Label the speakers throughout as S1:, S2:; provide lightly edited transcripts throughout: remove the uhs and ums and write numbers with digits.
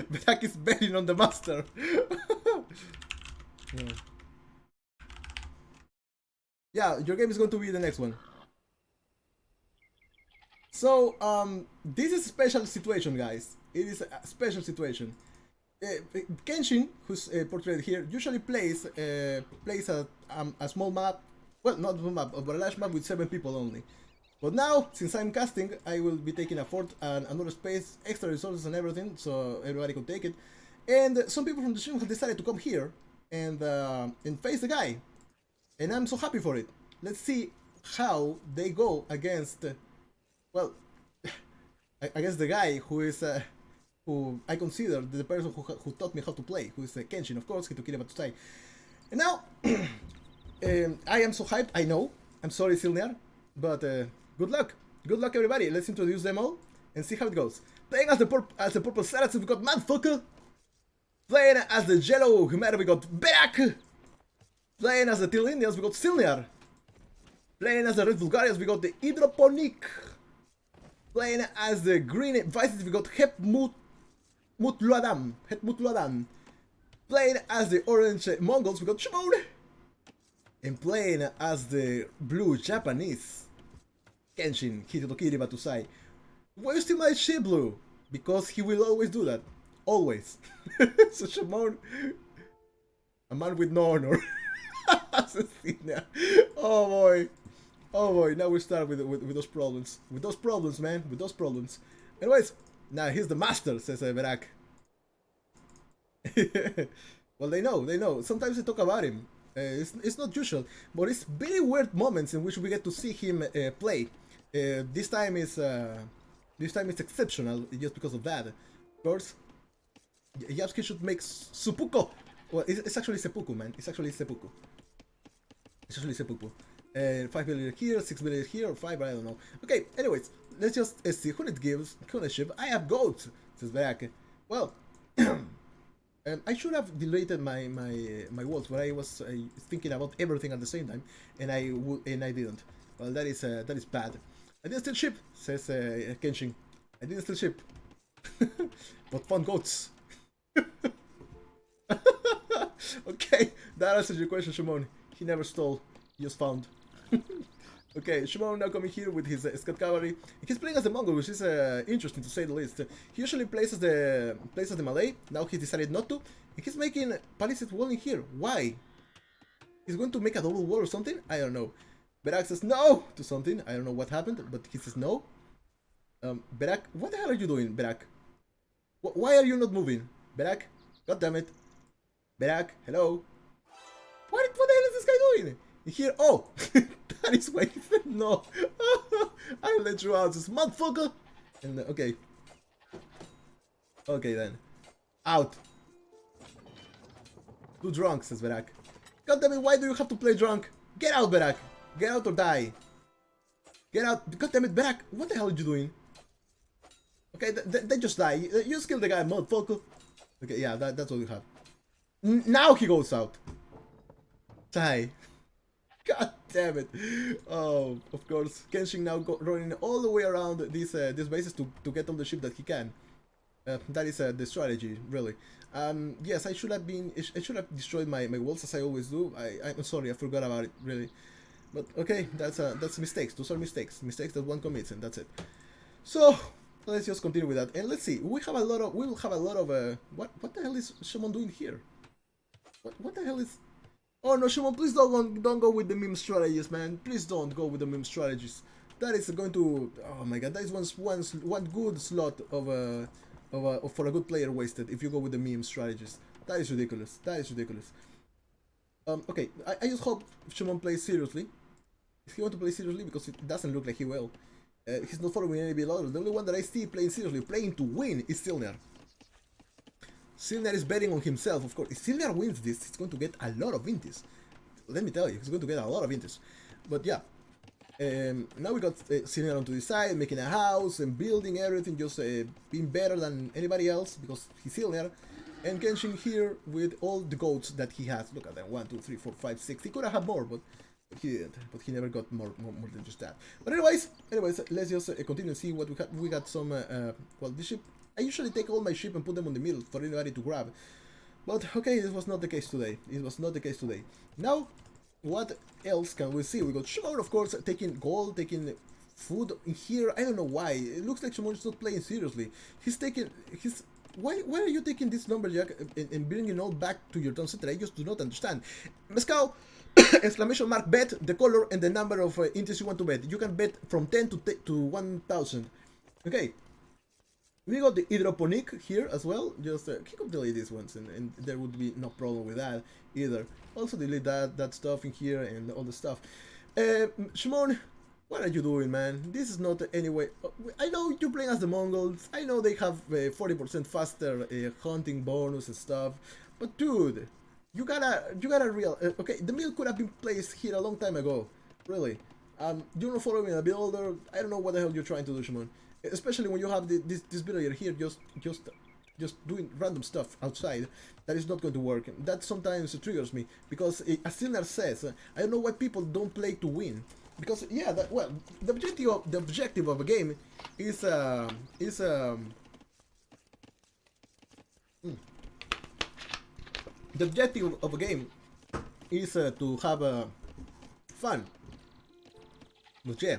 S1: Berak is betting on the master. Yeah. Yeah, your game is going to be the next one. So, this is a special situation, guys. It is a special situation. Kenshin, who's portrayed here, usually plays a small map. Well, not a small map, but a large map with 7 people only. But now, since I'm casting, I will be taking a fort and another space, extra resources and everything, so everybody can take it. And some people from the stream have decided to come here and face the guy. And I'm so happy for it. Let's see how they go against, well, I guess the guy who is, who I consider the person who taught me how to play, who is Kenshin, of course, Hitokiri Battousai. And now, I am so hyped, I know. I'm sorry, Silniar, but good luck. Good luck, everybody. Let's introduce them all and see how it goes. Playing as the purple Saracen, we got Motherfucker. Playing as the yellow Humera, we got Berak. Playing as the Teal Indians, we got Silniar. Playing as the red Bulgarians, we got the Hydroponic. Playing as the green Vices, we got Hepmutluadam. Playing as the orange Mongols, we got Shimon. And playing as the blue Japanese, Kenshin, Hitokiri Battousai. Why still my ship blue? Because he will always do that. Always. So Shimon, a man with no honor. Oh boy. Oh boy, now we start with those problems. With those problems, man. With those problems. Anyways, now he's the master, says Berak. Well, they know. Sometimes they talk about him. It's not usual, but it's very weird moments in which we get to see him play. This time is exceptional just because of that. Of course, Yapski should make Supuko. Well, it's actually seppuku, man. It's actually seppuku. 5 billion here, 6 billion here, or 5, I don't know. Okay, anyways, let's just see who it gives. Ownership. I have goats, says Berak. Well, I should have deleted my walls, but I was thinking about everything at the same time, and I didn't. Well, that is bad. I didn't steal ship, says Kenshin. I didn't steal ship, but found goats. Okay, that answers your question, Shimon. He never stole, he just found. Okay, Shimon now coming here with his Scout Cavalry. He's playing as the Mongol, which is interesting to say the least. He usually plays as the Malay. Now he decided not to. And he's making palisade wall in here. Why? He's going to make a double wall or something? I don't know. Berak says no to something. I don't know what happened, but he says no. Berak, what the hell are you doing, Berak? Why are you not moving? Berak? God damn it. Berak, hello? What the hell is this guy doing? Here, oh! That is why he said no. I'll let you out, this motherfucker. And okay. Okay then. Out. Too drunk, says Berak. God damn it, why do you have to play drunk? Get out, Berak. Get out or die. Get out. God damn it, Berak. What the hell are you doing? Okay, they just die. You just killed the guy, motherfucker. Okay, yeah, that's what we have. Now he goes out. Die. God damn it. Oh, of course. Kenshin now running all the way around these bases to get all the ship that he can. That is the strategy, really. Yes, I should have destroyed my walls as I always do. I'm sorry, I forgot about it, really. But okay, that's mistakes. Those are mistakes that one commits, and that's it. So let's just continue with that, and let's see. We will have a lot of what the hell is Shimon doing here? What the hell is? Oh no, Shimon, please don't go with the meme strategies, man. Please don't go with the meme strategies. That is going to, oh my god, that is one good slot for a good player wasted if you go with the meme strategies. That is ridiculous. That is ridiculous. Okay, I just hope Shimon plays seriously. If he wants to play seriously, because it doesn't look like he will. He's not following any below. The only one that I see playing seriously, playing to win, is Silniar. Silniar is betting on himself, of course. If Silniar wins this, he's going to get a lot of intis. Let me tell you, he's going to get a lot of intis. But yeah, now we got Silniar onto the side, making a house and building everything, just being better than anybody else because he's Silniar. And Kenshin here with all the goats that he has. Look at them, 1, 2, 3, 4, 5, 6. He could have had more, but he didn't. But he never got more than just that. But anyways, let's just continue and see what we got. We got some, well, this ship I usually take all my ship and put them on the middle for anybody to grab. But okay, this was not the case today. It was not the case today. Now, what else can we see? We got Shimon, of course, taking gold, taking food in here. I don't know why. It looks like Shimon is not playing seriously. He's taking his. Why are you taking this lumberjack and bringing it all back to your town center? I just do not understand. Mescal, exclamation mark, bet the color and the number of inches you want to bet. You can bet from 10 to 1000. Okay. We got the hydroponic here as well. Just he could delete these ones and there would be no problem with that either. Also delete that stuff in here and all the stuff. Shimon, what are you doing, man? This is not anyway. I know you're playing as the Mongols. I know they have 40% faster hunting bonus and stuff. But dude, you gotta real. Okay, the mill could have been placed here a long time ago. Really. You're not following a builder. I don't know what the hell you're trying to do, Shimon. Especially when you have this villager here just doing random stuff outside. That is not going to work. That sometimes triggers me because as Sinner says, I don't know why people don't play to win. Because yeah, well, the objective of a game is the objective of a game is to have fun. But yeah,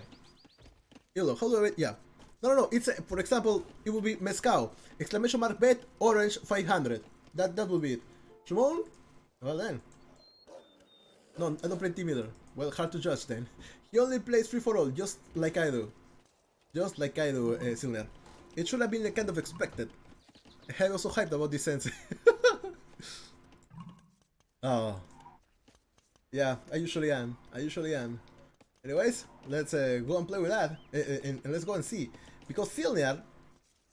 S1: yellow. How do I? Yeah. No. It's for example, it would be Mescal, exclamation mark bet, orange 500. That would be it. Shimon? Well then. No, I don't play team either. Well, hard to judge then. He only plays free for all, just like I do. Just like I do, Silner. It should have been kind of expected. I was so hyped about this sense. Oh. Yeah, I usually am. Anyways, let's go and play with that. And let's go and see. Because Silner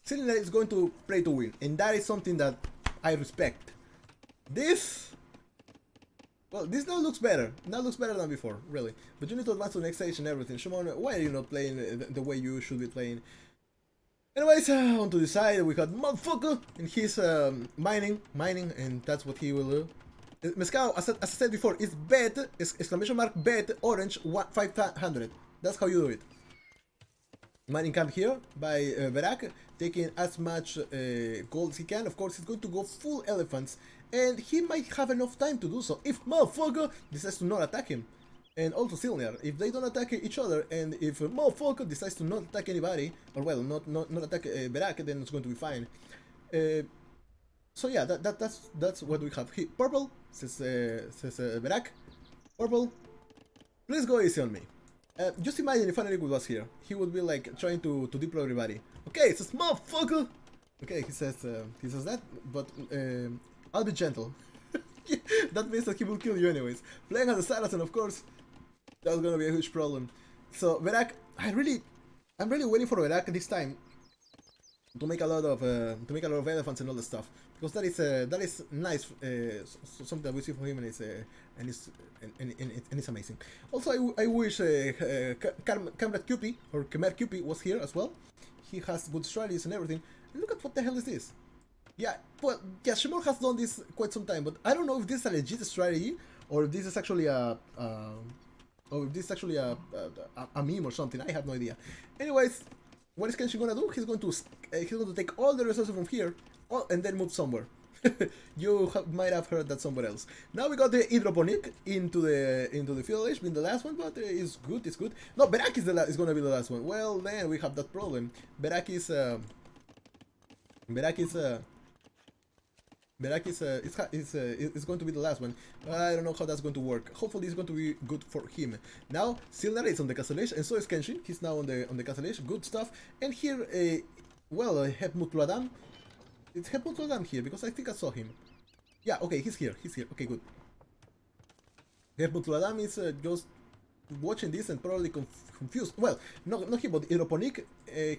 S1: is going to play to win. And that is something that I respect. This... Well, this now looks better. Now looks better than before, really. But you need to advance to the next stage and everything. Shimon, why are you not playing the way you should be playing? Anyways, on to the side, we got motherfucker, and he's mining, and that's what he will do. Mescal, as I said before, is bet, exclamation mark, bet, orange, 500. That's how you do it. Mining camp here by Verak, taking as much gold as he can. Of course, he's going to go full elephants, and he might have enough time to do so if motherfucker decides to not attack him. And also Silner, if they don't attack each other, and if motherfucker decides to not attack anybody, or well, not attack Verak, then it's going to be fine. So yeah, that's what we have here. Purple, says Verak. Purple, please go easy on me. Just imagine if Aneric was here. He would be like trying to deploy everybody. Okay, it says motherfucker. Okay, he says that, but I'll be gentle. That means that he will kill you anyways. Playing as a Saracen, of course, that's gonna be a huge problem. So Verak, I'm really waiting for Verak this time to make a lot of elephants and all that stuff, because that is nice. Something that we see from him, and it's amazing. Also, I wish Kamrat Cupid or Khmer Cupid was here as well. He has good strategies and everything. And look at what the hell is this. Yeah, well, yeah, Shimon has done this quite some time, but I don't know if this is a legit strategy or if this is actually a meme or something. I have no idea. Anyways, what is Kenshin gonna do? He's going to take all the resources from here, and then move somewhere. You might have heard that somewhere else. Now we got the hydroponic into the field age, being the last one, but it's good. It's good. No, Berak is gonna be the last one. Well, then we have that problem. Berak is going to be the last one. I don't know how that's going to work. Hopefully it's going to be good for him. Now Silner is on the castle age, and so is Kenshin. He's now on the castle age. Good stuff. And here, Hepmut Adam. It's Hepmut Adam here because I think I saw him. Yeah, okay, he's here. Okay, good. Hepmut Adam is just watching this and probably confused. Well, not him, but Hydroponic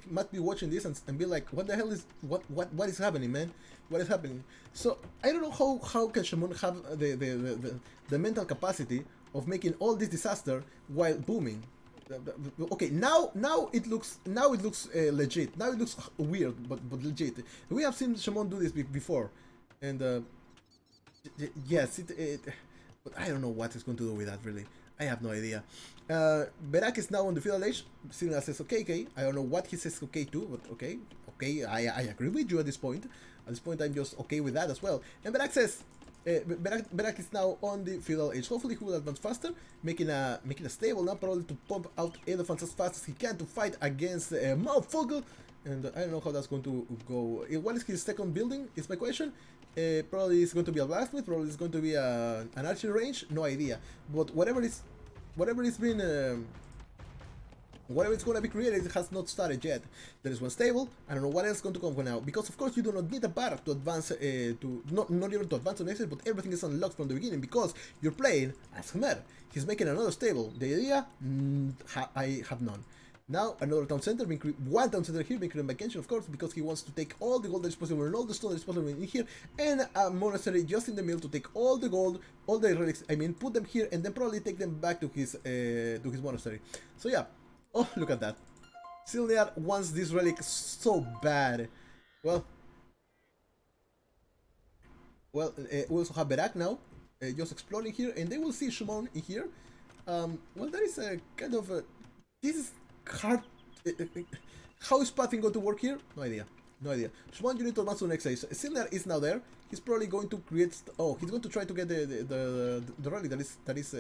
S1: might be watching this and be like, what the hell is what is happening, man? What is happening? So I don't know how can Shimon have the mental capacity of making all this disaster while booming. Okay, now it looks legit. Now it looks weird, but legit. We have seen Shimon do this before, and yes, but I don't know what it's going to do with that really. I have no idea. Berak is now on the Feudal Age. Silnar says okay, okay. I don't know what he says okay to, but okay. Okay, I agree with you at this point. At this point, I'm just okay with that as well. And Berak says, Berak is now on the Feudal Age. Hopefully he will advance faster, making a stable now, probably to pump out elephants as fast as he can to fight against motherfucker. And I don't know how that's going to go. What is his second building? Is my question. Probably it's going to be a blacksmith. Probably it's going to be an archery range. No idea. But whatever it's going to be created, it has not started yet. There is one stable. I don't know what else is going to come now, because of course you do not need a barrack to advance not even to advance to next, but everything is unlocked from the beginning because you're playing as Khmer. He's making another stable. The idea, I have none. Now another town center, one town center here being created by Kenshin, of course, because he wants to take all the gold that is possible and all the stone that is possible in here, and a monastery just in the middle to take all the gold, all the relics. I mean, put them here and then probably take them back to his monastery. So yeah. Oh, look at that. Silnar wants this relic so bad. Well, we also have Berak now, just exploring here, and they will see Shumon in here. Well, that is a kind of a... This is hard... how is pathing going to work here? No idea. No idea. Shumon, you need to advance to the next stage. Silnar is now there. He's probably going to create... Oh, he's going to try to get the relic that is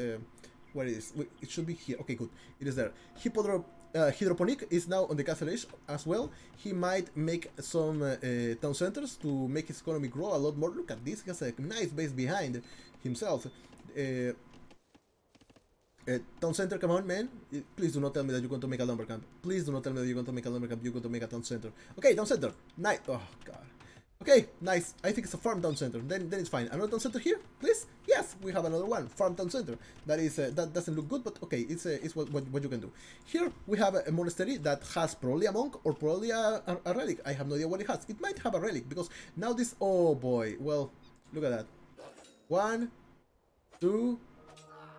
S1: where it is? It should be here. Okay, good. It is there. Hydroponic is now on the castle age as well. He might make some town centers to make his economy grow a lot more. Look at this. He has a nice base behind himself. Town center, come on, man. Please do not tell me that you're going to make a lumber camp. Please do not tell me that you're going to make a lumber camp. You're going to make a town center. Okay, town center. Nice. Oh, God. Okay, nice. I think it's a farm town center. Then it's fine. Another town center here, please. Yes, we have another one. Farm town center. That is that doesn't look good, but okay, it's what you can do. Here we have a monastery that has probably a monk or probably a relic. I have no idea what it has. It might have a relic because now this. Oh boy. Well, look at that. 1, 2,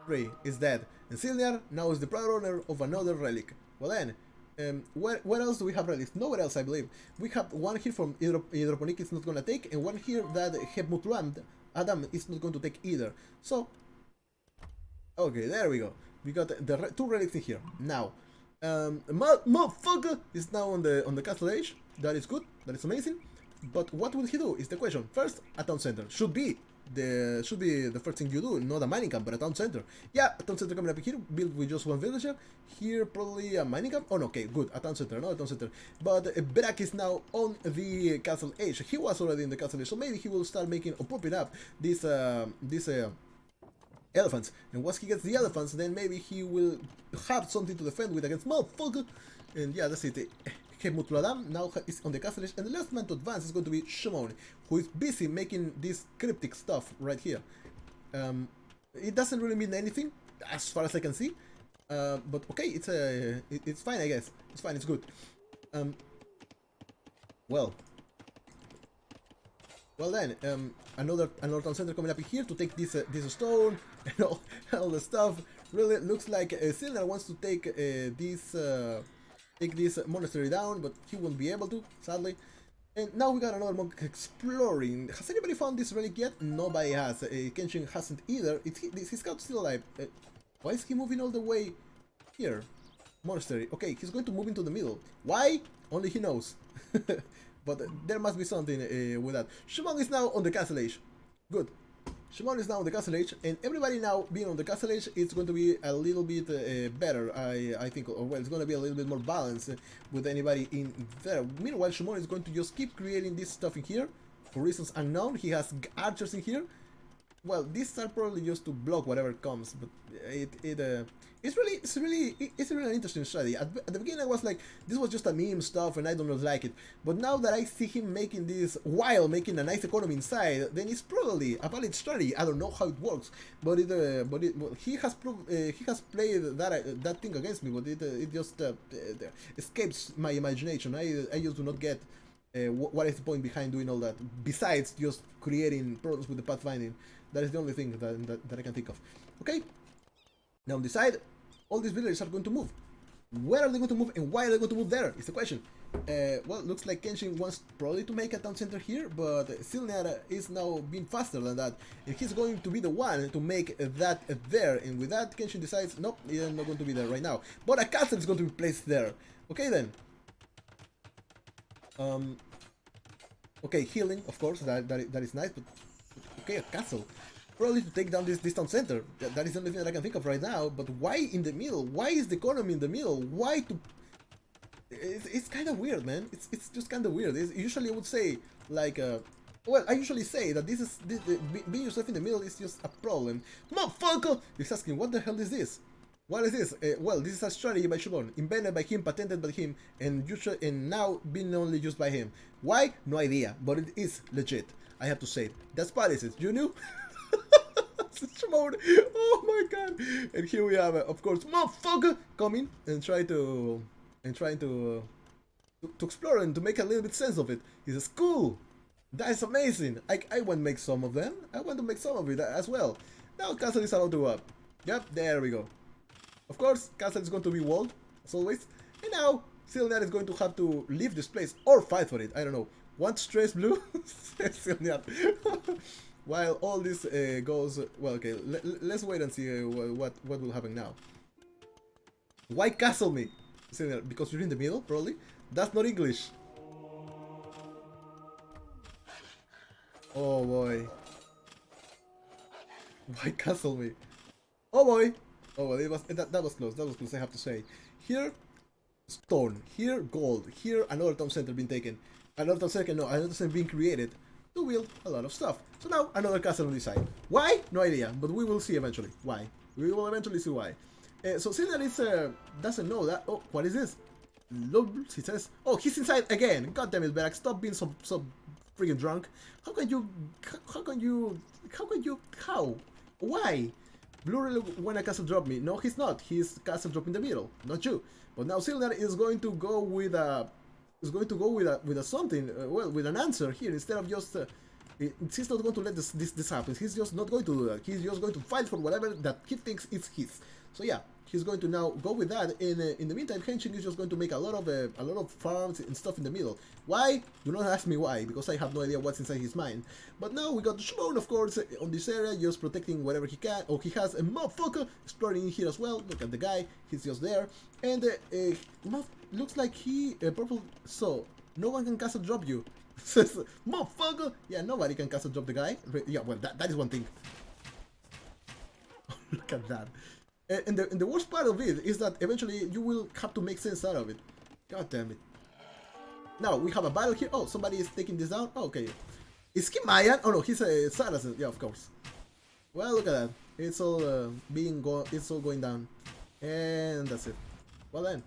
S1: 3 is dead. And Silnar now is the proud owner of another relic. Well then. Where else do we have relics? Nowhere else, I believe. We have one here from Hydroponic is not going to take, and one here that Hebmutram Adam is not going to take either. So, okay, there we go. We got the two relics in here. Now, motherfucker is now on the castle age. That is good. That is amazing. But what will he do? Is the question. First, a town center should be the first thing you do, not a mining camp, but a town center. Yeah, a town center coming up here, built with just one villager. Here, probably a mining camp. Oh, no, okay, good, a town center, not a town center. But Berak is now on the castle age. He was already in the castle age, so maybe he will start making or popping up these elephants. And once he gets the elephants, then maybe he will have something to defend with against motherfucker. And yeah, that's it. Hebmutradam now is on the castle age, and the last man to advance is going to be Shumon, who is busy making this cryptic stuff right here. It doesn't really mean anything, as far as I can see, but okay, it's fine, I guess. It's fine, it's good. Well then, another town center coming up here to take this stone and all the stuff. Really looks like Silnar wants to take this monastery down, but he won't be able to, sadly. And now we got another monk exploring. Has anybody found this relic yet? Nobody has. Kenshin hasn't either. Is his scout still alive? Why is he moving all the way here? Monastery. Okay, he's going to move into the middle. Why? Only he knows. But there must be something with that. Shumon is now on the castle age. Good. Shumon is now on the castle age, and everybody now being on the castle age, it's going to be a little bit better, I think, or well, it's going to be a little bit more balanced with anybody in there. Meanwhile, Shumon is going to just keep creating this stuff in here, for reasons unknown. He has archers in here. Well, these are probably just to block whatever comes, but it's really an interesting strategy. At the beginning, I was like, this was just a meme stuff, and I don't like it. But now that I see him making this while making a nice economy inside, then it's probably a valid strategy. I don't know how it works, but he has played that thing against me, but it just escapes my imagination. I just do not get what is the point behind doing all that besides just creating problems with the pathfinding. That is the only thing that I can think of. Okay, now on the side, all these villagers are going to move. Where are they going to move and why are they going to move there is the question. Well, looks like Kenshin wants probably to make a town center here, but Silner is now being faster than that, and he's going to be the one to make that there, and with that Kenshin decides, nope, he's not going to be there right now, but a castle is going to be placed there. Okay then. Okay, healing, of course, that is nice, but okay, a castle. Probably to take down this town center. That is the only thing that I can think of right now, but why in the middle? Why is the economy in the middle? Why to... It's kind of weird, man. It's just kind of weird. Usually I would say, like, well, I usually say that being yourself in the middle is just a problem. Motherfucker! He's asking, what the hell is this? What is this? Well, this is a strategy by Shimon, invented by him, patented by him, and now being only used by him. Why? No idea, but it is legit. I have to say it. That's policies. You knew? Shimon. Oh my god! And here we have, of course, motherfucker coming and trying to explore and to make a little bit sense of it. He says, cool. That is amazing. I want to make some of them. I want to make some of it as well. Now castle is allowed to go up. Yep, there we go. Of course, castle is going to be walled, as always. And now, Silner is going to have to leave this place or fight for it. I don't know. Want stress blue? Silner. While all this goes... Well, okay, let's wait and see what will happen now. Why castle me? Silner, because you're in the middle, probably? That's not English. Oh boy. Why castle me? Oh boy! Oh well, that was close, I have to say. Here, stone. Here, gold. Here, another town center being taken. Another town center being created to build a lot of stuff. So now, another castle on this side. Why? No idea, but we will see eventually. Why? We will eventually see why. So Silner doesn't know that. Oh, what is this? He says, oh, he's inside again. God damn it, Berak, stop being so freaking drunk. How? Why? Blue really want a castle drop me. No, he's not. He's castle drop in the middle, not you. But now Silner is going to go with a something. Well, with an answer here instead of just. He's not going to let this happen. He's just not going to do that. He's just going to fight for whatever that he thinks is his. So yeah, he's going to now go with that. In the meantime, Kenshin is just going to make a lot of farms and stuff in the middle. Why? Do not ask me why, because I have no idea what's inside his mind. But now we got Shimon, of course, on this area, just protecting whatever he can. Oh, he has a motherfucker exploring in here as well. Look at the guy, he's just there. And looks like he purple. So no one can castle drop you. Says motherfucker. Yeah, nobody can castle drop the guy. Yeah, well, that is one thing. Look at that. And the worst part of it is that eventually you will have to make sense out of it. God damn it. Now, we have a battle here. Oh, somebody is taking this down. Oh, okay. Is he Mayan? Oh no, he's a Saracen. Yeah, of course. Well, look at that. It's all going down. And that's it. Well then.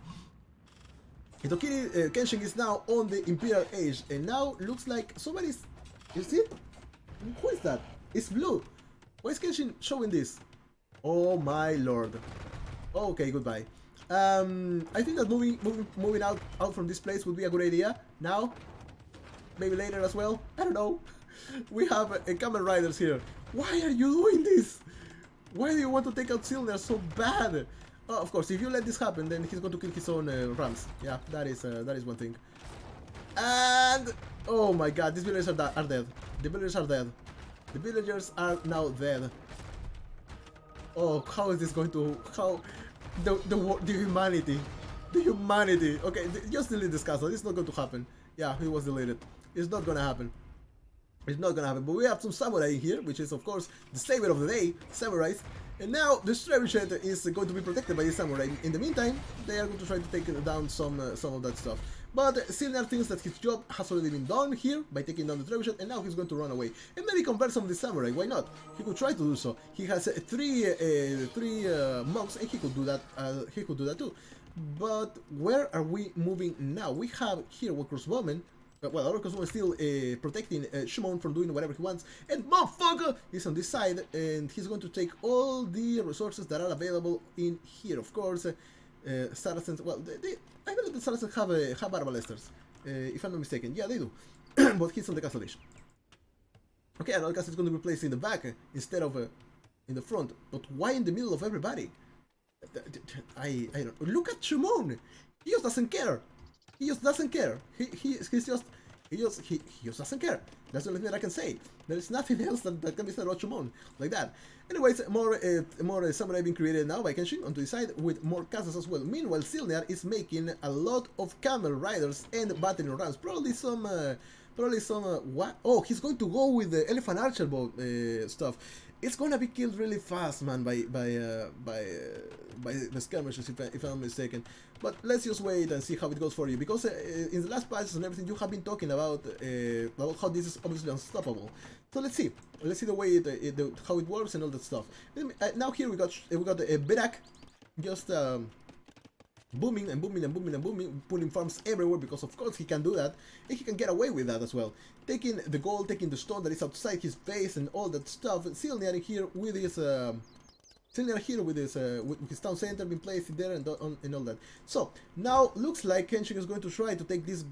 S1: Hitokiri Kenshin is now on the Imperial Age. And now looks like somebody's... Is it? Who is that? It's blue. Why is Kenshin showing this? Oh my lord. Okay, goodbye. I think that moving out from this place would be a good idea. Now, maybe later as well. I don't know. We have Kamen Riders here. Why are you doing this? Why do you want to take out Silner so bad? Oh, of course, if you let this happen, then he's going to kill his own rams. Yeah, that is one thing. And oh my god, these villagers are dead. The villagers are dead. The villagers are now dead. Oh, how is this going to... How... The humanity. The humanity. Okay, just delete this castle. It's not going to happen. Yeah, it was deleted. It's not gonna happen. It's not gonna happen. But we have some samurai in here, which is, of course, the savior of the day, samurais. And now the trebuchet is going to be protected by the samurai. In the meantime, they are going to try to take down some of that stuff. But Silner thinks that his job has already been done here by taking down the trebuchet, and now he's going to run away and maybe convert some of the samurai. Why not? He could try to do so. He has three monks, and he could do that. He could do that too. But where are we moving now? We have here one crossbowman. Well, our crossbowman is still protecting Shimon from doing whatever he wants, and motherfucker is on this side, and he's going to take all the resources that are available in here. Of course, Saracens. Well, I believe the Saracens have arbalesters, if I'm not mistaken. Yeah, they do. But he's on the castle age. Okay, another castle is going to be placed in the back instead of in the front. But why in the middle of everybody? I don't. Look at Shimon. He just doesn't care. He just doesn't care. He just doesn't care. That's the only thing that I can say. There is nothing else that can be said about Shumon like that. Anyways, more samurai being created now by Kenshin onto the side with more castles as well. Meanwhile, Silniar is making a lot of camel riders and battering rams. Probably some what? Oh, he's going to go with the elephant archer bow stuff. It's gonna be killed really fast, man, by the skirmishers, if I'm mistaken. But let's just wait and see how it goes for you, because in the last patches and everything, you have been talking about how this is obviously unstoppable. So let's see the way how it works and all that stuff. Now here we got Berak just booming and booming and booming and booming, putting farms everywhere, because of course he can do that, and he can get away with that as well. Taking the gold, taking the stone that is outside his face and all that stuff. Silniar here with his with his town center being placed there and all that. So now looks like Kenshin is going to try to take this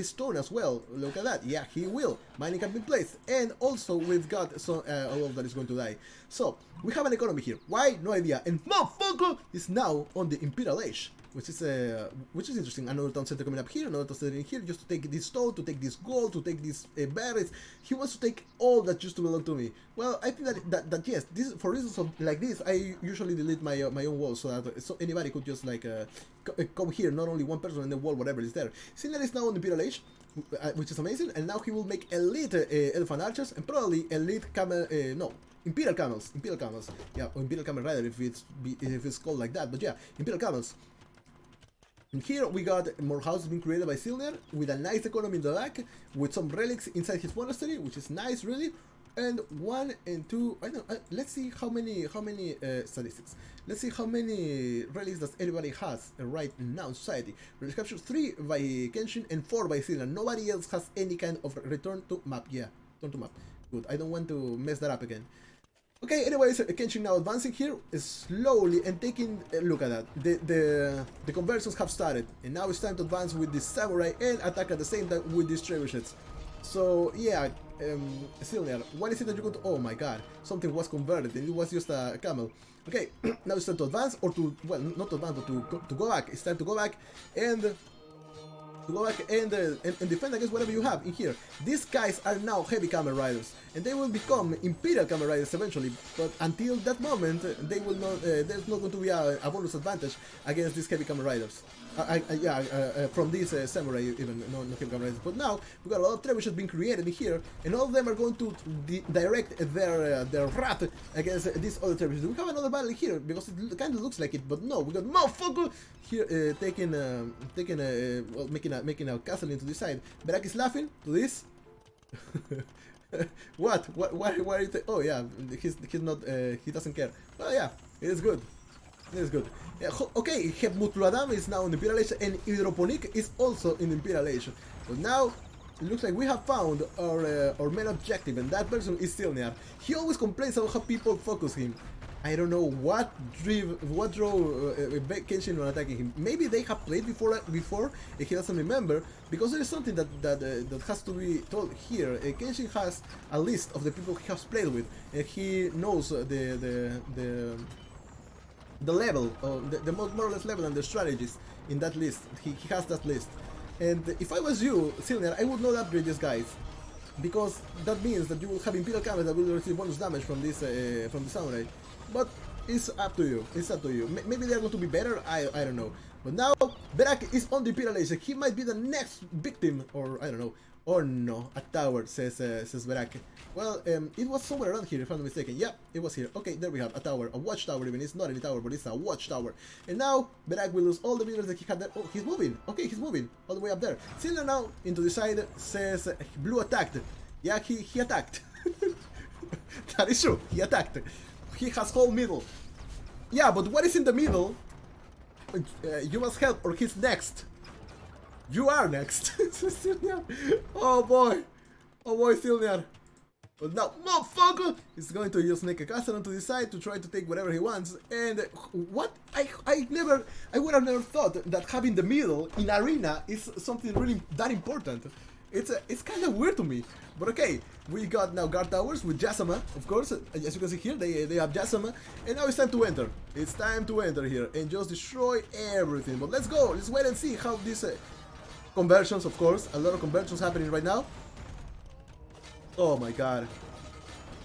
S1: stone as well. Look at that. Yeah, he will. Mining can be placed, and also we've got some all of that is going to die. So we have an economy here. Why? No idea. And motherfucker is now on the Imperial Age, which is interesting. Another town center coming up here, another town center in here, just to take this stone, to take this gold, to take these berries. He wants to take all that used to belong to me. Well, I think that yes, this for reasons like this, I usually delete my own walls, so that anybody could just like come here, not only one person in the wall, whatever is there. Sinner is now on the Imperial Age, which is amazing, and now he will make elite elephant archers and probably elite camel, Imperial camels, yeah, or Imperial camel rider if it's called like that, but yeah, Imperial camels. And here we got more houses being created by Silniar with a nice economy in the back, with some relics inside his monastery, which is nice, really. And 1 and 2, I don't know, let's see how many statistics. Let's see how many relics does everybody has right now in society. Relics captured 3 by Kenshin and 4 by Silniar. Nobody else has any kind of return to map. Yeah, return to map. Good, I don't want to mess that up again. Okay, anyways, Kenshin now advancing here slowly and taking a look at that. The conversions have started, and now it's time to advance with the samurai and attack at the same time with these trebuchets. So yeah, Silniar, what is it that you're going to? Oh my god, something was converted and it was just a camel. Okay, now it's time to advance, or to, well, not to advance, but to go back. It's time to go back and defend against whatever you have in here. These guys are now heavy camel riders, and they will become Imperial camel riders eventually, but until that moment they will not, there's not going to be a bonus advantage against these heavy camel riders. From these samurai even, no heavy camel riders. But now we got a lot of trebuchets being created in here, and all of them are going to direct their wrath against these other trebuchets. We have another battle here, because it kind of looks like it, but no, we got motherfucker here well, making a castle into this side. Berak is laughing to this. What? Why are you? Oh yeah, he's not. He doesn't care. Oh yeah, it is good. It is good. Yeah, okay, Hebmutluadam is now in the Imperial Age, and Hydroponic is also in the Imperial Age. But now it looks like we have found our main objective, and that person is Silniar. He always complains about how people focus him. I don't know what drove Kenshin on attacking him. Maybe they have played before and he doesn't remember, because there is something that has to be told here. Kenshin has a list of the people he has played with, and he knows the level, the more or less level and the strategies in that list. He has that list. And if I was you, Silniar, I would not upgrade these guys, because that means that you will have Imperial camels that will receive bonus damage from this from the samurai. But it's up to you. It's up to you. Maybe they're going to be better. I don't know. But now Berak is on the Imperial Age. He might be the next victim, or I don't know. Or no, a tower, says Berak. Well, it was somewhere around here, if I'm not mistaken. Yeah, it was here. Okay, there we have a tower, a watchtower even. It's not any tower, but it's a watchtower. And now Berak will lose all the builders that he had there. Oh, he's moving. Okay, he's moving all the way up there. Silniar now into the side says blue attacked. Yeah, he attacked. That is true. He attacked. He has whole middle. Yeah, but what is in the middle? You must help, or he's next. You are next. Oh boy, Silniar. But now, motherfucker, is going to just make a castle onto the side to try to take whatever he wants. And what I would have never thought that having the middle in Arena is something really that important. It's kind of weird to me. But okay, we got now guard towers with Jasama, of course. As you can see here, they have Jasama. And now it's time to enter. It's time to enter here and just destroy everything. But let's go. Let's wait and see how this Conversions, of course. A lot of conversions happening right now. Oh my god.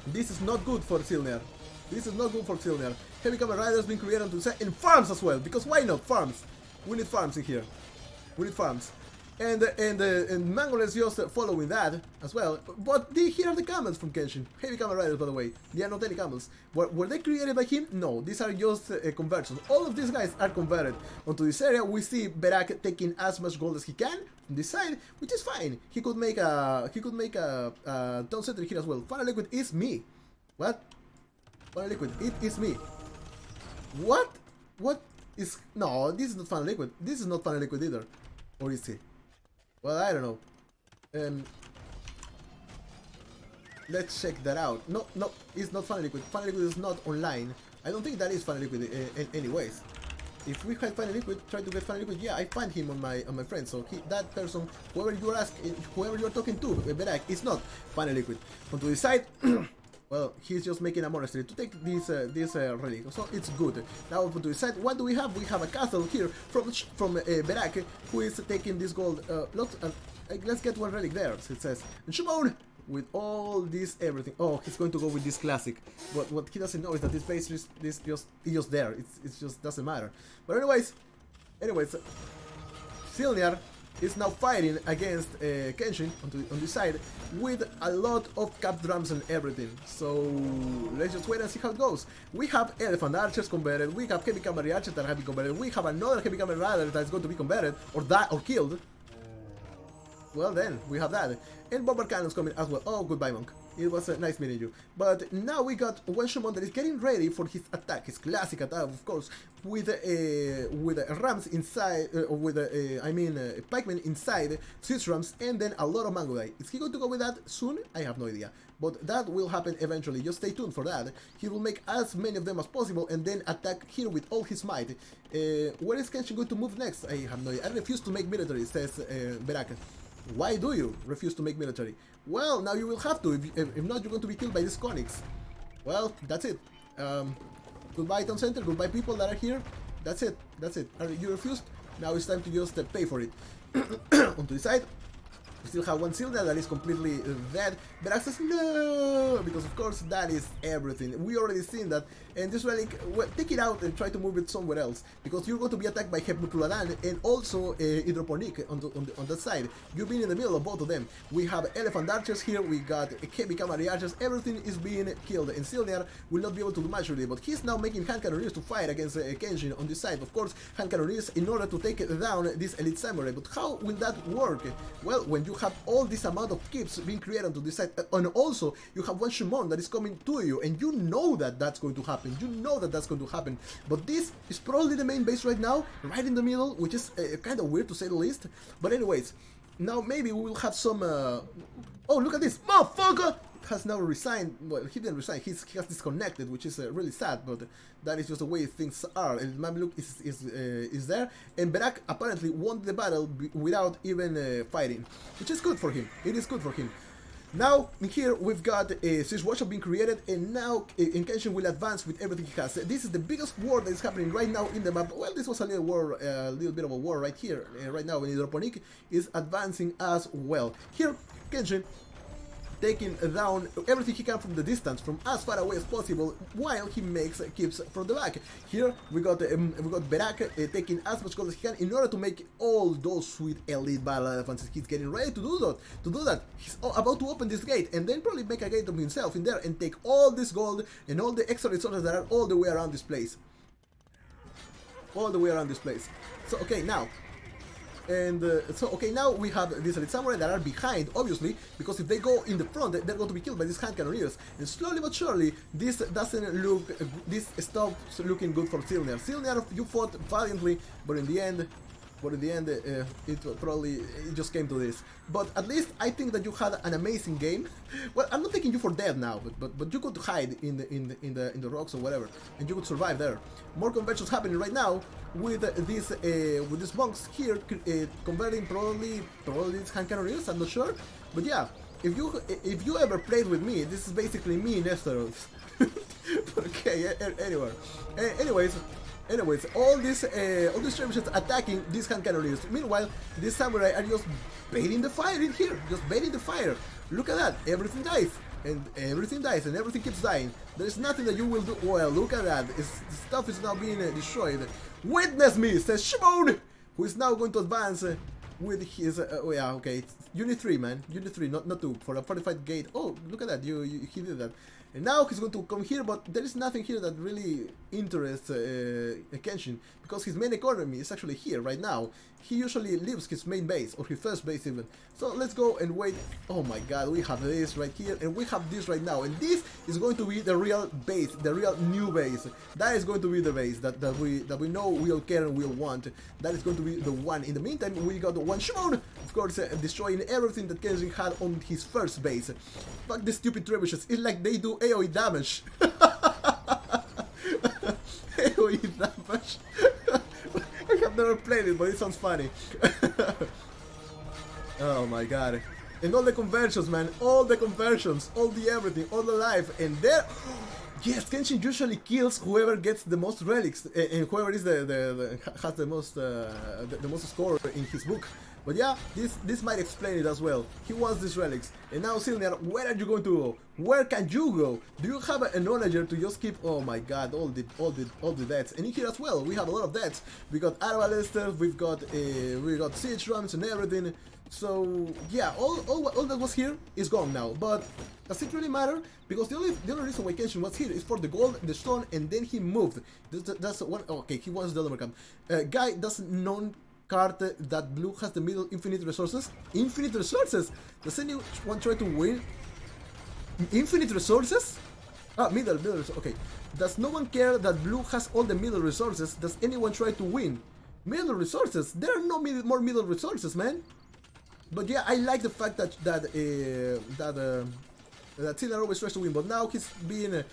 S1: This is not good for Silner. This is not good for Silner. Heavy Cavalry Riders being created onto the side, and farms as well, because why not farms? We need farms in here. We need farms. And Mangler is just following that as well. But here are the camels from Kenshin. Heavy Cavalry Riders, by the way. They are not any camels. Were they created by him? No, these are just conversions. All of these guys are converted onto this area. We see Berak taking as much gold as he can from this side, which is fine. He could make a town center here as well. Final Liquid is me. What? Final Liquid, it is me. What? What is... No, this is not Final Liquid. This is not Final Liquid either. Or is he? Well, I don't know. Let's check that out. No, no, it's not Final Liquid. Final Liquid is not online. I don't think that is Final Liquid anyways. If we had Final Liquid, try to get Final Liquid, yeah, I find him on my friend. So that person, whoever you're talking to, Berak, is not Final Liquid. Onto the side, well, he's just making a monastery to take this relic, so it's good. Now to the side, what do we have? We have a castle here from Berak, who is taking this gold. Let's get one relic there. So it says, and Shimon, with all this everything. Oh, he's going to go with this classic. But what he doesn't know is that this base is just there. It's just doesn't matter. But anyways, Silniar is now fighting against Kenshin on this side with a lot of cap drums and everything. So let's just wait and see how it goes. We have elephant archers converted. We have heavy cavalry archers that have been converted. We have another heavy cavalry rider that is going to be converted or die or killed. Well then, we have that. And bomber cannons coming as well. Oh, goodbye, monk. It was nice meeting you. But now we got one Shimon that is getting ready for his attack, his classic attack, of course, with rams inside, pikemen inside, Swiss rams, and then a lot of Mangudai. Is he going to go with that soon? I have no idea. But that will happen eventually. Just stay tuned for that. He will make as many of them as possible and then attack here with all his might. Where is Kenshin going to move next? I have no idea. I refuse to make military, says Berak. Why do you refuse to make military? Well, now you will have to. If not, you're going to be killed by these conics. Well, that's it. Goodbye, town center. Goodbye, people that are here. That's it. That's it. You refused? Now it's time to just pay for it. Onto the side. We still have one Silda that is completely dead. Berak says no, because of course that is everything. We already seen that, and this relic, well, take it out and try to move it somewhere else, because you're going to be attacked by Hepnutuladan and also Hydroponik on that side. You've been in the middle of both of them. We have elephant archers here, we got heavy cavalry archers, everything is being killed, and Silniar will not be able to do much really, but he's now making hand cannoneers to fight against Kenshin on this side. Of course, hand cannoneers in order to take down this elite samurai, but how will that work? Well, when you have all this amount of keeps being created onto this side, and also you have one Shimon that is coming to you, and you know that that's going to happen. You know that that's going to happen. But this is probably the main base right now, right in the middle, which is kind of weird to say the least. But anyways, now maybe we will have some. Oh, look at this, motherfucker! Has now resigned. Well, he didn't resign. He has disconnected, which is really sad. But that is just the way things are. And Mamluk is there, and Berak apparently won the battle without even fighting, which is good for him. It is good for him. Now in here we've got a Swiss workshop being created, and now Kenshin will advance with everything he has. This is the biggest war that is happening right now in the map. Well, this was a little war, little bit of a war right here, right now. When Hydroponik is advancing as well. Here, Kenshin taking down everything he can from the distance, from as far away as possible, while he makes keeps from the back. Here we got Berak taking as much gold as he can in order to make all those sweet elite battle elephants. He's getting ready to do that. He's about to open this gate and then probably make a gate of himself in there and take all this gold and all the extra resources that are all the way around this place. All the way around this place. So okay, now. And okay, now we have these elite samurai that are behind, obviously, because if they go in the front, they're going to be killed by these hand cannoneers. And slowly but surely, this doesn't look, this stops looking good for Silniar. Silniar, you fought valiantly, but in the end, it just came to this. But at least I think that you had an amazing game. Well, I'm not taking you for dead now, but you could hide in the rocks or whatever, and you could survive there. More conversions happening right now with these monks here converting probably these hand cannoneers. I'm not sure, but yeah. If you ever played with me, this is basically me in Esteros. Okay, anyway. Anyways. Anyways, all these trebuchets attacking these hand cannoniers. Meanwhile, these samurai are just baiting the fire in here, just baiting the fire. Look at that, everything dies, and everything dies, and everything keeps dying. There is nothing that you will do. Well, look at that, stuff is now being destroyed. Witness me, says Shimon, who is now going to advance with his. Oh yeah, okay, it's Unit 3, man, Unit 3, not 2, for a fortified gate. Oh, look at that, he did that. And now he's going to come here, but there is nothing here that really interests Kenshin, because his main economy is actually here right now. He usually leaves his main base, or his first base even. So let's go and wait. Oh my god, we have this right here, and we have this right now. And this is going to be the real base, the real new base. That is going to be the base that we know we'll care and we'll want. That is going to be the one. In the meantime, we got the one Shimon, of course, destroying everything that Kenshin had on his first base. Fuck the stupid trebuchets, it's like they do AoE damage. AoE damage. I have never played it, but it sounds funny. Oh my god. And all the conversions, man. All the conversions. All the everything. All the life. And there... Yes, Kenshin usually kills whoever gets the most relics. And whoever is has the most score in his book. But yeah, this might explain it as well. He wants these relics. And now Silniar, where are you going to go? Where can you go? Do you have an onager to just keep? Oh my god, all the deaths. And in here as well, we have a lot of deaths. We got Arbalester, we got siege drums and everything. So yeah, all that was here is gone now. But does it really matter? Because the only reason why Kenshin was here is for the gold, the stone, and then he moved. That's one. Okay, he wants the other camp. Guy doesn't know. Card that blue has the middle infinite resources. Infinite resources? Does anyone try to win? Infinite resources? Ah, middle resources. Okay. Does no one care that blue has all the middle resources? Does anyone try to win? Middle resources? There are no more middle resources, man. But yeah, I like the fact that Silniar always tries to win, but now he's being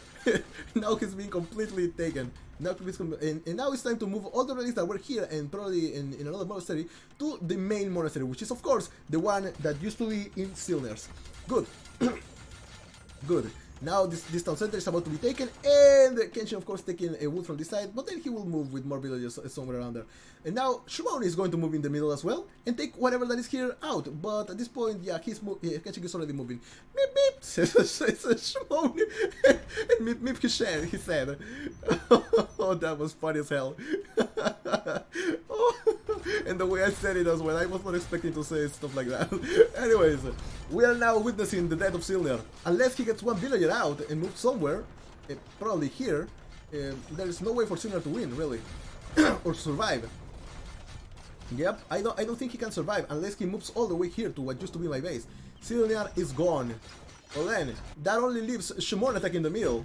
S1: completely taken. Now and now it's time to move all the relics that were here and probably in another monastery to the main monastery, which is of course the one that used to be in Silniar's. Good. Good. Now this town center is about to be taken, and Kenshin of course taking a wood from this side, but then he will move with more villagers somewhere around there. And now Shimon is going to move in the middle as well, and take whatever that is here out, but at this point, yeah, Kenshin is already moving. Meep meep, says Shimon, and meep meep he said. Oh, that was funny as hell. Oh, and the way I said it as well, I was not expecting to say stuff like that. Anyways, we are now witnessing the death of Silniar. Unless he gets one villager out and moves somewhere, probably here, there is no way for Silniar to win, really, or survive. Yep, I don't think he can survive unless he moves all the way here to what used to be my base. Silniar is gone. Well then, that only leaves Shimon attacking the middle.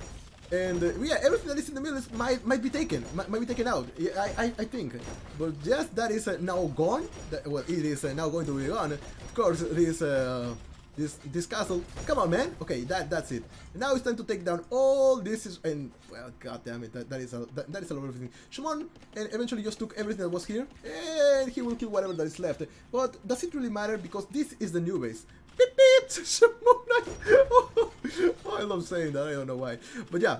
S1: And yeah, everything that is in the middle might be taken, might be taken out. Yeah, I think, but just that is now gone. Well, it is now going to be gone. Of course, this castle. Come on, man. Okay, that's it. And now it's time to take down all this. And well, god damn it, that is a lot of everything. Shimon and eventually just took everything that was here, and he will kill whatever that is left. But does it really matter? Because this is the new base. Beep beep! Shimon! Oh, I love saying that, I don't know why. But yeah,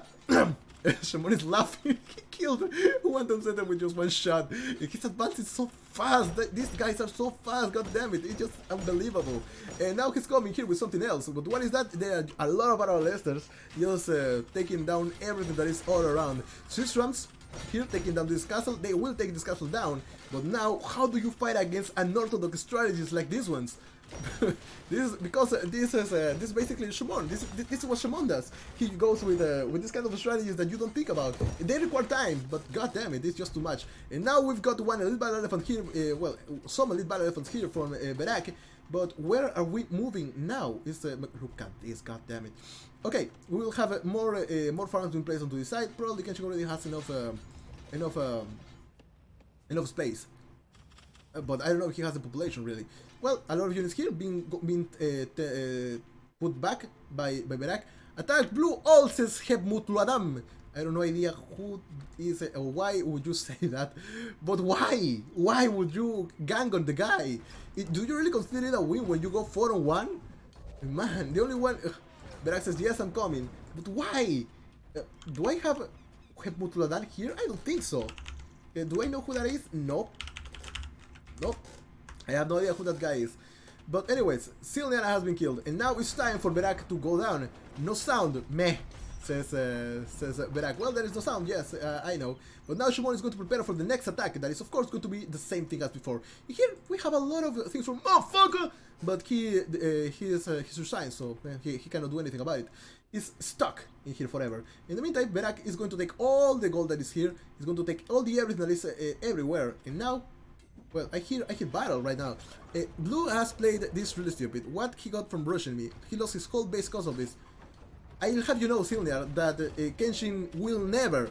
S1: Shimon is laughing. He killed one town center with just one shot. His advance is so fast. These guys are so fast, god damn it. It's just unbelievable. And now he's coming here with something else. But what is that? There are a lot of Arbalesters just taking down everything that is all around. Swiss Rams here taking down this castle. They will take this castle down. But now, how do you fight against unorthodox strategies like these ones? This is basically Shimon. This is what Shimon does. He goes with this kind of strategies that you don't think about. They require time, but god damn it, it's just too much. And now we've got one elite battle elephant here. Well, some elite battle elephants here from Berak. But where are we moving now? Look at this, god damn it. Okay, we will have more farms being placed onto this side. Probably Kenshin already has enough space. But I don't know if he has the population really. Well, a lot of units here being put back by Berak. Attack blue all says Hebmutluadam. I don't know idea who is or why would you say that, but why? Why would you gang on the guy? Do you really consider it a win when you go 4-on-1? Man, the only one. Berak says yes, I'm coming. But why? Do I have Hebmutluadam here? I don't think so. Do I know who that is? No. Nope. I have no idea who that guy is. But anyways, Silniana has been killed, and now it's time for Berak to go down. No sound, meh, says Berak. Well, there is no sound, yes, I know. But now Shimon is going to prepare for the next attack. That is, of course, going to be the same thing as before. Here we have a lot of things from motherfucker, but he's resigned, so he cannot do anything about it. He's stuck in here forever. In the meantime, Berak is going to take all the gold that is here. He's going to take all the everything that is everywhere, and now. Well, I hear battle right now. Blue has played this really stupid. What he got from rushing me? He lost his whole base because of this. I'll have you know, Silnia, that Kenshin will never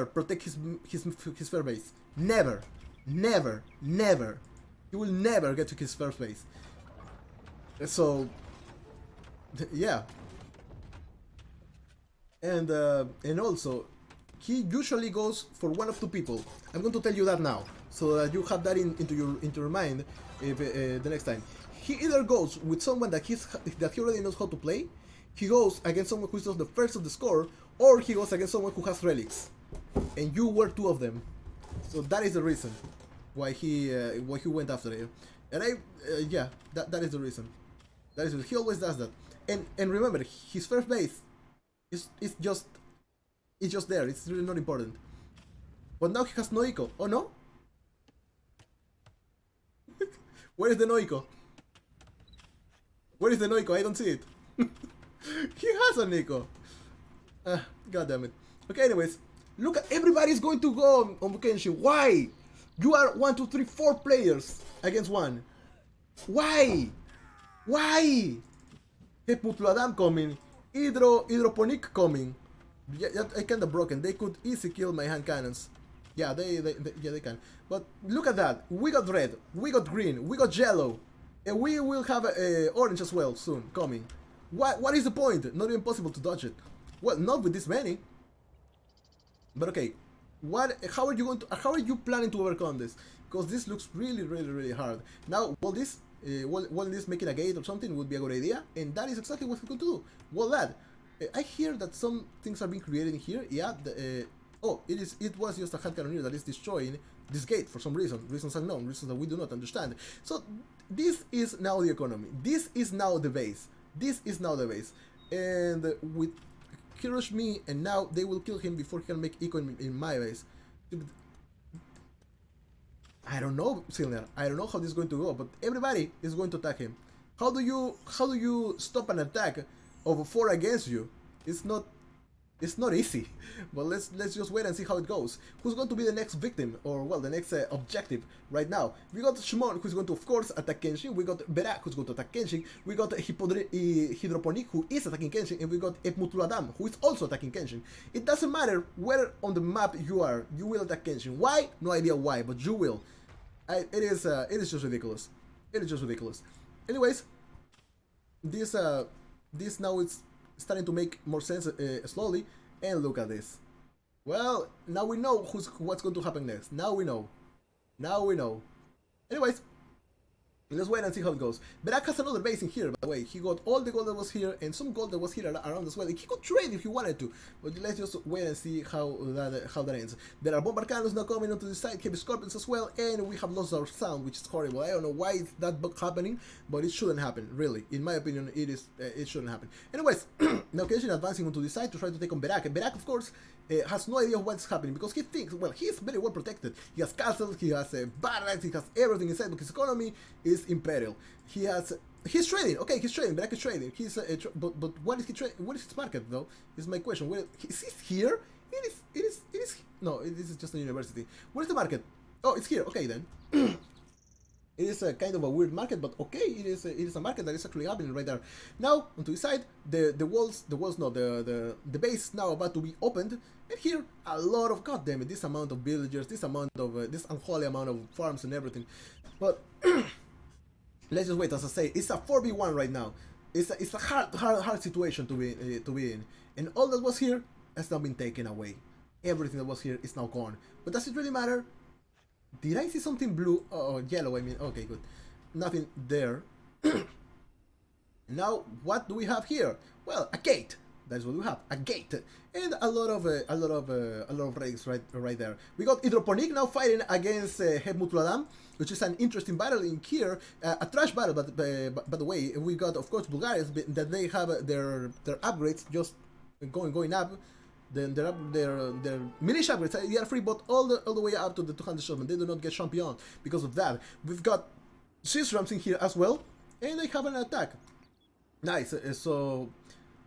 S1: protect his fair base. Never. He will never get to his first base. So, yeah. And also, he usually goes for one of two people. I'm going to tell you that now, so that you have that into your mind if, the next time. He either goes with someone that he already knows how to play, he goes against someone who's just the first of the score, or he goes against someone who has relics. And you were two of them. So that is the reason why he went after you. And yeah, that is the reason. That is he always does that. And remember, his first base is just. It's just there, it's really not important. But now he has no eco. Oh no? Where is the no eco? Where is the no eco? I don't see it. He has an eco. God damn it. Okay, anyways. Look at everybody's going to go on Kenshin. Why? You are 1, 2, 3, 4 players against one. Why? Why? Heputladam coming. Hydroponic coming. Yeah, I kinda broken. They could easily kill my hand cannons. Yeah, they can. But look at that. We got red, we got green, we got yellow, and we will have orange as well soon coming. What is the point? Not even possible to dodge it. Well, not with this many. But okay, how are you planning to overcome this? Because this looks really hard. Now, while this making a gate or something would be a good idea, and that is exactly what we're going to do. Well, that. I hear that some things are being created in here. Yeah, it was just a hand cannoneer that is destroying this gate for some reasons unknown, reasons that we do not understand. So this is now the economy. This is now the base. And with he rushed me, and now they will kill him before he can make eco in my base. I don't know, Silner. I don't know how this is going to go, but everybody is going to attack him. How do you stop an attack of 4 against you? It's not easy. But let's just wait and see how it goes. Who's going to be the next victim, or well, the next objective right now? We got Shimon, who's going to of course attack Kenshin. We got Berak, who's going to attack Kenshin. We got Hydroponic, who is attacking Kenshin, and we got Epmutuladam, who is also attacking Kenshin. It doesn't matter where on the map you are, you will attack Kenshin. Why? No idea why, but you will. It is just ridiculous. It is just ridiculous. Anyways, this now it's starting to make more sense slowly, and look at this. Well, now we know what's going to happen next. Now we know. Anyways, let's wait and see how it goes. Berak has another base in here, by the way. He got all the gold that was here and some gold that was here around as well. He could trade if he wanted to, but let's just wait and see how that ends. There are bomber cannons now coming onto the side, heavy scorpions as well, and we have lost our sound, which is horrible. I don't know why is that bug happening, but it shouldn't happen, really. In my opinion, it shouldn't happen. Anyways, now Kenshin advancing onto the side to try to take on Berak. And Berak, of course, has no idea what's happening, because he thinks, well, he is very well protected. He has castles, he has barracks, he has everything inside, but his economy is in peril. He's trading. Okay, he's trading. Berak is trading. But what is he trading? What is his market though? Is my question. Is he here? It is. No, this is just a university. Where's the market? Oh, it's here. Okay then. It is a kind of a weird market, but okay, it is a market that is actually happening right there. Now, onto the side, the base is now about to be opened, and here a lot of, god damn it, this amount of villagers, this unholy amount of farms and everything. But let's just wait. As I say, it's a 4v1 right now. It's a hard situation to be in, and all that was here has now been taken away. Everything that was here is now gone. But does it really matter? Did I see something blue? Oh, yellow, I mean. Okay, good. Nothing there. Now, what do we have here? Well, a gate. That's what we have, a gate, and a lot of relics right there. We got Hydroponic now fighting against Hebmutladam, which is an interesting battle in here, a trash battle. But by the way, we got of course Bulgarians that they have their upgrades just going up. Then their militia upgrades they are free, but all the way up to the 200 shotmen. They do not get champion because of that. We've got Swiss Rams in here as well, and they have an attack. Nice.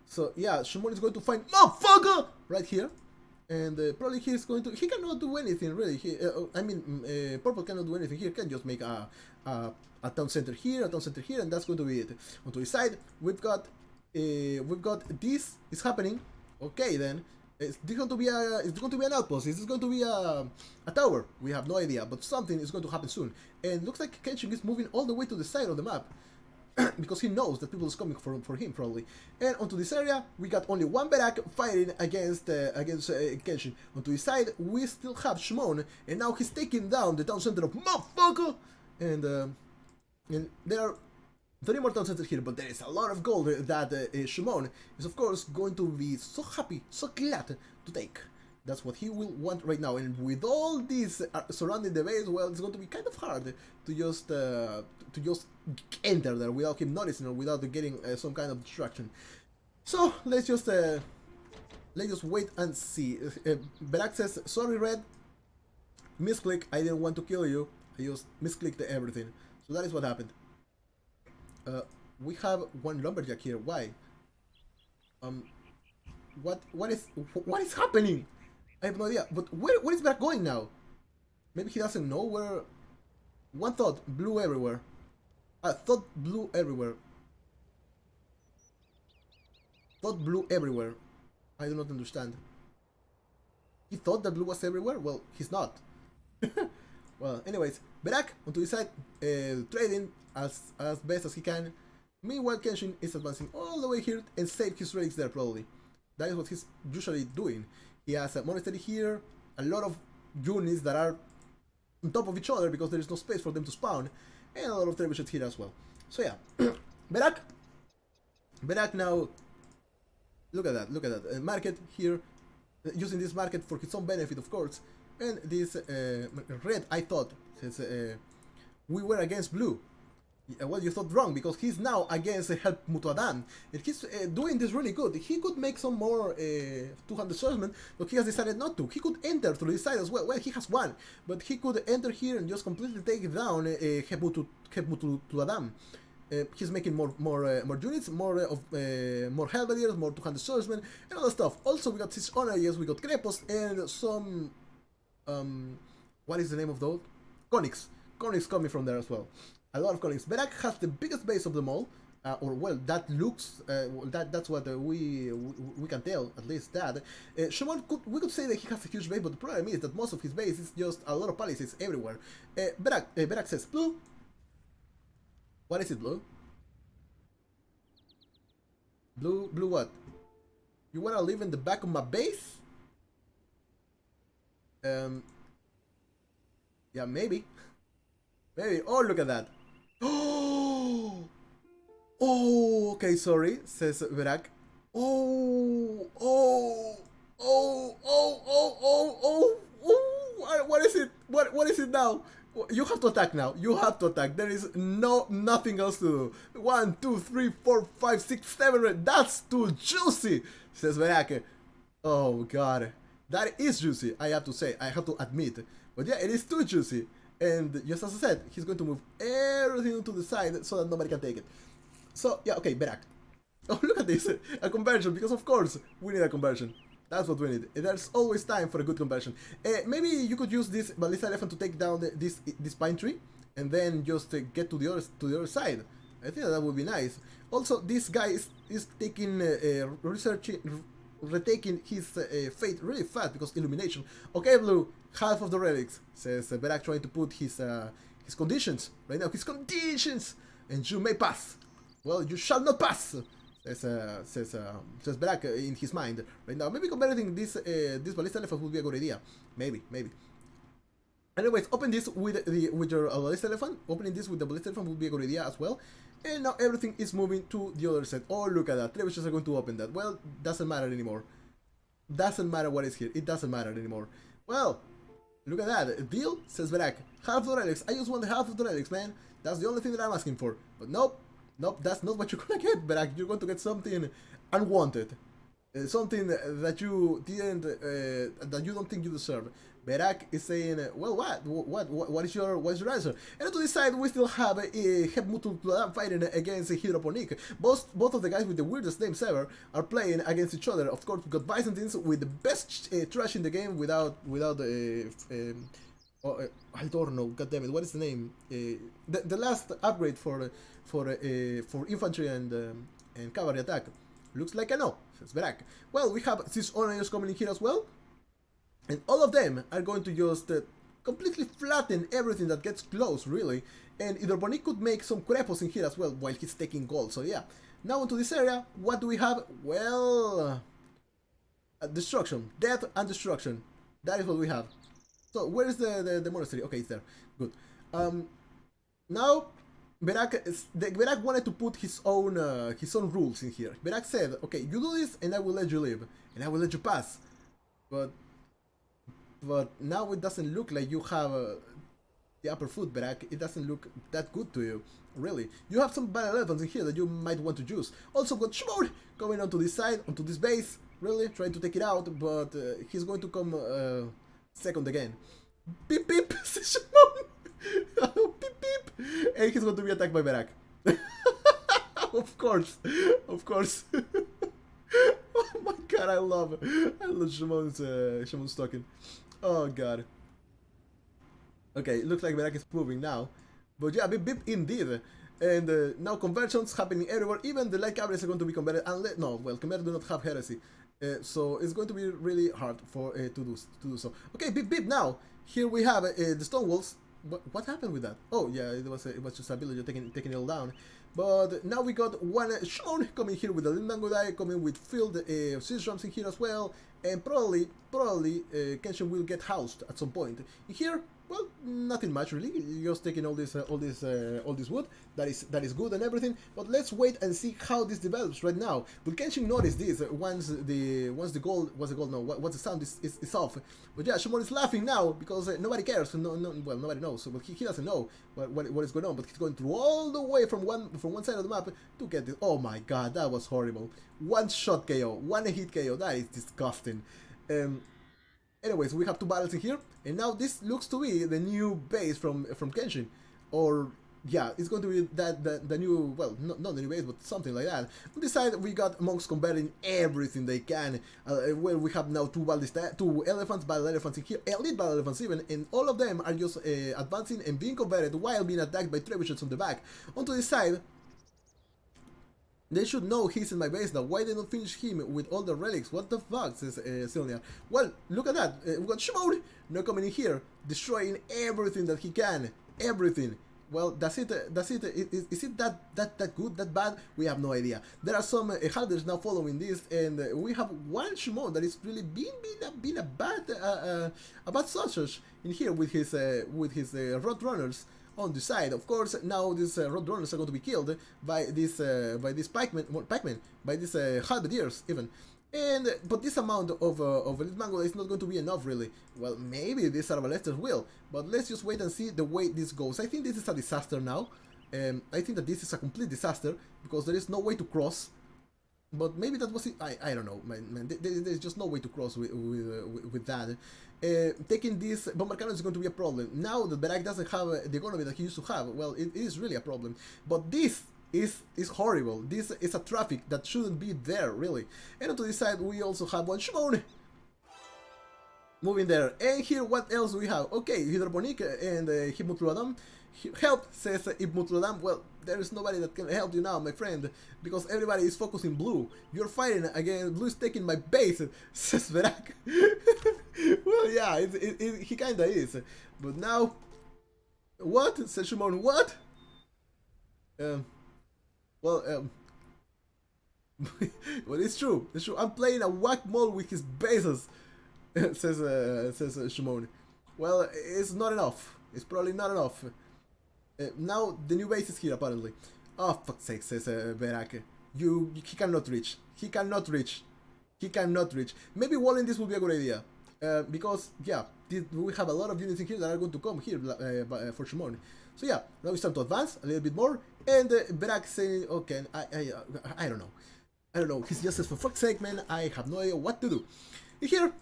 S1: So yeah, Shimon is going to find motherfucker right here, and probably he's going to. He cannot do anything really. Purple cannot do anything here. Can just make a town center here, and that's going to be it. On the side, we've got this is happening. Okay, then it's going to be an outpost. Is this going to be a tower? We have no idea, but something is going to happen soon. And it looks like Kenshin is moving all the way to the side of the map. Because he knows that people is coming for him probably. And onto this area we got only one Berak fighting against Kenshin. Onto his side we still have Shimon, and now he's taking down the town center of motherfucker. And there are 3 more town centers here, but there is a lot of gold that Shimon is of course going to be so happy, so glad to take. That's what he will want right now, and with all this surrounding the base, well, it's going to be kind of hard to just enter there without him noticing or without getting some kind of distraction. So let's just wait and see. Berak says, "Sorry, Red, misclick. I didn't want to kill you. I just misclicked everything." So that is what happened. We have one lumberjack here. Why? What is happening? I have no idea. But where is Berak going now? Maybe he doesn't know where. One thought blew everywhere. Thought blew everywhere. Thought blew everywhere. I do not understand. He thought that blue was everywhere? Well, he's not. Well, anyways, Berak onto his side, trading as best as he can. Meanwhile, Kenshin is advancing all the way here and save his relics there probably. That is what he's usually doing. He has a monastery here, a lot of units that are on top of each other because there is no space for them to spawn, and a lot of trebuchets here as well. So yeah, Berak now, look at that, market here, using this market for his own benefit of course, and this red, I thought, says we were against blue. Well, you thought wrong, because he's now against Help Mutuadan, and he's doing this really good. He could make some more 200 swordsmen, but he has decided not to. He could enter through this side as well. Well, he has one, but he could enter here and just completely take down Help Mutuadan. He's making more units, more halberdiers, more 200 swordsmen, and other stuff. Also, we got 6 honoraries, we got Krepos, and some what is the name of those? Conics coming from there as well. A lot of colleagues. Berak has the biggest base of them all, or well, that looks that's what we can tell, at least that. Shimon we could say that he has a huge base, but the problem is that most of his base is just a lot of palaces everywhere. Berak says, "Blue, what is it, Blue? Blue, what? You wanna live in the back of my base? Yeah, maybe. Maybe. Oh, look at that." Oh, okay, sorry, says Berak. What is it? What is it now? You have to attack now. You have to attack. There is nothing else to do. 1, 2, 3, 4, 5, 6, 7. That's too juicy, says Berak. Oh god, that is juicy. I have to say. I have to admit. But yeah, it is too juicy. And just as I said, he's going to move everything to the side so that nobody can take it. So, yeah, okay, Berak. Oh, look at this. A conversion, because of course we need a conversion. That's what we need. There's always time for a good conversion. Maybe you could use this Ballista Elephant to take down this pine tree, and then just get to the other side. I think that would be nice. Also, this guy is taking retaking his fate really fast because illumination. Okay, Blue, half of the relics, says Berak, trying to put his conditions right now. His conditions, and you may pass. Well, you shall not pass, says Berak in his mind right now. Maybe converting this Ballista Elephant would be a good idea. Maybe. Anyways, open this with your ballistic elephant. Opening this with the ballistic elephant would be a good idea as well. And now everything is moving to the other side. Oh, look at that. Trebuchets are going to open that. Well, doesn't matter anymore. Doesn't matter what is here. It doesn't matter anymore. Well, look at that. Deal, says Berak. Half the relics. I just want the half of the relics, man. That's the only thing that I'm asking for. But nope. Nope, that's not what you're gonna get, Berak. You're going to get something unwanted. Something that you didn't, that you don't think you deserve. Berak is saying, well, what is your answer? And to this side, we still have Hitokiri fighting against Hydroponic. Both of the guys with the weirdest names ever are playing against each other. Of course, we got Byzantines with the best trash in the game without I don't know. God damn it! What is the name? The last upgrade for infantry and cavalry attack. Looks like a no, says Berak. Well, we have these Onayos coming in here as well. And all of them are going to just completely flatten everything that gets close, really. And Hydroponic could make some crepos in here as well while he's taking gold. So yeah. Now into this area, what do we have? Well, destruction. Death and destruction. That is what we have. So where is the monastery? Okay, it's there. Good. Now Berak wanted to put his own rules in here. Berak said, okay, you do this and I will let you live. And I will let you pass. But now it doesn't look like you have the upper foot, Berak. It doesn't look that good to you, really. You have some bad elephants in here that you might want to use. Also got Shimon coming onto this side, onto this base, really, trying to take it out, but he's going to come second again. Beep beep, Shimon! Beep beep! And he's going to be attacked by Berak. Of course, of course. Oh my god, I love Shimon's talking. Oh god. Okay, it looks like Berak is proving now. But yeah, beep beep indeed. And now conversions happening everywhere. Even the light cavalry are going to be converted. Unless, no, well, Khmer do not have heresy. So it's going to be really hard for to do so. Okay, beep beep now. Here we have the stone walls. What happened with that? Oh yeah, it was just a villager taking it all down. But now we got one Sean coming here with the Lindangodai, coming with field siege drums in here as well, and probably Kenshin will get housed at some point. In here, well, nothing much really. Just taking all this wood. That is good and everything. But let's wait and see how this develops right now. Will Kenshin notice this once the gold once the sound is off? But yeah, Shimon is laughing now because nobody cares. Well, nobody knows. But he doesn't know what is going on. But he's going through all the way from one side of the map to get this. Oh my god, that was horrible. One shot KO, one hit KO. That is disgusting. Anyways, we have two battles in here, and now this looks to be the new base from Kenshin, or yeah, it's going to be the new, well, not the new base, but something like that. On this side, we got monks converting everything they can. Where we have now two elephants, battle elephants in here, elite battle elephants even, and all of them are just advancing and being converted while being attacked by trebuchets on the back. Onto this side. They should know he's in my base now. Why they not finish him with all the relics? What the fuck, says Silnia. Well, look at that. We got Shimon now coming in here, destroying everything that he can. Everything. Well, that's it. Is it that good, that bad? We have no idea. There are some hunters now following this, and we have one Shimon that is really being a bad sausage in here with his roadrunners on the side. Of course, now these roadrunners are going to be killed by this pikemen, by these halberdiers even. But this amount of elite mango is not going to be enough, really. Well, maybe these arbalesters will, but let's just wait and see the way this goes. I think this is a disaster now. I think that this is a complete disaster because there is no way to cross. But maybe that was it. I don't know, man. There's just no way to cross with that. Taking this bomber cannon is going to be a problem. Now that Berak doesn't have the economy that he used to have, well, it is really a problem. But this is horrible. This is a traffic that shouldn't be there, really. And on to this side, we also have one Shimon moving there. And here, what else do we have? Okay, Hydroponic and Himutluadam. Help, says Ibmutluadam. Well, there is nobody that can help you now, my friend, because everybody is focusing blue. You're fighting again. Blue is taking my base, says Berak. Well, yeah, he kinda is. But now, what? Says Shimon, what? Well, it's true. It's true. I'm playing a whack-a-mole with his bases, says Shimon. Well, it's not enough. It's probably not enough. Now the new base is here apparently. Oh fuck's sake, says Berak. He cannot reach. He cannot reach. He cannot reach. Maybe walling this would be a good idea. Because yeah, we have a lot of units in here that are going to come here for Shimon. So yeah, now it's time to advance a little bit more. And Berak saying, okay, I don't know. I don't know. He just says, for fuck's sake, man, I have no idea what to do. And here,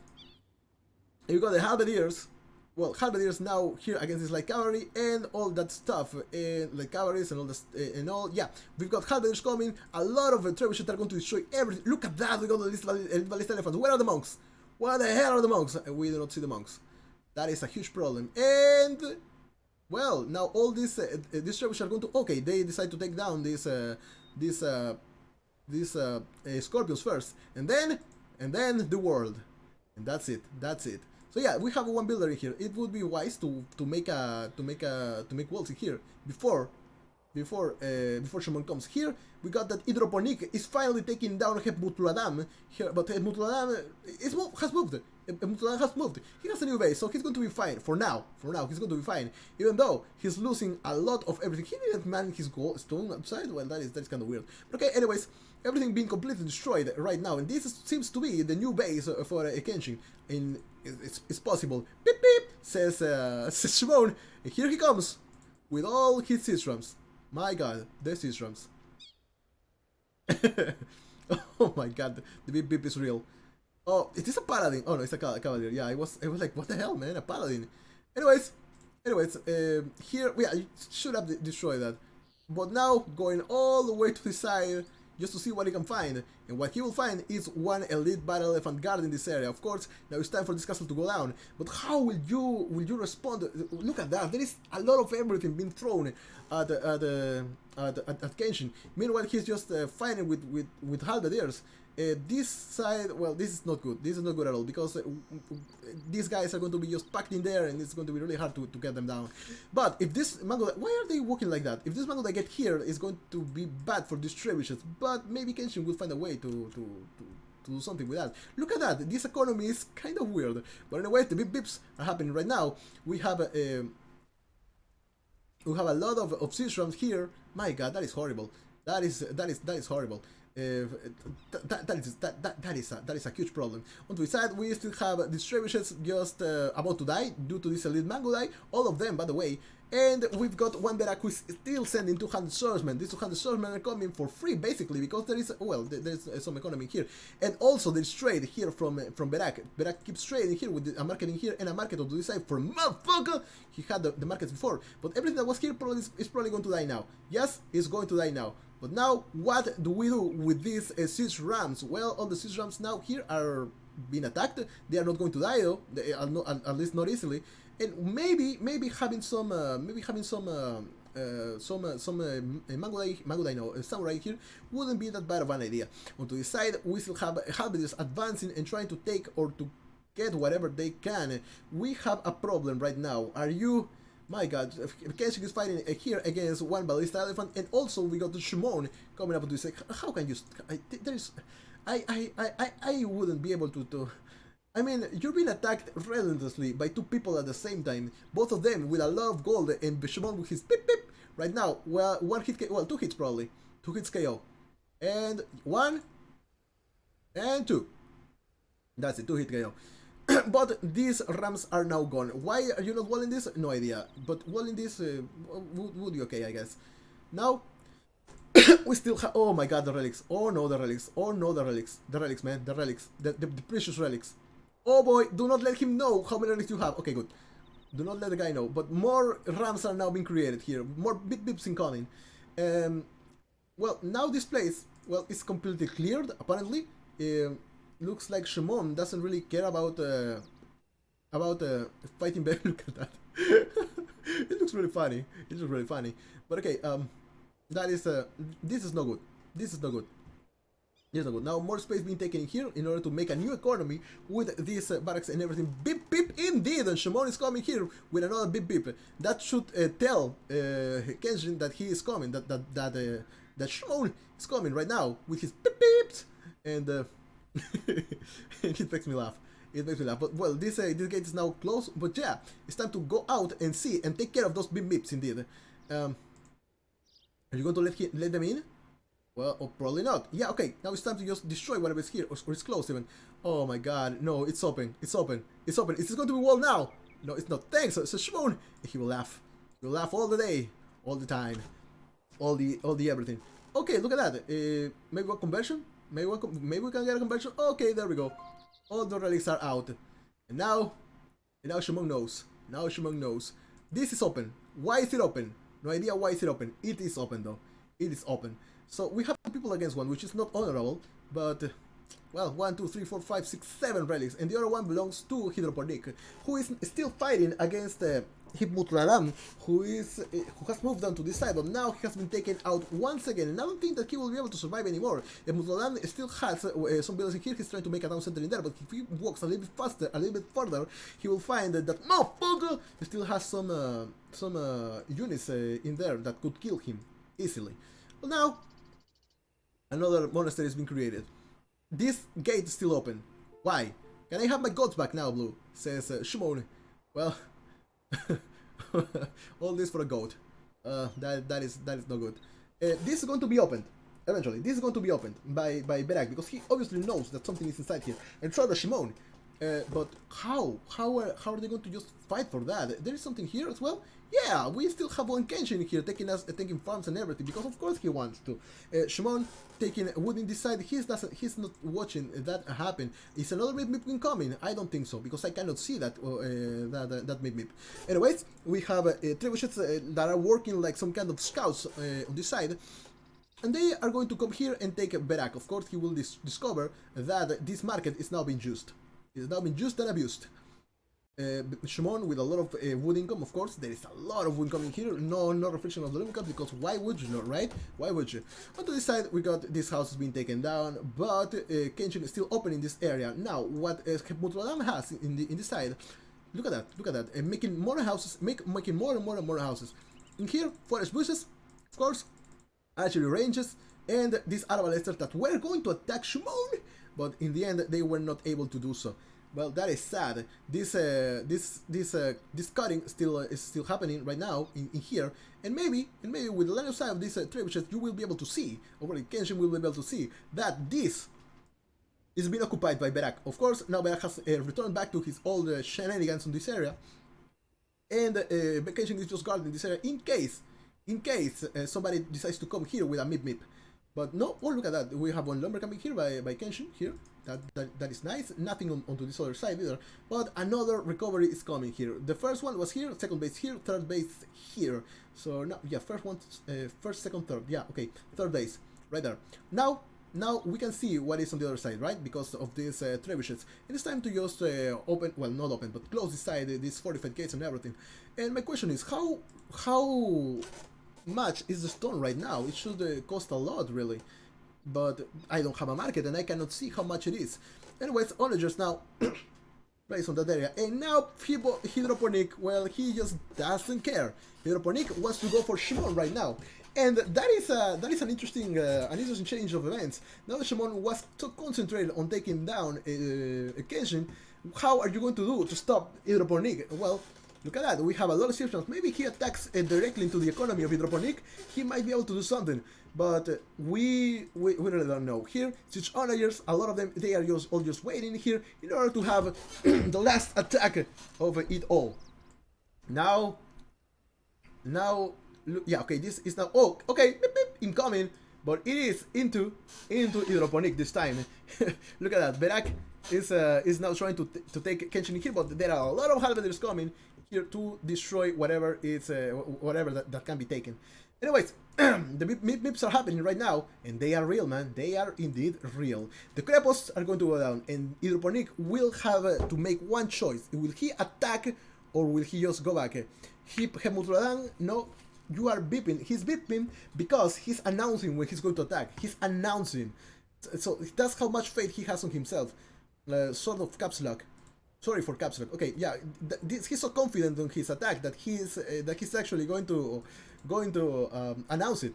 S1: you got the Halberdiers. Well, Halberdiers now here against this light cavalry and all that stuff, like cavalries and all this, and all. Yeah, we've got Halberdiers coming. A lot of trebuchets are going to destroy everything. Look at that! We got these ballista elephants. Where are the monks? Where the hell are the monks? We do not see the monks. That is a huge problem. And well, now all these trebuchets are going to. Okay, they decide to take down these scorpions first, and then the world, and that's it. That's it. So yeah, we have one builder in here. It would be wise to make walls in here before Shimon comes. Here we got that Hydroponic is finally taking down Hebmutladam here, but Hebmutladam has moved. Hebmutladam has moved. He has a new base, so he's going to be fine for now. For now, he's going to be fine, even though he's losing a lot of everything. He didn't man his stone outside. Well, that is kind of weird. But okay, anyways. Everything being completely destroyed right now, and this seems to be the new base for Kenshin. And it's possible. Beep beep, says Shimon. And here he comes with all his Sistrams. My God, the Sistrams. Oh my God, the beep beep is real. Oh, is this a paladin? Oh no, it's a cavalier. Yeah, I was like, what the hell, man, a paladin. Anyways, here we should have destroyed that, but now going all the way to the side. Just to see what he can find, and what he will find is one elite battle elephant guard in this area. Of course, now it's time for this castle to go down. But how will you respond? Look at that! There is a lot of everything being thrown at Kenshin. Meanwhile, he's just fighting with halberdiers. This side, well, this is not good. This is not good at all because these guys are going to be just packed in there, and it's going to be really hard to get them down. But if this mango, why are they walking like that? If this mango they get here is going to be bad for these trebuchets, but maybe Kenshin will find a way to do something with that. Look at that. This economy is kind of weird. But anyway, the big bips are happening right now. We have a lot of Sistrams here. My God, that is horrible. That is horrible. That is a huge problem. On the side, we still have these trebuchets just about to die due to this elite mango die. All of them, by the way. And we've got one Berak who is still sending 200 swordsmen. These 200 swordsmen are coming for free, basically, because there is, well, there's some economy here. And also there's trade here from Berak. Berak keeps trading here with a market in here and a market on the side for motherfucker. He had the markets before, but everything that was here is probably going to die now. Yes, it's going to die now. But now, what do we do with these siege rams? Well, all the siege rams now here are being attacked. They are not going to die though, they are not, at least not easily. And maybe having some samurai here wouldn't be that bad of an idea. On the side, we still have halberdiers advancing and trying to take or to get whatever they can. We have a problem right now. Are you? My God, Kenshin is fighting here against one ballista elephant, and also we got the Shimon coming up to say, how can you? I wouldn't be able to. I mean, you're being attacked relentlessly by two people at the same time, both of them with a lot of gold, and Shimon with his pip pip. Right now, well, one hit, well, two hits probably, 2 hits KO, and 1 and 2. That's it, 2 hit KO. But these rams are now gone. Why are you not walling this? No idea. But walling this would be okay, I guess. Now, we still have... Oh my God, the relics. Oh no, the relics. Oh no, the relics. The relics, man. The relics. The precious relics. Oh boy, do not let him know how many relics you have. Okay, good. Do not let the guy know. But more rams are now being created here. More big bips incoming. Well, now this place, well, it's completely cleared, apparently. Looks like Shimon doesn't really care about fighting back. Look at that. It looks really funny. It looks really funny. But okay, that is this is no good. This is no good. This is no good. Now more space being taken here in order to make a new economy with these barracks and everything. Beep beep indeed, and Shimon is coming here with another beep beep. That should tell Kenshin that he is coming. That Shimon is coming right now with his beep beeps and. It makes me laugh. It makes me laugh. But well, this gate is now closed. But yeah, it's time to go out and see and take care of those mips indeed. Are you going to let them in? Well, or probably not. Yeah, okay. Now it's time to just destroy whatever is here, or it's closed even. Oh my god, no, it's open. It's open. It's open. Is this going to be wall now? No, it's not. Thanks, it's a Shimon. He will laugh. He will laugh all the day, all the time, all the everything. Okay, look at that. Maybe a conversion. Maybe we can get a conversion. Okay, there we go. All the relics are out, and now Shimon knows. Now Shimon knows. This is open. Why is it open? No idea why is it open. It is open though. It is open. So we have people against one, which is not honorable, but well, 1, 2, 3, 4, 5, 6, 7 relics, and the other one belongs to Hydropornik, who is still fighting against Hitmutlaram, who has moved on to this side, but now he has been taken out once again, and I don't think that he will be able to survive anymore. Mutlaram still has some buildings in here. He's trying to make a town center in there, but if he walks a little bit faster, a little bit further, he will find that motherfucker still has some units in there that could kill him easily. Well, now another monastery has been created. This gate is still open. Why? Can I have my gods back now, Blue? Says Shimon. Well, all this for a goat. That is no good. This is going to be opened. Eventually, this is going to be opened by Berak, because he obviously knows that something is inside here. And so does Shimon. But how are they going to just fight for that? There is something here as well. Yeah, we still have one Kenshin here taking farms and everything, because of course he wants to. Shimon taking wood in this side. He's not watching that happen. Is another mip incoming? I don't think so, because I cannot see that that mip. Anyways, we have trebuchets that are working like some kind of scouts on this side. And they are going to come here and take Berak. Of course, he will discover that this market is now being used. It is now being used and abused. Shimon with a lot of wood income, of course. There is a lot of wood coming here. No reflection of the income, because why would you not, right? Why would you? On to this side, we got this house has been taken down, but Kenshin is still open in this area. Now, what Mutradam has in this side, look at that, making more houses, making more and more houses. In here, forest bushes, of course, archery ranges, and these arbalesters that were going to attack Shimon, but in the end they were not able to do so. Well, that is sad. This cutting is still happening right now in here, and maybe with the line of sight of these trebuchets, you will be able to see, or Kenshin will be able to see, that this is being occupied by Berak. Of course, now Berak has returned back to his old shenanigans in this area, and Kenshin is just guarding this area in case somebody decides to come here with a mip. But no, oh look at that, we have one lumber coming here by Kenshin here. That is nice. Nothing onto this other side either. But another recovery is coming here. The first one was here, second base here, third base here. So now, yeah, first, second, third. Yeah, okay, third base right there. Now we can see what is on the other side, right? Because of these trebuchets. And it's time to just open, well, not open, but close this side, these fortified gates and everything. And my question is, how much is the stone right now? It should cost a lot, really. But I don't have a market and I cannot see how much it is. Anyways, onagers now place on that area. And now Hydropornik, well, he just doesn't care. Hydropornik wants to go for Shimon right now. And that is an interesting change of events. Now that Shimon was so concentrated on taking down Kenshin, how are you going to do to stop Hydropornik? Well, look at that, we have a lot of options. Maybe he attacks directly into the economy of Hydropornik. He might be able to do something, but we really don't know. Here, such onagers, a lot of them, they are all just waiting here in order to have the last attack of it all. Now, look, yeah, okay, this is now, oh, okay, beep, beep, incoming, but it is into Hydropornik this time. Look at that, Berak is now trying to take Kenshin here, but there are a lot of halberders coming here to destroy whatever that can be taken. Anyways, the mips are happening right now, and they are real, man. They are indeed real. The Krepos are going to go down, and Hydropornik will have to make one choice. Will he attack, or will he just go back? Hemutladan, no, you are beeping. He's beeping because he's announcing when he's going to attack. He's announcing. So that's how much faith he has on himself. Sort of caps lock. Sorry for caps lock. Okay, yeah, he's so confident on his attack that he's actually going to announce it.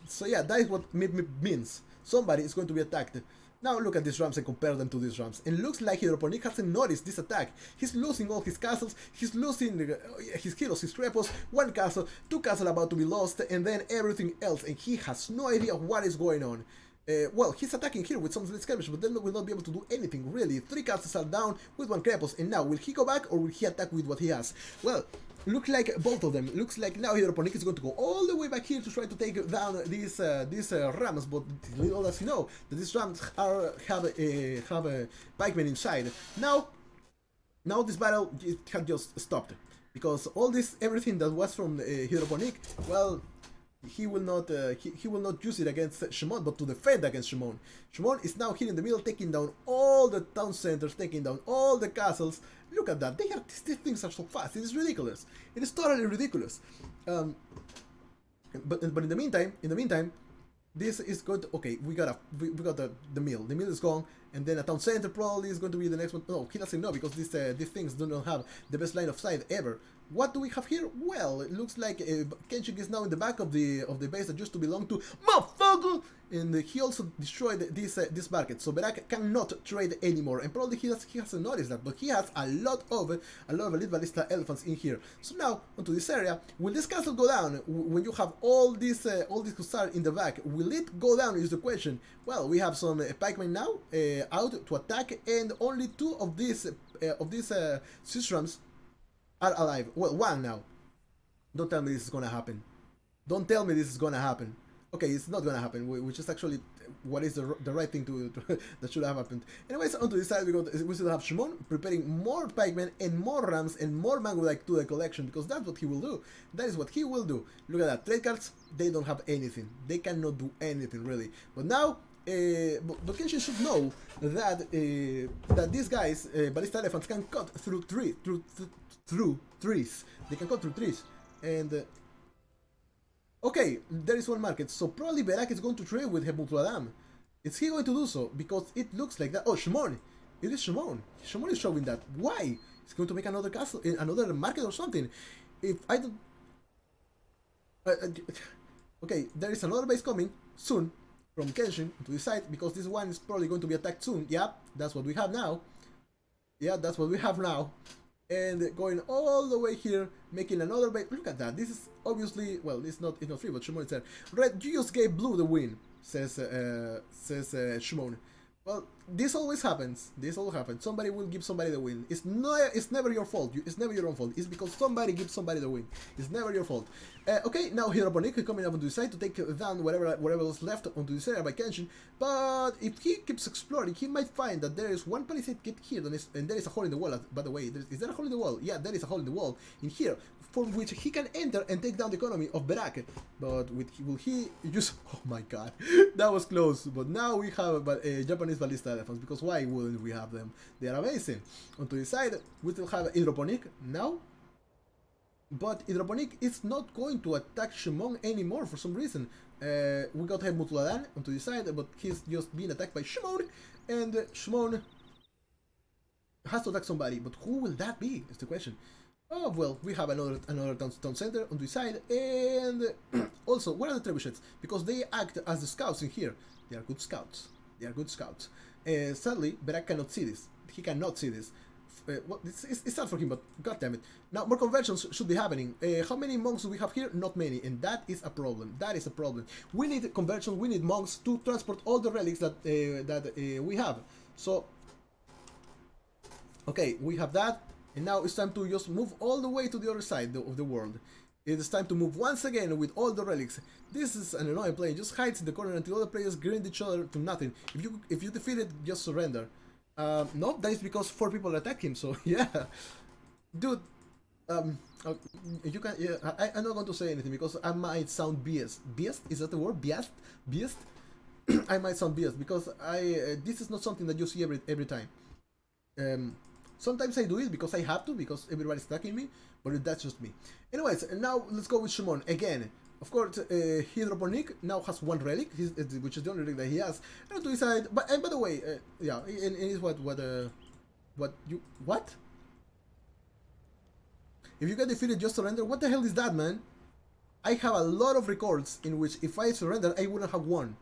S1: So yeah, that is what mip means. Somebody is going to be attacked. Now look at these rams and compare them to these rams. And looks like Hydroponic hasn't noticed this attack. He's losing all his castles, he's losing his heroes, his crepos, one castle, two castles about to be lost, and then everything else. And he has no idea what is going on. Well, he's attacking here with some skirmish, but then will not be able to do anything really. 3 castles are down with 1 crepos, and now will he go back or will he attack with what he has? Well, looks like both of them. Looks like now Hydroponic is going to go all the way back here to try to take down these rams, but little does he know that these rams have a pikemen inside. Now this battle had just stopped because all this everything that was from Hydroponic, well, he will not use it against Shimon, but to defend against Shimon. Shimon is now here in the middle, taking down all the town centers, taking down all the castles. Look at that! These things are so fast. It is ridiculous. It is totally ridiculous. But in the meantime, this is good. Okay, we got the mill. The mill is gone, and then a town center probably is going to be the next one. No, he doesn't know because these things do not have the best line of sight ever. What do we have here? Well, it looks like Kenshin is now in the back of the base that used to belong to motherfucker, and he also destroyed this market, so Berak cannot trade anymore, and probably he hasn't noticed that, but he has a lot of elite ballista elephants in here. So now onto this area. Will this castle go down when you have all these hussars in the back? Will it go down is the question. Well, we have some pikemen now out to attack, and only 2 of these Sisrams are alive. Well, 1 now. Don't tell me this is gonna happen. Don't tell me this is gonna happen. Okay, it's not gonna happen, which is actually what is the right thing to that should have happened. Anyways, onto this side we still have Shimon preparing more pikemen and more rams and more Mangudai to the collection, because that's what he will do. That is what he will do. Look at that. Trade cards, they don't have anything. They cannot do anything really. But now but Kenshin should know that that these guys, ballista elephants, can cut through trees. They can cut through trees, and okay, there is one market, so probably Berak is going to trade with Hebutladam. Is he going to do so? Because it looks like that. Oh, Shimon! It is Shimon. Shimon is showing that. Why? He's going to make another castle, another market or something. If I don't. Okay, there is another base coming soon from Kenshin to the side, because this one is probably going to be attacked soon. Yeah, that's what we have now. Yeah, that's what we have now. And going all the way here, making another base. Look at that. This is obviously, well, it's not free, but Shimon is there. Red, you just gave blue the win, says Shimon. Well, this always happens. This all happens. Somebody will give somebody the win. It's never your fault. It's never your own fault. It's because somebody gives somebody the win. It's never your fault. Okay, now Hydroponic coming up onto the side to take down whatever was left onto this area by Kenshin. But if he keeps exploring, he might find that there is one palisade gate here, and there is a hole in the wall. By the way, is there a hole in the wall? Yeah, there is a hole in the wall in here, from which he can enter and take down the economy of Berak. But will he use? Oh my god, that was close. But now we have Japanese ballista elephants, because why wouldn't we have them? They are amazing. Onto the side, we still have Hydroponic now. But Hydroponic is not going to attack Shimon anymore for some reason. We got Mutuladan onto the side, but he's just being attacked by Shimon, and Shimon has to attack somebody. But who will that be? Is the question. Oh well, we have another town center on the side, and also where are the trebuchets? Because they act as the scouts in here. They are good scouts. They are good scouts. Sadly, Berak cannot see this. He cannot see this. Well, it's sad for him, but god damn it. Now more conversions should be happening. How many monks do we have here? Not many, and that is a problem. That is a problem. We need conversions. We need monks to transport all the relics that we have. So okay, we have that, and now it's time to just move all the way to the other side of the world. It is time to move once again with all the relics. This is an annoying play. Just hides in the corner until other players grind each other to nothing. If you defeat it, just surrender. No, that is because 4 people attack him, so yeah. Dude, you can, yeah, I'm not going to say anything because I might sound biased. Biased? Is that the word? Biased? Biased? I might sound biased because this is not something that you see every time. Sometimes I do it because I have to, because everybody's attacking me, but that's just me. Anyways, now let's go with Shimon again. Of course, Hydroponic now has 1 relic, which is the only relic that he has. And to decide, and by the way, yeah, and is what? If you get defeated, just surrender. What the hell is that, man? I have a lot of records in which if I surrender, I wouldn't have won.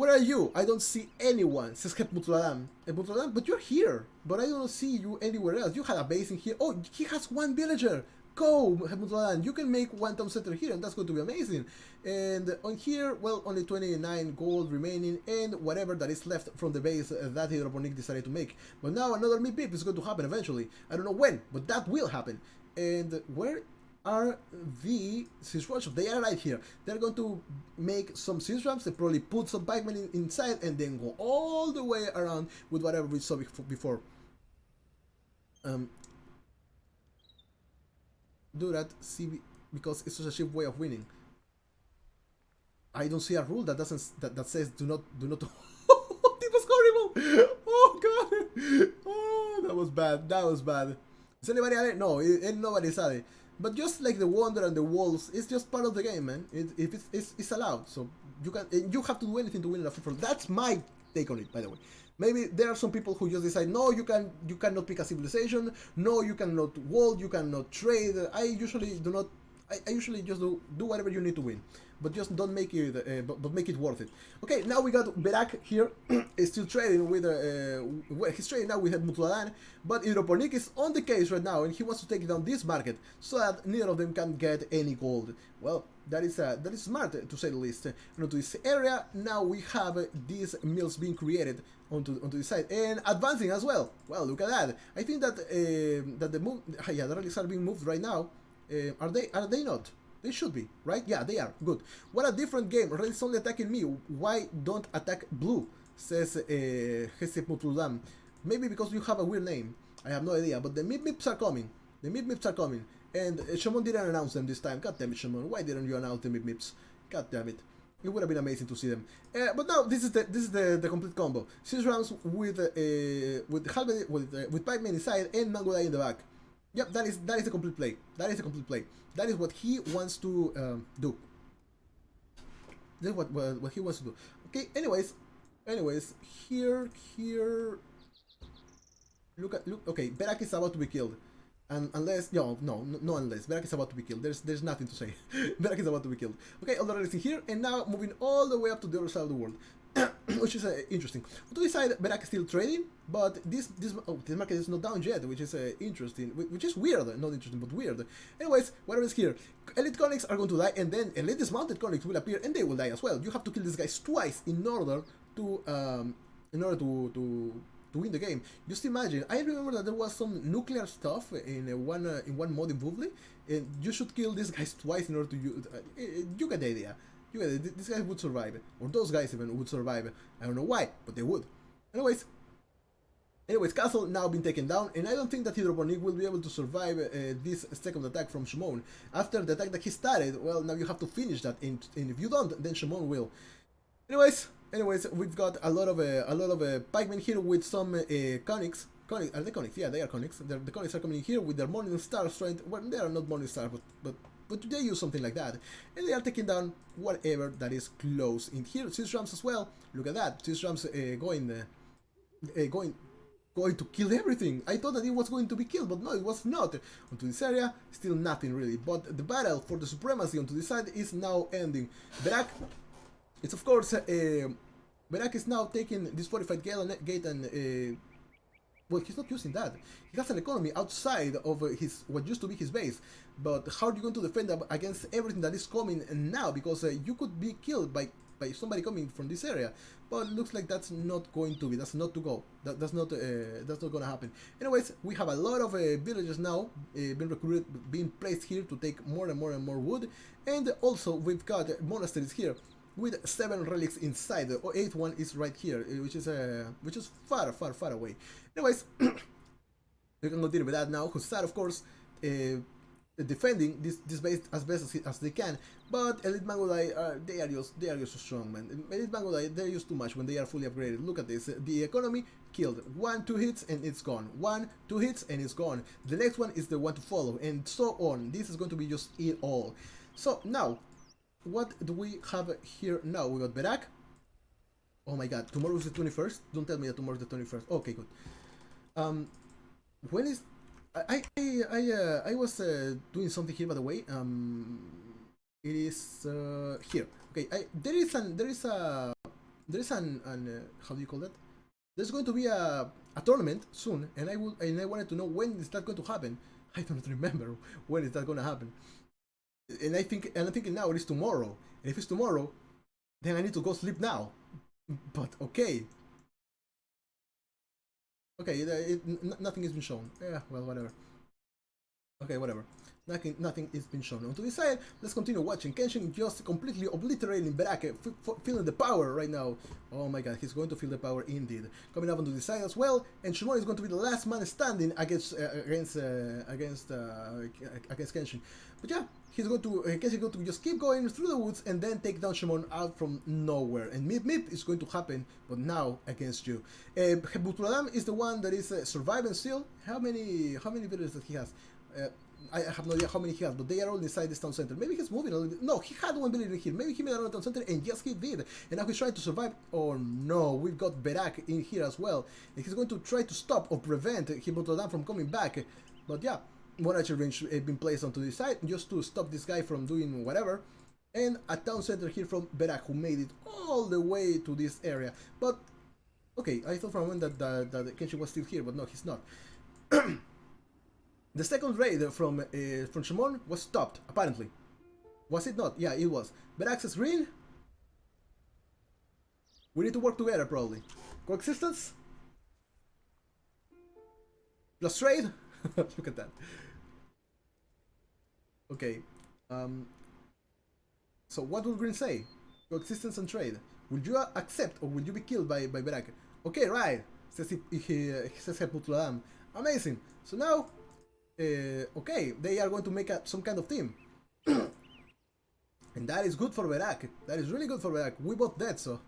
S1: Where are you? I don't see anyone, says Mutsuladam. Mutsuladam, but you're here. But I don't see you anywhere else. You had a base in here. Oh, he has one villager. Go, Mutsuladam. You can make one town center here, and that's going to be amazing. And on here, well, only 29 gold remaining, and whatever that is left from the base that Hydroponic decided to make. But now another mid-pip is going to happen eventually. I don't know when, but that will happen. And where are the siege workshops? They are right here. They're going to make some siege ramps. They probably put some pikemen inside and then go all the way around with whatever we saw before. Do that, see, because it's such a cheap way of winning. I don't see a rule that doesn't that says do not. It was horrible. Oh god. Oh, that was bad. That was bad. Is anybody at it? No, ain't nobody's at it. But just like the Wonder and the Wolves, it's just part of the game, man. It's allowed, so you have to do anything to win a free for all. That's my take on it, by the way. Maybe there are some people who just decide, no, you cannot pick a civilization, no, you cannot wall, you cannot trade. I usually do not. I usually just do whatever you need to win, but just don't make it, but make it worth it. Okay, now we got Berak here, is still trading with, well, he's trading now with Mutladan, but Hydroponic is on the case right now, and he wants to take down this market so that neither of them can get any gold. Well, that is smart, to say the least. And onto this area, now we have these mills being created onto the side and advancing as well. Well, look at that. I think that that the move, yeah, the relics are being moved right now. Are they not? They should be, right? Yeah, they are. Good. What a different game. Red is only attacking me. Why don't attack blue? Says Hesep Mutudam. Maybe because you have a weird name. I have no idea. But the mid-mips are coming. The mid-mips are coming. And Shimon didn't announce them this time. God damn it, Shimon. Why didn't you announce the mid-mips? God damn it. It would have been amazing to see them. But now this is the complete combo. 6 rounds with Pikeman inside and Mangodai in the back. Yep, that is a complete play. That is a complete play. That is what he wants to do. That's what he wants to do. Okay. Anyways, here. Look. Okay, Berak is about to be killed, and unless no, unless Berak is about to be killed. There's nothing to say. Berak is about to be killed. Okay, all the rest is here, and now moving all the way up to the other side of the world. Which is interesting. To this side, Berak is still trading, but this market is not down yet, which is interesting, which is weird, not interesting, but weird. Anyways, whatever is here, elite conics are going to die, and then elite dismounted conics will appear, and they will die as well. You have to kill these guys twice in order to win the game. Just imagine. I remember that there was some nuclear stuff in one mod in Vuvli, and you should kill these guys twice in order to use. You get the idea. These guys would survive, or those guys even would survive. I don't know why, but they would. Anyways, castle now been taken down, and I don't think that Hydroponic will be able to survive this second attack from Shimon. After the attack that he started, well, now you have to finish that, and if you don't, then Shimon will. Anyways, we've got a lot of pikemen here with some conics. Are they conics? Yeah, they are conics. The conics are coming in here with their morning stars trying to, well, they are not morning stars, but they use something like that, and they are taking down whatever that is close in here. 6 rams as well. Look at that. 6 rams going to kill everything. I thought that it was going to be killed, but no, it was not. Onto this area, still nothing really. But the battle for the supremacy onto this side is now ending. Berak, it's of course, Berak is now taking this fortified gate and. Well, he's not using that. He has an economy outside of what used to be his base. But how are you going to defend against everything that is coming now? Because you could be killed by somebody coming from this area. But it looks like that's not going to be. That's not to go. That's not going to happen. Anyways, we have a lot of villagers now being recruited, being placed here to take more and more and more wood. And also we've got monasteries here with 7 relics inside. The 8th one is right here, which is far away. Anyways, we can continue with that now. Hussar, of course, defending this base as best as they can. But Elite Mangodai, they are just so strong, man. Elite Mangodai, they use too much when they are fully upgraded. Look at this. The economy killed. 1-2 hits and it's gone. 1-2 hits and it's gone. The next one is the one to follow, and so on. This is going to be just it all. So now, what do we have here now? We got Berak. Oh my god, tomorrow is the 21st? Don't tell me that tomorrow is the 21st. Okay, good. When is... I was doing something here, by the way. It is here. Okay, there is a there's an how do you call that? There's going to be a tournament soon, and I wanted to know when is that going to happen. I don't remember when is that going to happen. And I'm thinking now it is tomorrow. And if it's tomorrow, then I need to go sleep now. But okay. Okay, nothing has been shown. Yeah, well, whatever. Okay, whatever. Nothing is been shown. On to the side, let's continue watching. Kenshin just completely obliterating Berake, feeling the power right now. Oh my god, he's going to feel the power indeed. Coming up onto the side as well, and Shimon is going to be the last man standing against Kenshin. But yeah, Kenshin is going to just keep going through the woods and then take down Shimon out from nowhere. And Mip is going to happen, but now against you. Butuladam is the one that is surviving still. How many villagers that he has? I have no idea how many he has, but they are all inside this town center. Maybe he's moving a little bit. No, he had one villager here. Maybe he made another town center, and yes, he did. And now he's trying to survive. Oh no, we've got Berak in here as well. And he's going to try to stop or prevent Hibutodam from coming back. But yeah, one archer range has been placed onto the side just to stop this guy from doing whatever. And a town center here from Berak, who made it all the way to this area. But okay, I thought for a moment that Kenshin was still here, but no, he's not. The second raid from Shimon was stopped, apparently. Was it not? Yeah, it was. But access green? We need to work together, probably. Coexistence? Plus trade? Look at that. Okay. So what will green say? Coexistence and trade. Will you accept or will you be killed by Berak? Okay, right. Says he says Heputladam. Amazing. So now okay, they are going to make some kind of team. And that is good for Berak. That is really good for Berak. We both dead, so...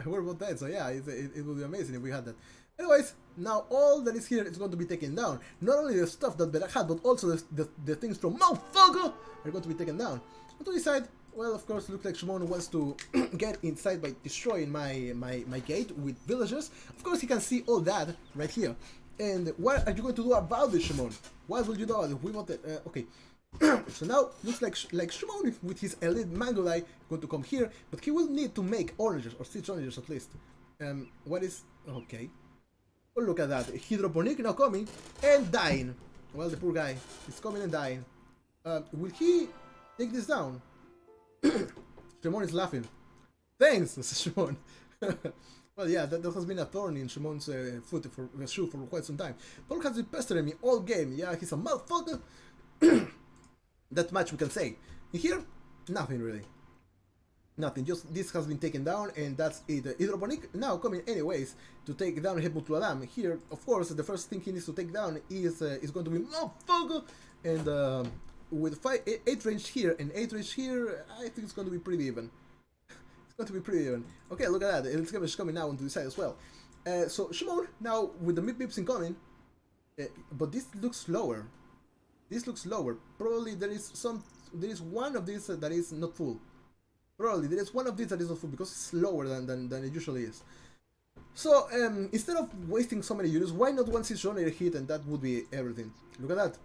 S1: we're both dead, so yeah, it would be amazing if we had that. Anyways, now all that is here is going to be taken down. Not only the stuff that Berak had, but also the things from Motherfucker are going to be taken down. On to the side, well, of course, looks like Shimon wants to get inside by destroying my gate with villagers. Of course, he can see all that right here. And what are you going to do about this, Shimon? What will you do if we want it? Okay. So now looks like Shimon with his elite Mangolai going to come here, but he will need to make oranges or 6 oranges at least. What is okay? Oh, look at that! Hydroponic now coming and dying. Well, the poor guy is coming and dying. Will he take this down? Shimon is laughing. Thanks, Shimon. Well, yeah, that has been a thorn in Shimon's shoe for quite some time. Paul has been pestering me all game. Yeah, he's a motherfucker. That much we can say. In here, nothing really. Nothing. Just this has been taken down, and that's it. Hydroponic now coming anyways to take down Heputladam. Here, of course, the first thing he needs to take down is going to be motherfucker, and with 8 range here and 8 range here, I think it's going to be pretty even. Going to be pretty even. Okay, look at that. It's coming now onto the side as well. So Shimon now with the mid-bips incoming, but this looks lower. This looks lower. Probably there is one of these that is not full. Probably there is one of these that is not full because it's lower than it usually is. So instead of wasting so many units, why not one 6 runner hit and that would be everything. Look at that.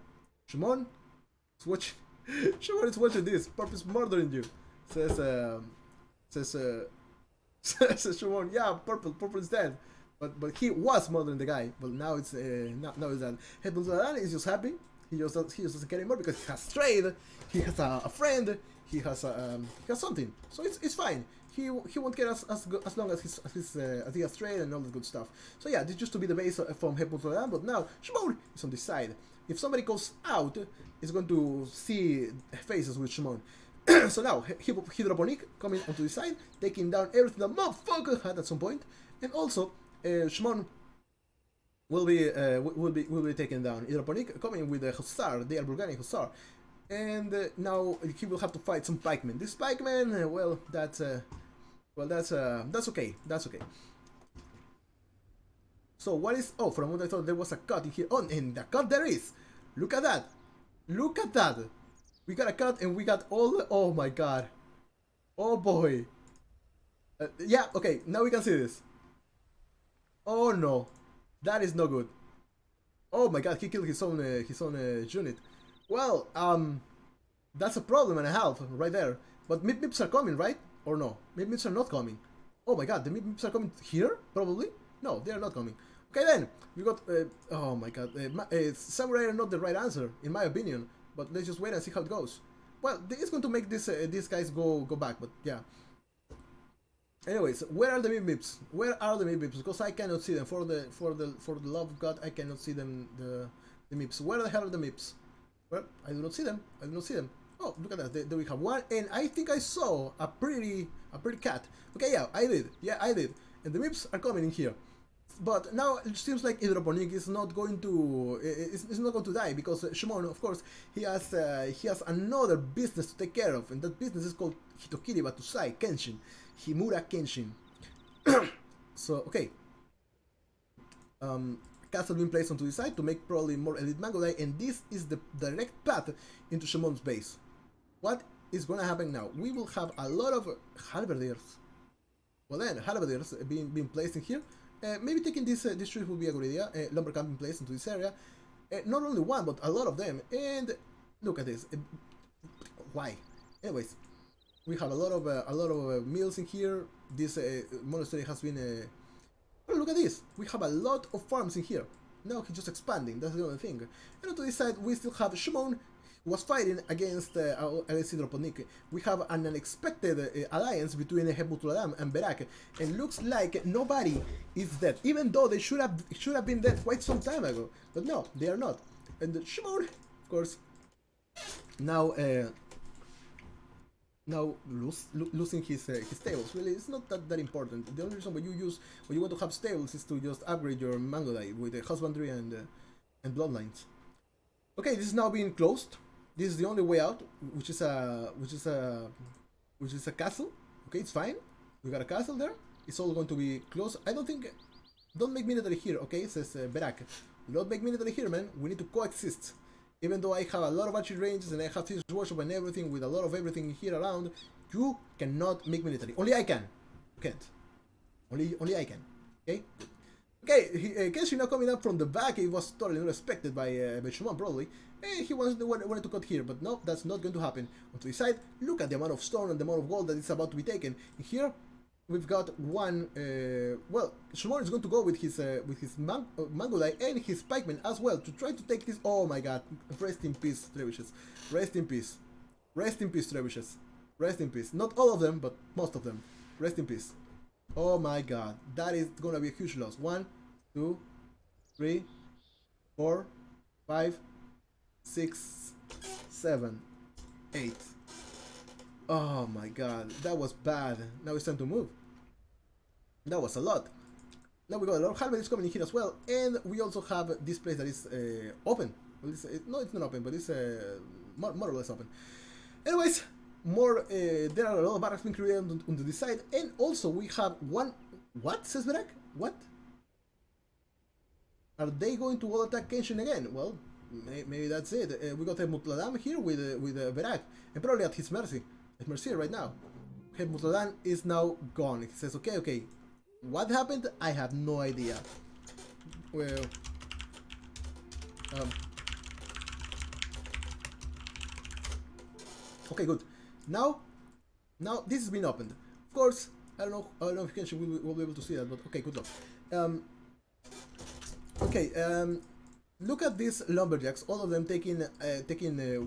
S1: Shimon is watching. Shimon is watching this. Purpose murdering you. Says Shimon, yeah, purple is dead, but he was murdering the guy. But now it's now it's that. Heputladam is just happy. He just doesn't care anymore because he has trade. He has a friend. He has something. So it's fine. He won't care as long as he has trade and all that good stuff. So yeah, this used to be the base from Heputladam, but now Shimon is on this side. If somebody goes out, it's going to see faces with Shimon. So now Hydroponic coming onto the side, taking down everything the motherfucker had at some point, and also Shimon will be taken down. Hydroponic coming with the Hussar, they are Bulgarian Hussar, and now he will have to fight some pikemen. This pikemen, well, that's okay. That's okay. So what is? Oh, for a moment I thought there was a cut in here. Oh, and the cut there is. Look at that. Look at that. We got a cut and we got all the... Oh my god. Oh boy. Yeah, okay, now we can see this. Oh no. That is no good. Oh my god, he killed his own unit. Well, that's a problem and a half right there. But mid-mips are coming, right? Or no? Mid-mips are not coming. Oh my god, the Mips are coming here? Probably? No, they are not coming. Okay then, we got, oh my god, Samurai are not the right answer, in my opinion, but let's just wait and see how it goes. Well, it's going to make this these guys go back, but yeah. Anyways, where are the Mips? Where are the Mips? Because I cannot see them. For the love of God, I cannot see them. The Mips. Where the hell are the Mips? Well, I do not see them. I do not see them. Oh, look at that. There we have one, and I think I saw a pretty cat. Okay, yeah, I did. Yeah, I did. And the Mips are coming in here. But now it seems like Hydroponic is not going to die because Shimon, of course, he has another business to take care of, and that business is called Hitokiri Battousai Kenshin, Himura Kenshin. So okay, castle being placed onto the side to make probably more elite Mangodai, and this is the direct path into Shimon's base. What is gonna happen now? We will have a lot of halberdiers. Well then, halberdiers being placed in here. Maybe taking this tree would be a good idea. Lumber camp in place into this area. Not only one, but a lot of them. And look at this. Why? Anyways, we have a lot of mills in here. This monastery has been. Oh, look at this. We have a lot of farms in here. Now he's just expanding. That's the only thing. And to this side, we still have Shimon, who was fighting against Hydroponic. We have an unexpected alliance between Hebutladam and Berak, and looks like nobody is dead, even though they should have been dead quite some time ago. But no, they are not. And Shimon, of course, now losing his stables. Really, it's not that important. The only reason why you want to have stables is to just upgrade your Mangodai with husbandry and bloodlines. Okay, this is now being closed. This is the only way out, which is a castle. Okay, it's fine. We got a castle there. It's all going to be closed. Don't make military here. Okay, says Berak. Don't make military here, man. We need to coexist. Even though I have a lot of archery ranges and I have this workshop and everything with a lot of everything here around, you cannot make military. Only I can. You can't. Only I can. Okay. Okay, Kenshin now coming up from the back. It was totally unexpected by Shuman probably. He wanted to cut here, but no, that's not going to happen. Onto the side, look at the amount of stone and the amount of gold that is about to be taken. In here, we've got one. Well, Shuman is going to go with his Mangolai and his pikemen as well to try to take this. Oh my God! Rest in peace, trebuchets. Rest in peace. Rest in peace, trebuchets. Rest in peace. Not all of them, but most of them. Rest in peace. Oh my God, that is gonna be a huge loss. 1, 2, 3, 4, 5, 6, 7, 8. Oh my God, that was bad. Now it's time to move. That was a lot. Now we got a lot of halberds coming in here as well, and we also have this place that is open. Well, no, it's not open, but it's more or less open. Anyways. There are a lot of barracks being created on this side, and also we have one. What says Berak? What? Are they going to all attack Kenshin again? Well, maybe that's it. We got Mutladam here with Berak, and probably at his mercy. At mercy right now. Mutladam is now gone. He says, okay. What happened? I have no idea. Well, okay, good. Now this has been opened. Of course, I don't know if Kenshin will be able to see that, but okay, good luck. Look at these lumberjacks. All of them taking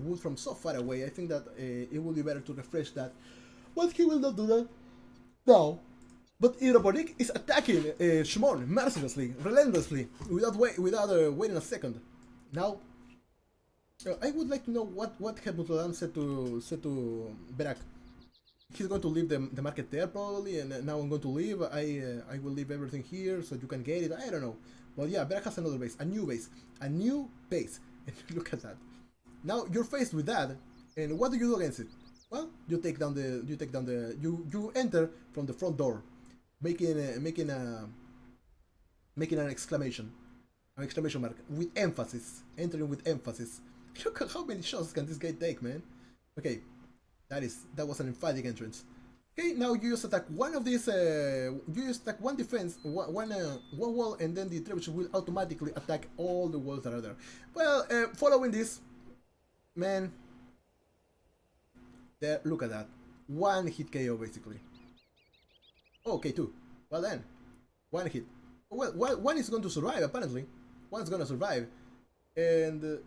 S1: wood from so far away. I think that it would be better to refresh that. But he will not do that now. But Hydroponic is attacking Shimon mercilessly, relentlessly, without waiting a second. Now. I would like to know what Hebutladam said to Berak. He's going to leave the market there probably, and now I'm going to leave. I will leave everything here so you can get it. I don't know, but yeah, Berak has another base, a new base. And look at that. Now you're faced with that, and what do you do against it? Well, you enter from the front door, making an exclamation mark with emphasis, entering with emphasis. Look at how many shots can this guy take, man. Okay, that was an emphatic entrance. Okay, now you just attack one of these. You just attack one defense, one wall, and then the trebuchet will automatically attack all the walls that are there. Well, following this, man. There, look at that. One hit KO basically. Oh, okay, 2. Well then, 1 hit. Well, one is going to survive, apparently. One's gonna survive. And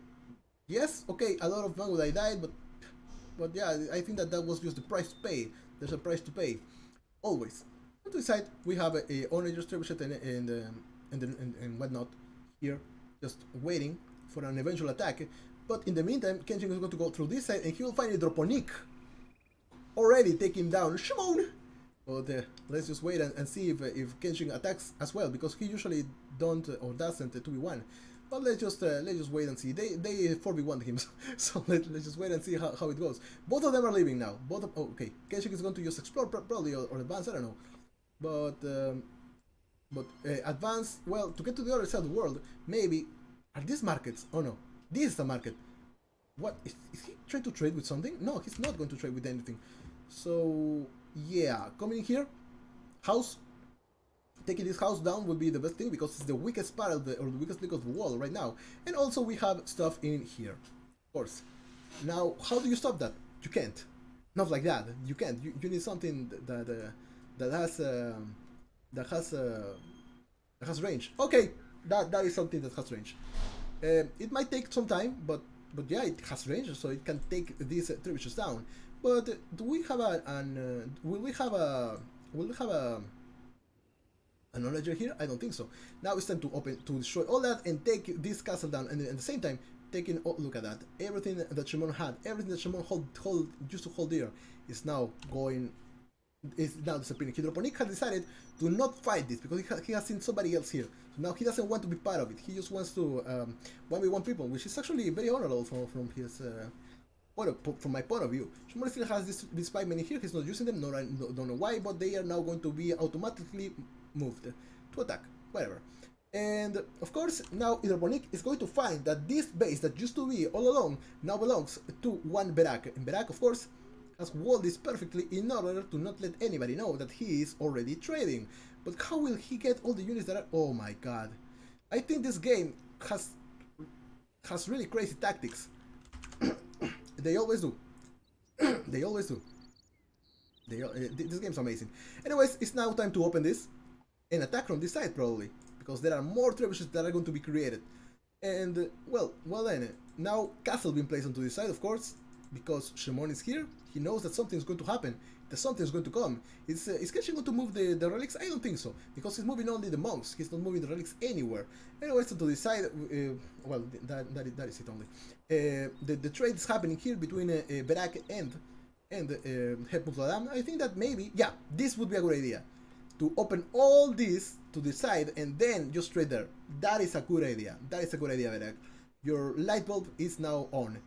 S1: yes, okay, a lot of Mangudai died, but yeah, I think that was just the price to pay. There's a price to pay, always. On the side, we have a Onager Trebuchet and whatnot here, just waiting for an eventual attack. But in the meantime, Kenshin is going to go through this side, and he will find a Droponik already taking down Shimon. But let's just wait and see if Kenshin attacks as well, because he usually don't or doesn't 2v1. But let's just wait and see. They 4v1 him, so let's just wait and see how it goes. Both of them are leaving now. Okay. Kenshin is going to just explore probably or advance. I don't know, but advance. Well, to get to the other side of the world, maybe are these markets? Oh no, this is the market. What is he trying to trade with something? No, he's not going to trade with anything. So yeah, coming here, house. Taking this house down would be the best thing because it's the weakest part of the weakest link of the wall right now. And also we have stuff in here, of course. Now, how do you stop that? You can't. Not like that. You can't. You need something that has range. Okay, that is something that has range. It might take some time, but yeah, it has range, so it can take these trebuchets down. But do we have will we have a knowledge here? I don't think so. Now it's time to destroy all that and take this castle down, and at the same time taking, oh, look at that, everything that Shimon had, everything that Shimon used to hold there is now disappearing. Hydroponic has decided to not fight this because he has seen somebody else here. So now he doesn't want to be part of it. He just wants to 1v1 people, which is actually very honorable from his from my point of view. Shimon still has these 5 men here. He's not using them. I don't know why, but they are now going to be automatically moved to attack, whatever. And of course, now Hydroponic is going to find that this base that used to be all along now belongs to one Berak. And Berak, of course, has walled this perfectly in order to not let anybody know that he is already trading. But how will he get all the units that are... Oh my god. I think this game has really crazy tactics. They always do. They always do. This game's amazing. Anyways, it's now time to open this and attack from this side probably, because there are more trebuchets that are going to be created. And well then, now castle being placed onto this side, of course, because Shimon is here. He knows that something's going to happen, that something's going to come. Is Kenshin going to move the relics? I don't think so, because he's moving only the monks. He's not moving the relics anywhere. Anyways, to the side, well, that is it only. The trade is happening here between Berak and Hepmut Adam. I think that maybe, yeah, this would be a good idea. To open all this to the side and then just trade there. That is a good idea. That is a good idea, Berak. Your light bulb is now on.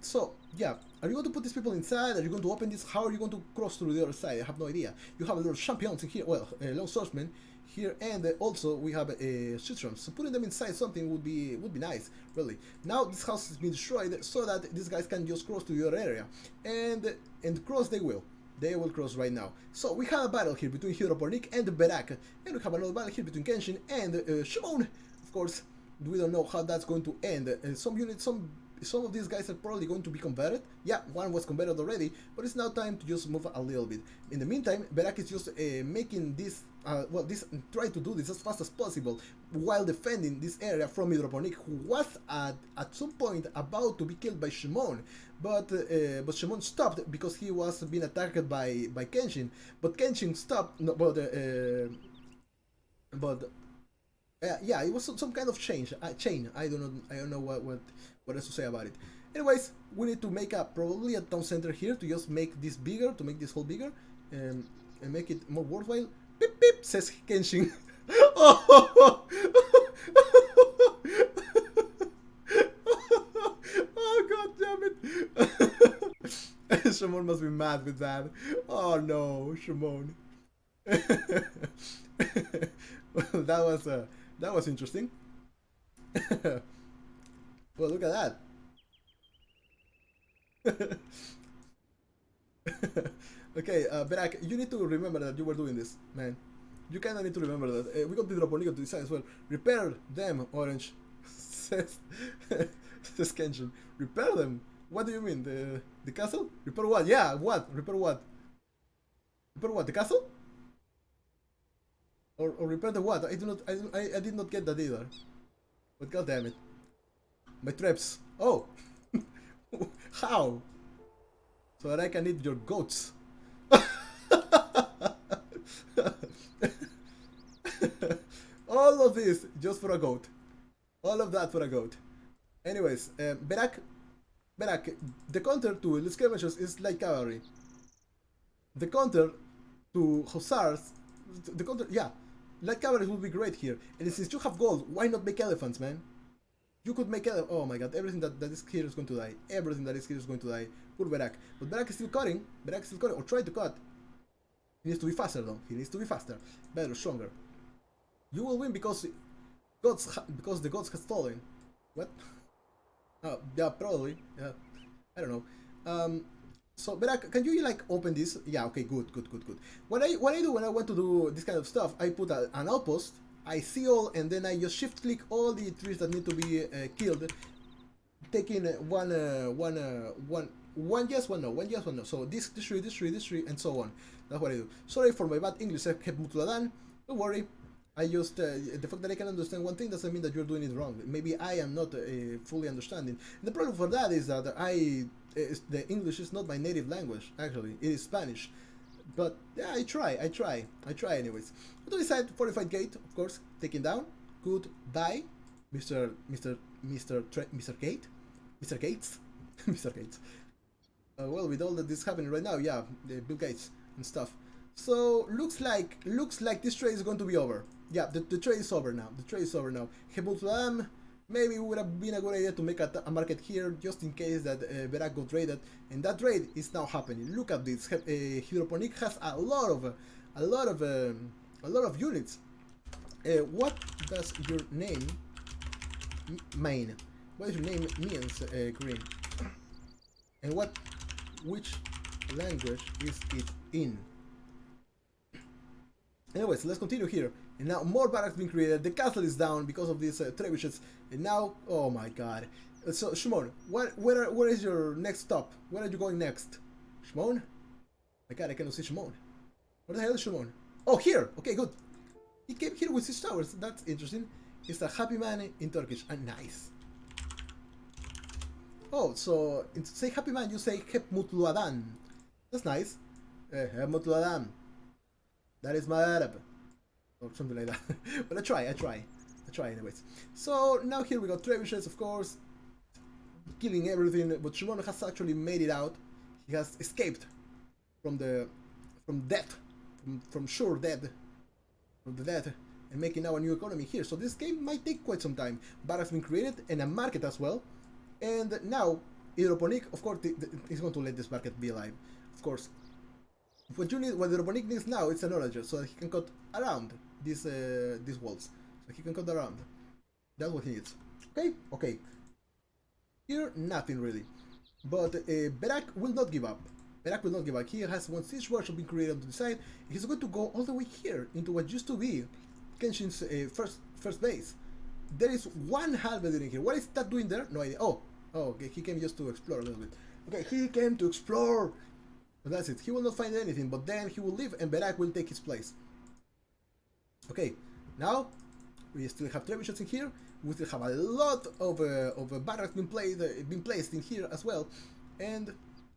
S1: So, yeah, are you going to put these people inside? Are you going to open this? How are you going to cross through the other side? I have no idea. You have a little champions in here, well, long swordsmen here, and also we have Citrons. So putting them inside something would be nice, really. Now this house has been destroyed so that these guys can just cross to the other area, and cross they will. They will cross right now. So we have a battle here between Hydroponic and Berak, and we have another battle here between Kenshin and Shimon. Of course, we don't know how that's going to end. Some of these guys are probably going to be converted. Yeah, one was converted already, but it's now time to just move a little bit. In the meantime, Berak is just making this, trying to do this as fast as possible while defending this area from Hydroponic, who was at some point about to be killed by Shimon, but Shimon stopped because he was being attacked by Kenshin. But Kenshin stopped, no, yeah, it was some kind of chain. I don't know what else to say about it. Anyways, we need to make probably a town center here to just make this bigger, to make this hole bigger, and make it more worthwhile. Beep beep, says Kenshin. Oh, oh god damn it! Shimon must be mad with that. Oh no, Shimon. Well, that was interesting. Well, look at that. Okay, Berak, you need to remember that you were doing this, man. You kinda need to remember that. We got the Droponico to decide as well. Repair them, Orange. says Kenshin. Repair them? What do you mean? The castle? Repair what? Yeah, what? Repair what? Repair what? The castle? Or repair the what? I did not get that either. But god damn it. My traps. Oh! How? So that I can eat your goats. All of this just for a goat. All of that for a goat. Anyways, Berak, the counter to the scavengers is like cavalry. The counter to hussars, the counter, yeah, like cavalry would be great here. And since you have gold, why not make elephants, man? You could make elephants. Oh my god, everything that is here is going to die. Everything that is here is going to die. Poor Berak. But Berak is still cutting. Berak is still cutting, or trying to cut. He needs to be faster though. He needs to be faster. Better, stronger. You will win because the gods have stolen. What? Oh, yeah, probably. Yeah, I don't know. So, Berak, can you like open this? Yeah, okay, good. What I do when I want to do this kind of stuff, I put an outpost, I seal, and then I just shift click all the trees that need to be killed, taking one yes, one no, one yes, one no. So this tree, and so on. That's what I do. Sorry for my bad English, Don't worry. I just, the fact that I can understand one thing doesn't mean that you're doing it wrong. Maybe I am not fully understanding. And the problem for that is that the English is not my native language, actually. It is Spanish. But yeah, I try anyways. Go to the side, fortified gate, of course, taken down. Goodbye, Mr. Gate? Mr. Gates? Mr. Gates. Well, with all that is happening right now, yeah, Bill Gates and stuff. So looks like this trade is going to be over. Yeah, the trade is over now. The trade is over now. Hebutlam, maybe it would have been a good idea to make a market here just in case that Berak got raided, and that raid is now happening. Look at this. Hydroponic has a lot of units. What does your name mean? What does your name means, Green? And which language is it in? Anyways, let's continue here. And now more barracks being created. The castle is down because of these trebuchets. And now, oh my god. So Shimon, where is your next stop? Where are you going next? Shimon? My god, I cannot see Shimon. Where the hell is Shimon? Oh, here. Okay, good. He came here with his towers. That's interesting. It's a happy man in Turkish. And nice. Oh, so to say happy man, you say Hep Mutluadan. That's nice. Hep Mutluadan. That is my Arab. Or something like that. But I try anyways. So now here we got trebuchets, of course, killing everything, but Shimon has actually made it out. He has escaped from death, from sure death, and making now a new economy here. So this game might take quite some time. Barracks been created and a market as well. And now Hydroponic, of course, is going to let this market be alive, of course. What Hydroponic needs now is an onager, so that he can cut around these walls. So he can cut around. That's what he needs. Okay. Here, nothing really. But Berak will not give up. He has one siege workshop being created on the side. He's going to go all the way here into what used to be Kenshin's first base. There is one halberd in here. What is that doing there? No idea. Oh, okay. He came just to explore a little bit. Okay, he came to explore. But that's it. He will not find anything, but then he will leave and Berak will take his place. Okay, now we still have trebuchets in here. We still have a lot of barracks being placed in here as well, and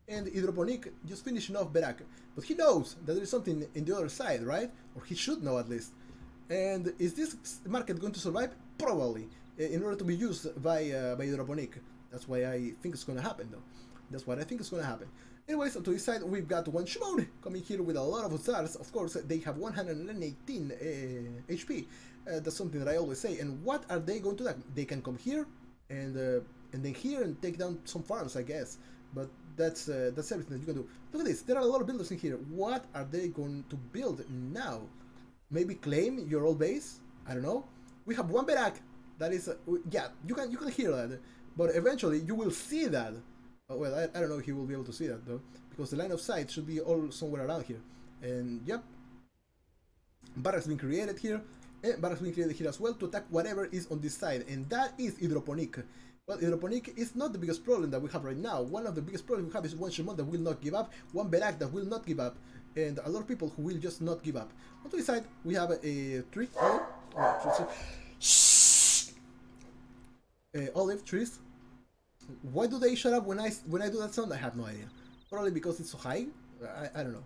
S1: Hydroponic just finishing off Berak. But he knows that there is something in the other side, right? Or he should know at least. And is this market going to survive? Probably, in order to be used by Hydroponic. That's why I think it's going to happen, though. That's what I think is going to happen. Anyways, to this side, we've got one Shimon coming here with a lot of stars. Of course, they have 118 HP. That's something that I always say. And what are they going to do? They can come here and then here and take down some farms, I guess. But that's everything that you can do. Look at this. There are a lot of builders in here. What are they going to build now? Maybe claim your old base? I don't know. We have one Berak. That is, yeah, you can hear that. But eventually, you will see that. Well, I don't know if he will be able to see that though, because the line of sight should be all somewhere around here. And yep, barracks being created here, and barracks being created here as well to attack whatever is on this side, and that is Hydroponic. Well, Hydroponic is not the biggest problem that we have right now. One of the biggest problems we have is one Shimon that will not give up, one Berak that will not give up, and a lot of people who will just not give up. On to the side, we have a tree, olive trees. Why do they shut up when I do that sound? I have no idea. Probably because it's so high. I don't know.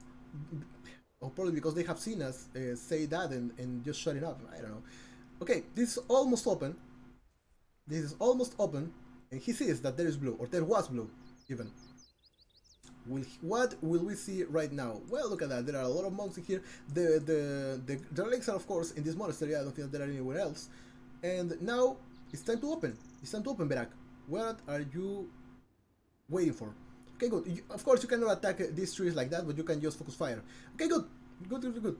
S1: Or probably because they have seen us say that and just shut it up. I don't know. Okay, this is almost open. This is almost open, and he sees that there is blue, or there was blue, even. What will we see right now? Well, look at that. There are a lot of monks in here. The relics are, of course, in this monastery. I don't think that there are anywhere else. And now it's time to open. It's time to open, Berak. What are you waiting for? Okay, good. Of course, you cannot attack these trees like that, but you can just focus fire. Okay, good. Good.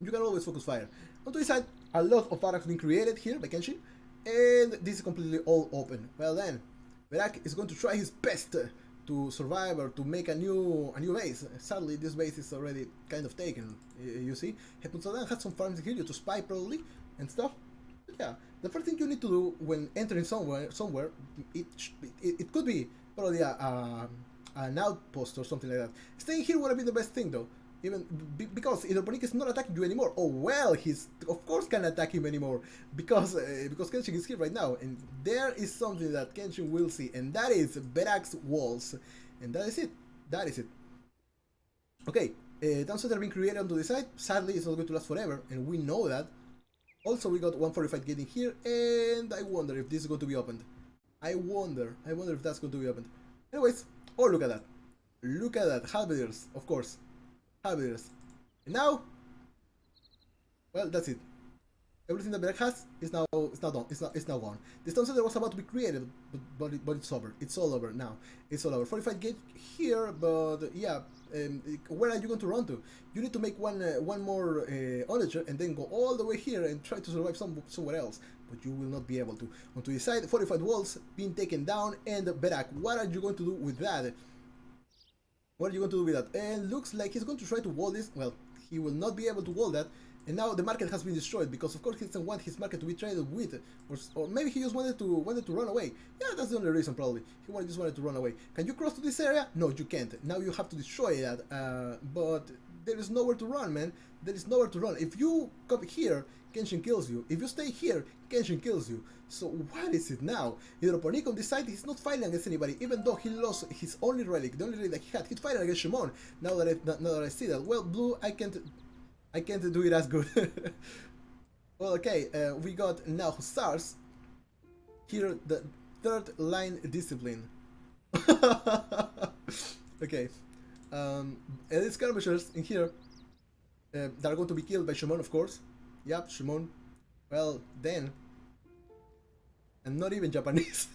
S1: You can always focus fire. On the side, a lot of barracks being created here by Kenshin, and this is completely all open. Well then, Berak is going to try his best to survive or to make a new base. Sadly, this base is already kind of taken. You see, Heputsadan had some farms here to spy probably and stuff. But yeah, the first thing you need to do when entering somewhere, it could be probably an outpost or something like that. Staying here would have been the best thing though. Even because Hidroponik is not attacking you anymore. Oh well, he's of course can attack him anymore because Kenshin is here right now, and there is something that Kenshin will see, and that is Berak's walls, and that is it. That is it. Okay, downside are being created onto the side. Sadly, it's not going to last forever, and we know that. Also, we got 145 getting here, and I wonder if this is going to be opened. I wonder if that's going to be opened. Anyways, oh look at that. Look at that. Halberdiers, of course. Halberdiers. And now, well, that's it. Everything that Berak has is now done. It's now gone. This town center was about to be created, but it's over. It's all over now. It's all over. 45 gate here, but yeah. Where are you going to run to? You need to make one more onager and then go all the way here and try to survive somewhere else. But you will not be able to. Onto the side, 45 walls being taken down, and Berak, what are you going to do with that? What are you going to do with that? And looks like he's going to try to wall this. Well, he will not be able to wall that. And now the market has been destroyed because of course he doesn't want his market to be traded with, or maybe he just wanted to run away. Yeah, that's the only reason probably. He just wanted to run away. Can you cross to this area? No, you can't. Now you have to destroy that. But there is nowhere to run, man. There is nowhere to run. If you come here, Kenshin kills you. If you stay here, Kenshin kills you. So what is it now? Hidroponik on this side, he's not fighting against anybody, even though he lost his only relic, the only relic that he had. He's fighting against Shimon. Now that I see that. Well, blue, I can't do it as good. Well, okay, we got now Hussars. Here, the third line discipline. Okay. Elite skirmishers in here that are going to be killed by Shimon, of course. Yep, Shimon. Well, then. I'm not even Japanese.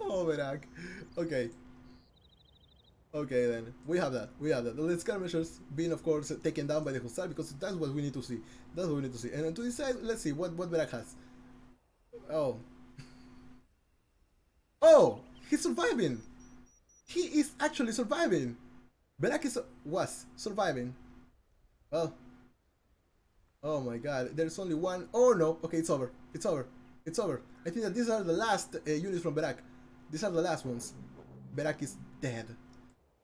S1: Oh, Berak. Okay. Okay then, we have that. The elite skirmishers being of course taken down by the Hussar because that's what we need to see. And to this side, let's see what Berak has. Oh. Oh! He's surviving! He is actually surviving! Berak was surviving. Well. Oh my god, there's only one. Oh no, okay, it's over. I think that these are the last units from Berak. These are the last ones. Berak is dead.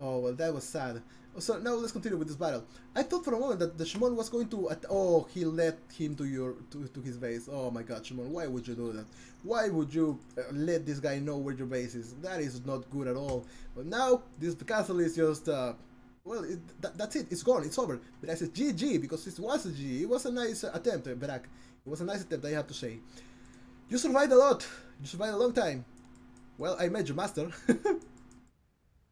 S1: Oh, well, that was sad. So now let's continue with this battle. I thought for a moment that the Shimon was going to... Oh, he led him to his base. Oh my god, Shimon, why would you do that? Why would you let this guy know where your base is? That is not good at all. But now, this castle is just... well, that's it. It's gone. It's over. But I said GG because it was a GG. It was a nice attempt, Berak. It was a nice attempt, I have to say. You survived a lot. You survived a long time. Well, I met your master.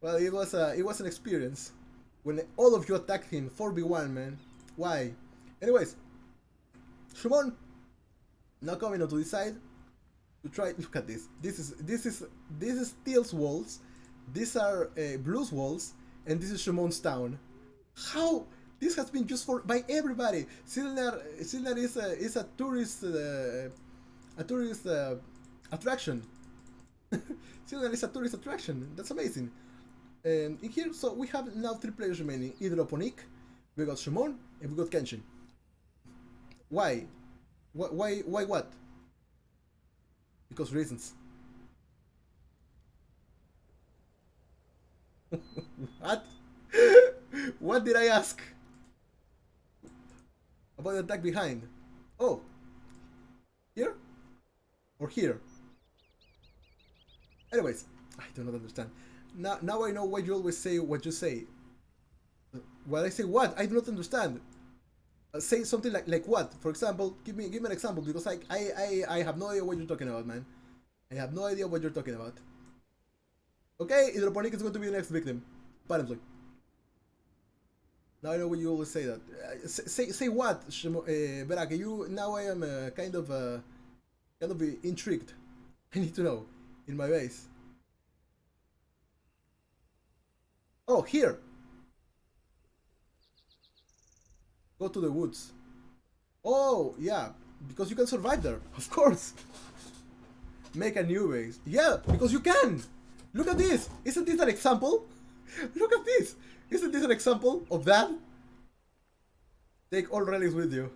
S1: Well, it was an experience when all of you attacked him 4v1, man. Why? Anyways, Shimon now coming onto this side to try. Look at this. This is Steel's walls. These are Blue's walls, and this is Shimon's town. How this has been used by everybody. Silnar is a tourist attraction. Silnar is a tourist attraction. That's amazing. In here, so we have now 3 players remaining. Hidroponik, we got Shimon, and we got Kenshin. Why? Why what? Because reasons. What? What did I ask? About the attack behind. Oh. Here? Or here? Anyways, I do not understand. Now I know why you always say what you say. When I say what? I do not understand. Say something like what? For example, give me an example, because I have no idea what you're talking about, man. I have no idea what you're talking about. Okay, Hydroponic is going to be the next victim. Apparently. Now I know when you always say that. Say what, Berake? You now I am kind of intrigued. I need to know in my base. Oh, here. Go to the woods. Oh, yeah, because you can survive there, of course. Make a new base. Yeah, because you can. Look at this. Isn't this an example? Look at this. Isn't this an example of that? Take all relics with you.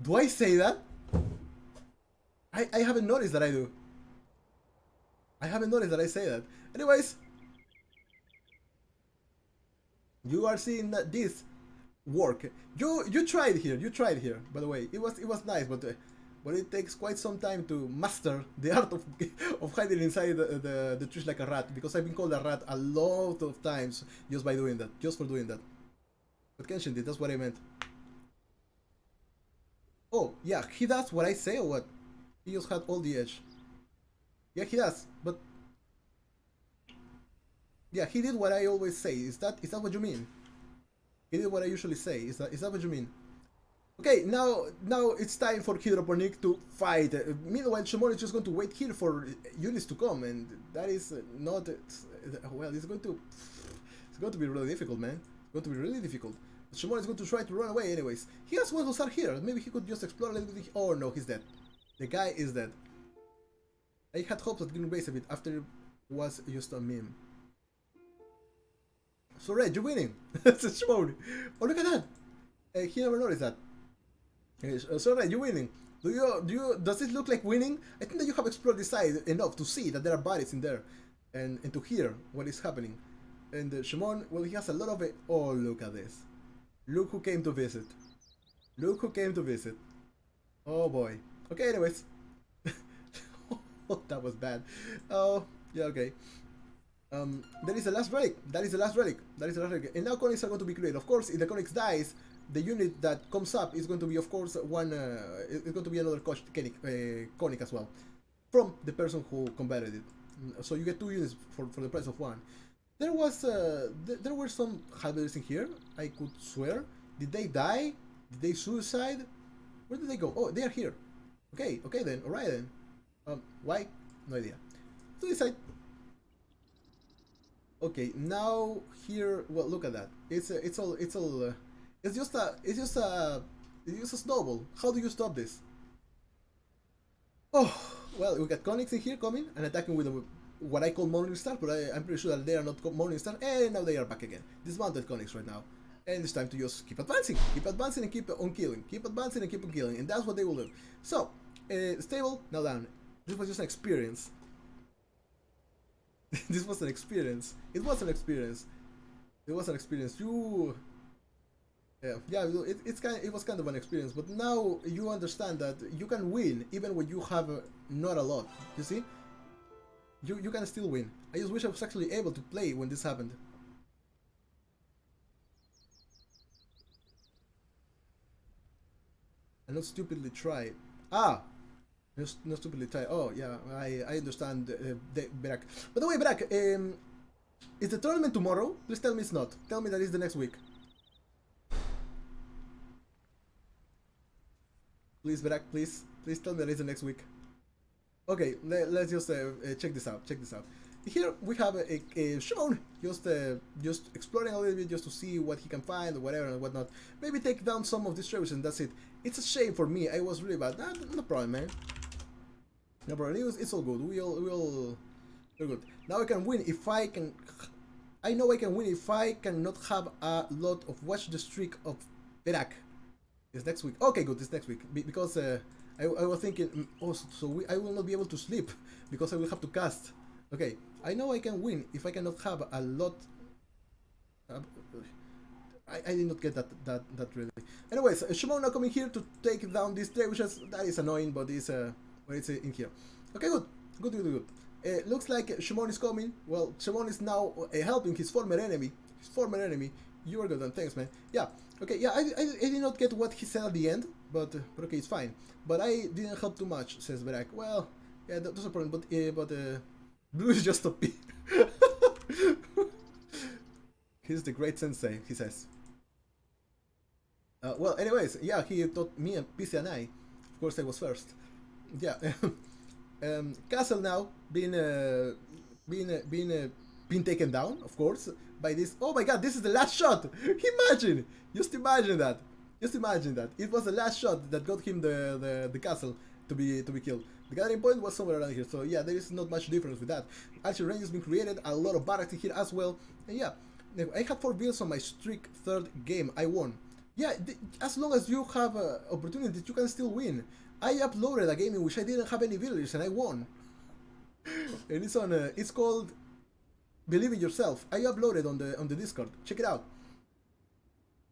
S1: Do I say that? I haven't noticed that I do. I haven't noticed that I say that. Anyways, you are seeing that this work. You tried here. You tried here. By the way, it was nice, but it takes quite some time to master the art of hiding inside the trees like a rat. Because I've been called a rat a lot of times just by doing that, just for doing that. But Kenshin did. That's what I meant. Oh yeah, he does what I say or what? He just had all the edge. Yeah, he does. But yeah, he did what I always say. Is that what you mean? He did what I usually say. Is that what you mean? Okay, now it's time for Hydroponic to fight. Meanwhile, Shimon is just going to wait here for units to come, and that is not well. It's going to be really difficult, man. It's going to be really difficult. Shimon is going to try to run away anyways. He has one to start here. Maybe he could just explore a little bit. Oh no, he's dead. The guy is dead. I had hopes that Green Base a bit after it was just a meme. So Red, you're winning. It's a Shimon. Oh, look at that. He never noticed that. So Red, you're winning. Does it look like winning? I think that you have explored this side enough to see that there are bodies in there, and to hear what is happening. And Shimon, well, he has a lot of it. Oh, look at this. Look who came to visit. Look who came to visit. Oh boy. Okay, anyways. Oh, that was bad. Oh, yeah, okay. That is the last relic. That is the last relic. That is the last relic. And now conics are going to be created. Of course, if the conics dies, the unit that comes up is going to be, of course, one. It's going to be another conic as well, from the person who combated it. So you get 2 units for the price of 1. There was there were some halberds in here. I could swear. Did they die? Did they suicide? Where did they go? Oh, they are here. Okay, okay then. All right then. Why? No idea. To this side. Okay, now here. Well, look at that. It's just a snowball. How do you stop this? Oh, well, we got conics in here coming and attacking with what I call Morning Star, but I'm pretty sure that they are not Morning Star, and now they are back again. Dismounted conics right now. And it's time to just keep advancing and keep on killing. Keep advancing and keep on killing, and that's what they will do. So, stable, now down. This was just an experience. This was an experience. It was an experience. It was an experience. It was kind of an experience, but now you understand that you can win even when you have not a lot. You see? You can still win. I just wish I was actually able to play when this happened. And not stupidly try. Ah! Not stupidly try. Oh, yeah, I understand. Berak. By the way, Berak, is the tournament tomorrow? Please tell me it's not. Tell me that it's the next week. Please, Berak, please. Please tell me that it's the next week. Okay, let's just check this out. Check this out. Here we have Sean just exploring a little bit just to see what he can find or whatever and whatnot. Maybe take down some of these treasures and that's it. It's a shame for me. I was really bad. No problem, man. No problem. It's all good. We're good. Now I can win if I can. I know I can win if I cannot have a lot of watch the streak of Berak. It's next week. Okay, good. It's next week because. I was thinking, oh, so I will not be able to sleep because I will have to cast. Okay, I know I can win if I cannot have a lot Uh, I did not get that really. Anyways, Shimon now coming here to take down this trebuchets. That is annoying, but it's in here. Okay, good. Looks like Shimon is coming. Well, Shimon is now helping his former enemy. You are good, and thanks, man. Yeah. Okay. Yeah. I did not get what he said at the end, but okay, it's fine. But I didn't help too much, says Berak. Well, yeah, that's a problem. But Blue is just a P. He's the great sensei, he says. Well, anyways, yeah, he taught me and PC and I. Of course, I was first. Yeah. Castle now being taken down, of course, by this. Oh my God, this is the last shot. Imagine, just imagine that. It was the last shot that got him the castle to be killed. The gathering point was somewhere around here, so yeah, there is not much difference with that. Actually, range has been created, a lot of barracks here as well, and yeah, I had 4 builds on my streak 3rd game. I won. Yeah, as long as you have opportunities, you can still win. I uploaded a game in which I didn't have any villagers and I won. And it's on. It's called Believe in Yourself. I uploaded on the Discord. Check it out.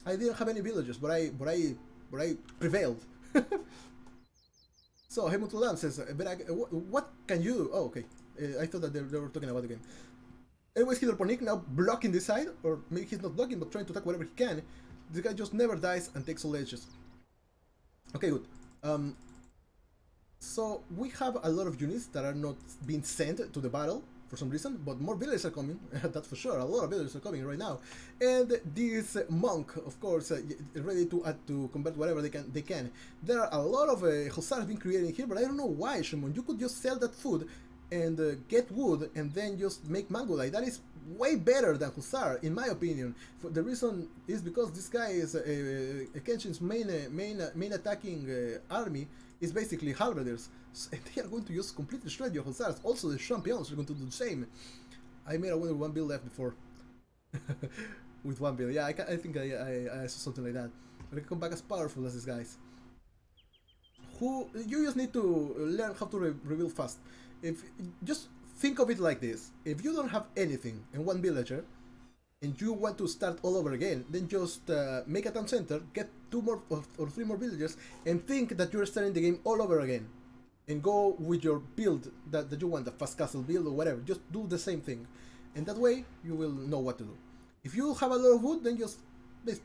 S1: I didn't have any villagers, but I prevailed. So Helmut Lam says, what can you do? Oh, okay. I thought that they were talking about the game. Anyways, Hitokiri now blocking this side, or maybe he's not blocking, but trying to attack whatever he can. This guy just never dies and takes all edges. Okay, good. So we have a lot of units that are not being sent to the battle for some reason, but more villagers are coming. That's for sure. A lot of villagers are coming right now, and this monk, of course, ready to combat whatever they can. There are a lot of hussars being created here, but I don't know why, Shimon. You could just sell that food and get wood and then just make mango light. That is way better than hussar, in my opinion. For the reason is because this guy is Kenshin's main attacking army is basically halberders, and they are going to just completely shred your hussars. Also, the champions are going to do the same. I made a winner with 1 build left before. With 1 build, yeah, I think I saw something like that. But I can come back as powerful as these guys. You just need to learn how to rebuild fast. If just think of it like this: if you don't have anything and 1 villager, and you want to start all over again, then just make a town center, get 2 more or 3 more villagers, and think that you're starting the game all over again. And go with your build that you want, the fast castle build or whatever. Just do the same thing, and that way you will know what to do. If you have a lot of wood, then just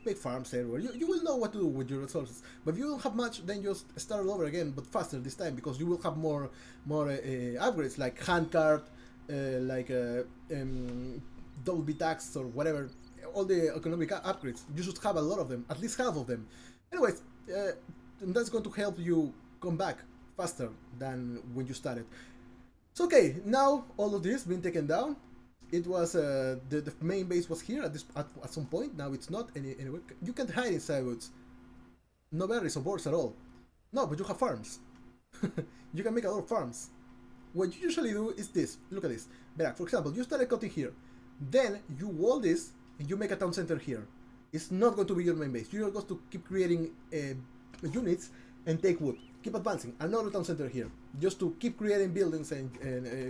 S1: make farms everywhere. You will know what to do with your resources. But if you don't have much, then just start all over again, but faster this time, because you will have more upgrades like handcart, like double beat axe or whatever. All the economic upgrades. You should have a lot of them, at least half of them. Anyways, and that's going to help you come back faster than when you started. So okay, now all of this being taken down. It was the main base was here at some point. Now it's not anywhere. You can't hide inside woods. No berries or boards at all. No, but you have farms. You can make a lot of farms. What you usually do is this. Look at this. Back, for example, you started cutting here. Then you wall this and you make a town center here. It's not going to be your main base. You're going to keep creating units and take wood. Keep advancing. Another town center here, just to keep creating buildings and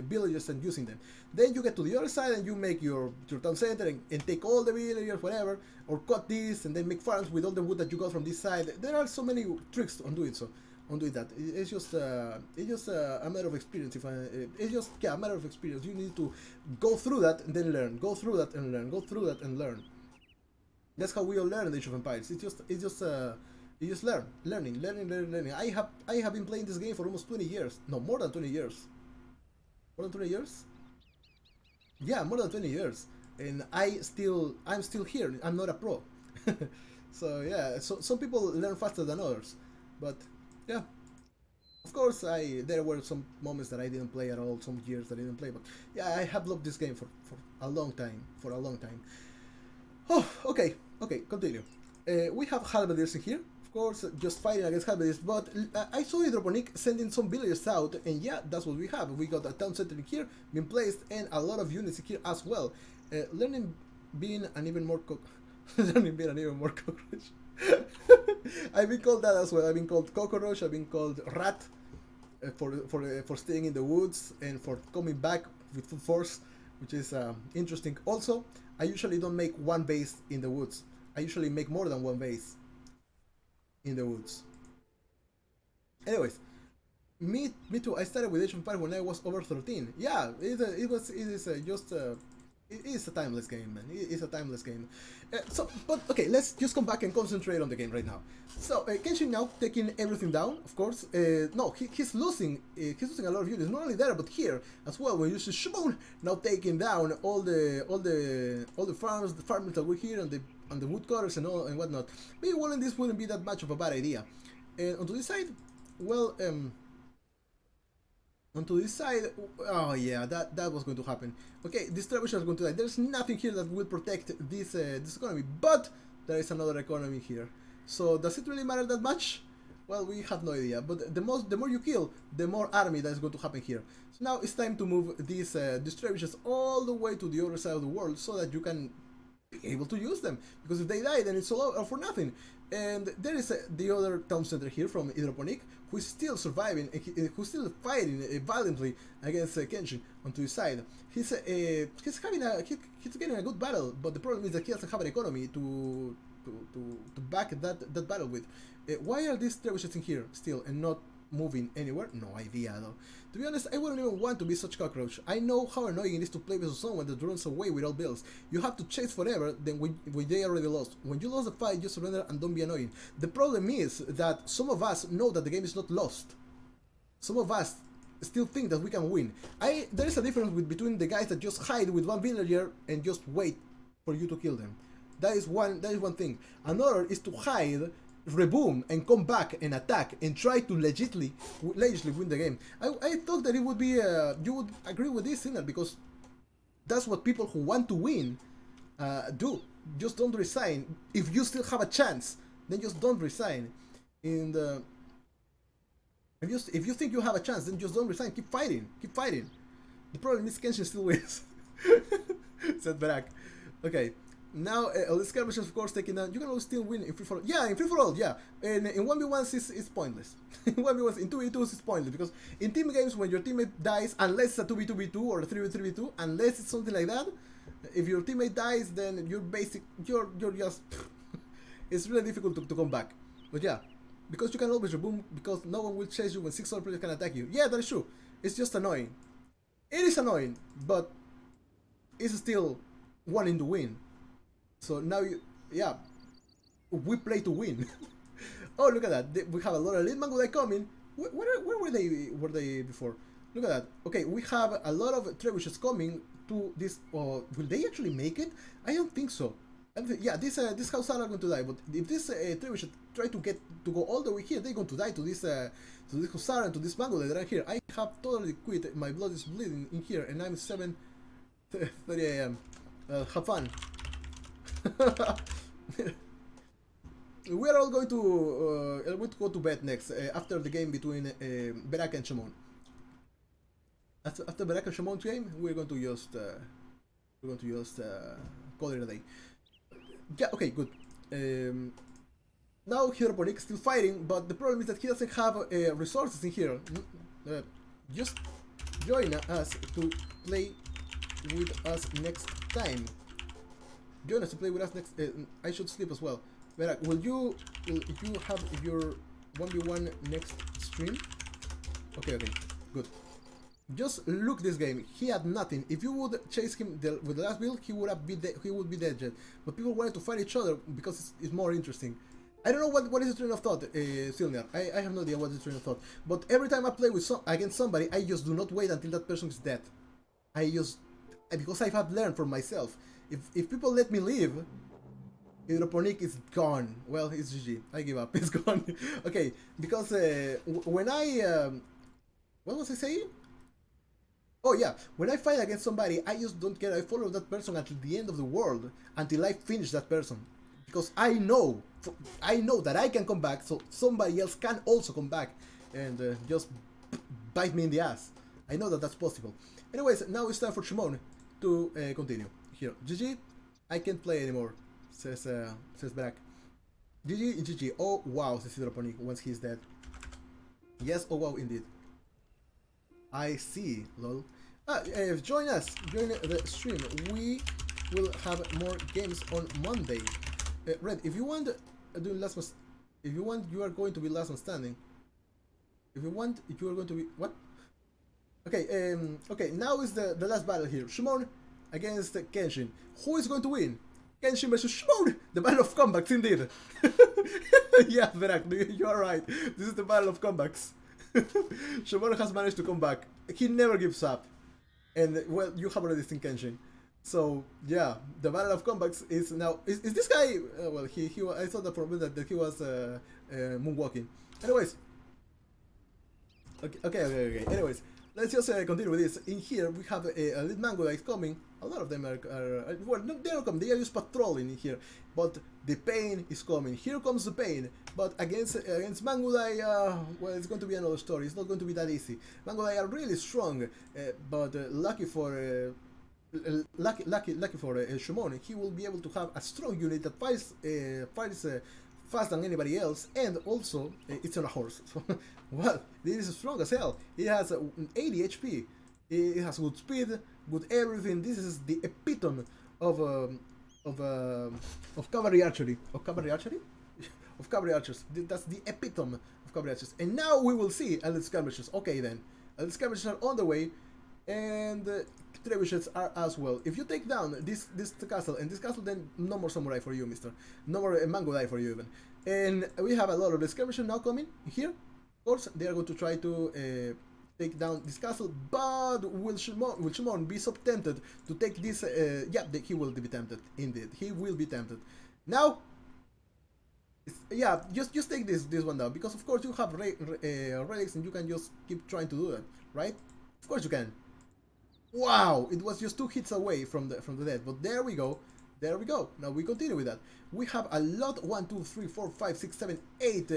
S1: villages and using them. Then you get to the other side and you make your town center and take all the villagers, whatever, or cut this and then make farms with all the wood that you got from this side. There are so many tricks on doing so. On doing that, it's just a matter of experience. It's just a matter of experience. You need to go through that and then learn. Go through that and learn. Go through that and learn. That's how we all learn in Age of Empires. You just learning. I have been playing this game for almost 20 years. No, more than 20 years. More than 20 years? Yeah, more than 20 years. And I'm still here. I'm not a pro. So yeah, so some people learn faster than others. But yeah. Of course there were some moments that I didn't play at all, some years that I didn't play, but yeah, I have loved this game for a long time. Oh, okay, continue. We have halberdiers in here. Course, just fighting against halberdiers, but I saw Hydroponic sending some villagers out, and yeah, that's what we have. We got a town center here being placed, and a lot of units here as well. Learning being an even more cockroach. I've been called that as well. I've been called cockroach. I've been called rat for staying in the woods and for coming back with full force. which is interesting. Also, I usually don't make one base in the woods. I usually make more than one base in the woods. Anyways, me too. I started with Age of Empires when I was over 13. Yeah, it is a timeless game, man. It is a timeless game. But okay, let's just come back and concentrate on the game right now. So Kenshin now taking everything down, of course. No, he's losing a lot of units. Not only there, but here as well. When you see Shimon now taking down all the farms, the farmers that were here, and the woodcutters and all and whatnot. Maybe one of these wouldn't be that much of a bad idea. And onto this side, well, onto this side, oh yeah, that was going to happen. Okay, this trebuchet is going to die. There's nothing here that will protect this economy, but there is another economy here. So does it really matter that much? Well, we have no idea. But the more you kill, the more army that is going to happen here. So now it's time to move these trebuchets all the way to the other side of the world, so that you can be able to use them. Because if they die, then it's all for nothing. And there is the other town center here from Hydroponic, who is still surviving, who's still fighting valiantly against Kenshin onto his side. He's getting a good battle, but the problem is that he doesn't have an economy to back that battle with. Why are these trebuchets in here still and not moving anywhere? No idea though. To be honest, I wouldn't even want to be such cockroach. I know how annoying it is to play with someone that runs away with all builds. You have to chase forever, then when they already lost. When you lost the fight, just surrender and don't be annoying. The problem is that some of us know that the game is not lost. Some of us still think that we can win. There is a difference between the guys that just hide with one villager and just wait for you to kill them. That is one thing. Another is to hide, reboom, and come back and attack and try to legitimately win the game. I thought that it would be you would agree with this, Sinner, because that's what people who want to win do. Just don't resign. If you still have a chance, then just don't resign. And if you think you have a chance, then just don't resign. Keep fighting. Keep fighting. The problem is Kenshin still wins. Said Barak. Okay. Now, all the skirmishes, of course, taking down. You can always still win in free for all. Yeah, in free for all, yeah. And in 1v1s, it's pointless. In 1v1s, in 2v2s, it's pointless. Because in team games, when your teammate dies, unless it's a 2v2v2 or a 3v3v2, unless it's something like that, if your teammate dies, then you're just. It's really difficult to come back. But yeah, because you can always reboom, because no one will chase you when 6 other players can attack you. Yeah, that is true. It's just annoying. It is annoying, but it's still wanting to win. So now, yeah, we play to win. Oh, look at that. We have a lot of elite Mangudai coming. Where were they before? Look at that. Okay, we have a lot of trebuchets coming to this. Will they actually make it? I don't think so. Yeah, this house are going to die. But if this trebuchet try to go all the way here, they're going to die to this Hussar and to this Mangudai that are here. I have totally quit. My blood is bleeding in here, and I'm 7:30 a.m. Have fun. We are all going to go to bed next after the game between Barak and Shimon. After Barak and Shimon's game, we're going to just call it a day. Yeah, okay, good. Now Hydroponic still fighting, but the problem is that he doesn't have resources in here. Just join us to play with us next time. Join us to play with us next. I should sleep as well. Barak, will you have your 1v1 next stream? Okay, good. Just look this game. He had nothing. If you would chase him with the last build, he would be dead yet. But people wanted to fight each other because it's more interesting. I don't know what is the train of thought, Silner. I have no idea what is the train of thought. But every time I play against somebody, I just do not wait until that person is dead. Because I have learned from myself. If people let me leave, Hydroponic is gone. Well, it's GG. I give up. It's gone. Okay, because when what was I saying? Oh yeah, when I fight against somebody, I just don't care. I follow that person until the end of the world, until I finish that person, because I know that I can come back, so somebody else can also come back and just bite me in the ass. I know that that's possible. Anyways, now it's time for Shimon to continue. Here, GG, I can't play anymore, says Barak. GG. Oh wow, says Hydroponic once he's dead. Yes, oh wow, indeed. I see, lol. Join us, join the stream. We will have more games on Monday. Red, if you want, if you want, you are going to be last man standing. If you want, you are going to be what? Okay, okay. Now is the last battle here. Shimon against Kenshin. Who is going to win? Kenshin versus Shimon. The battle of comebacks, indeed. Yeah, Verak, you are right. This is the battle of comebacks. Shimon has managed to come back. He never gives up. And well, you have already seen Kenshin. So yeah, the battle of comebacks is now. Is this guy? Well, he I thought that for a minute that he was moonwalking. Anyways. Okay. Anyways, let's just continue with this. In here, we have a lead mango that is coming. A lot of them are well, no, they are coming. They are just patrolling in here. But the pain is coming. Here comes the pain. But against Mangudai, well, it's going to be another story. It's not going to be that easy. Mangudai are really strong, but lucky for Shimon, he will be able to have a strong unit that fights fast than anybody else, and also it's on a horse. So, well, it is strong as hell. It has 80 HP. It has good speed, good everything. This is the epitome of cavalry archery. Of cavalry archery? Of cavalry archers. That's the epitome of cavalry archers. And now we will see elite skirmishers. Okay then, elite skirmishers are on the way, and trebuchets are as well. If you take down this castle and this castle, then no more samurai for you, mister. No more Mangudai for you even. And we have a lot of skirmishers now coming here. Of course, they are going to try to take down this castle, but will Shimon be so tempted to take this? Yeah, he will be tempted. Indeed, he will be tempted. Now, yeah, just take this one down, because of course you have relics and you can just keep trying to do that, right? Of course you can. Wow, it was just 2 hits away from the death, but there we go. There we go. Now we continue with that. We have a lot, 1, 2, 3, 4, 5, 6, 7, 8,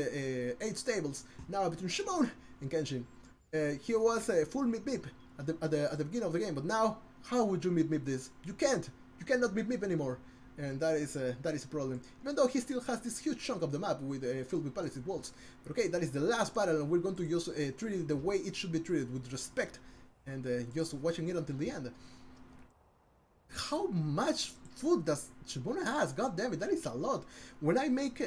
S1: 8 stables now between Shimon and Kenshin. He was full mip at the beginning of the game, but now how would you mip this? You can't. You cannot mip anymore, and that is a problem. Even though he still has this huge chunk of the map with filled with palisade walls. But okay, that is the last battle, and we're going to just treat it the way it should be treated, with respect, and just watching it until the end. How much food does Shimon has? God damn it, that is a lot. When I make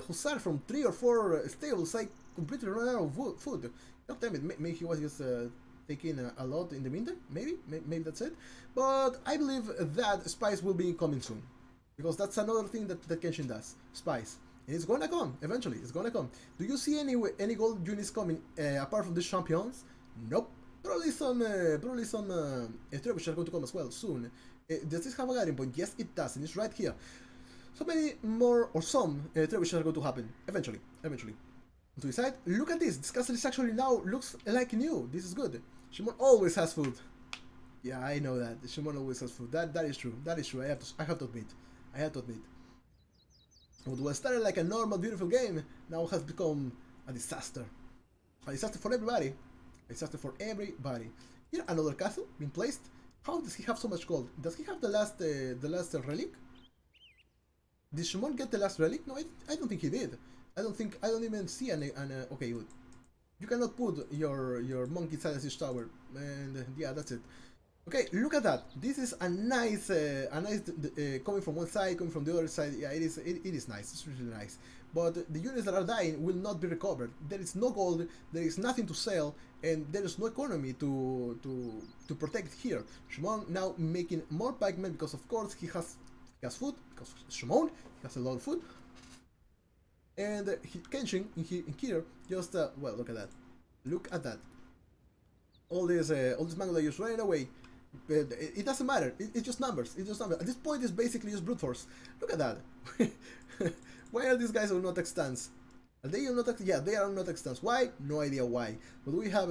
S1: hussar from 3 or 4 stables, I completely run out of food. God damn it, maybe he was just taking a lot in the meantime. Maybe that's it. But I believe that spice will be coming soon, because that's another thing that Kenshin does. Spice. And it's gonna come eventually. It's gonna come. Do you see any gold units coming apart from the champions? Nope. Probably some trebuchets are going to come as well soon. Does this have a guiding point? Yes, it does, and it's right here. So many more, or some trebuchets are going to happen eventually. To the side, look at this. This castle is actually now looks like new. This is good. Shimon always has food. Yeah, I know that. Shimon always has food. That is true. That is true. I have to admit. What started like a normal, beautiful game now has become a disaster. A disaster for everybody. Here, another castle being placed. How does he have so much gold? Does he have the last relic? Did Shimon get the last relic? No, I don't think he did. I don't even see okay, good. You cannot put your monkey inside a siege tower, and yeah, that's it. Okay, look at that. This is a nice coming from one side, coming from the other side. Yeah, it is nice. It's really nice. But the units that are dying will not be recovered. There is no gold. There is nothing to sell, and there is no economy to protect here. Shimon now making more pikemen, because of course he has food. Because Shimon has a lot of food. And Kenshin in here just well, look at that. All this mango that is running away. It doesn't matter. It's just numbers. At this point, it's basically just brute force. Look at that. Why are these guys on no-tech stance? Are they on no-tech? Yeah, they are on no-tech stance. Why? No idea why. But we have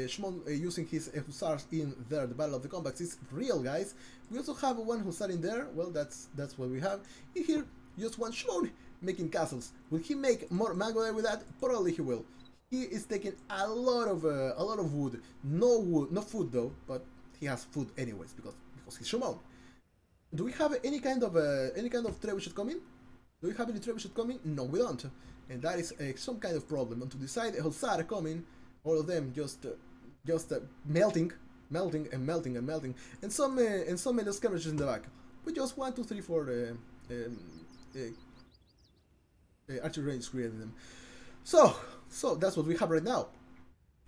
S1: Shimon using his hussars in there. The battle of the comebacks is real, guys. We also have one hussar in there. Well, that's what we have. In here, just one Shimon making castles. Will he make more mango with that? Probably he will. He is taking a lot of wood. No food though, but he has food anyways because he's Shimon. Do we have any kind of trebuchet coming? Do we have any trebuchet coming? No, we don't. And that is some kind of problem. And to decide hussar coming, all of them just just melting, melting and melting and melting, and some little skirmishes in the back. We just 1, 2, 3, 4 archer range creating them. So that's what we have right now.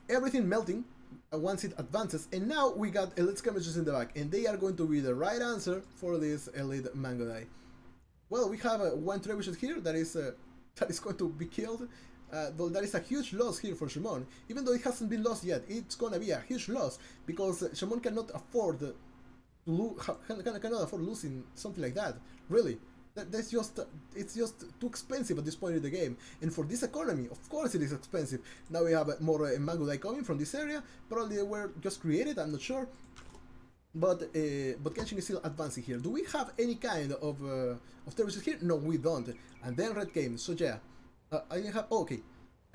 S1: Everything melting once it advances, and now we got elite skirmishers in the back, and they are going to be the right answer for this elite Mangodai. Well, we have one trebuchet here that is going to be killed. Though that is a huge loss here for Shimon, even though it hasn't been lost yet. It's gonna be a huge loss because Shimon cannot afford to cannot afford losing something like that. Really, that's just it's just too expensive at this point in the game. And for this economy, of course, it is expensive. Now we have more Mangodai coming from this area. Probably they were just created. I'm not sure. But Kenshin is still advancing here. Do we have any kind of trebuchets here? No, we don't. And then red came. So yeah. I didn't have, okay,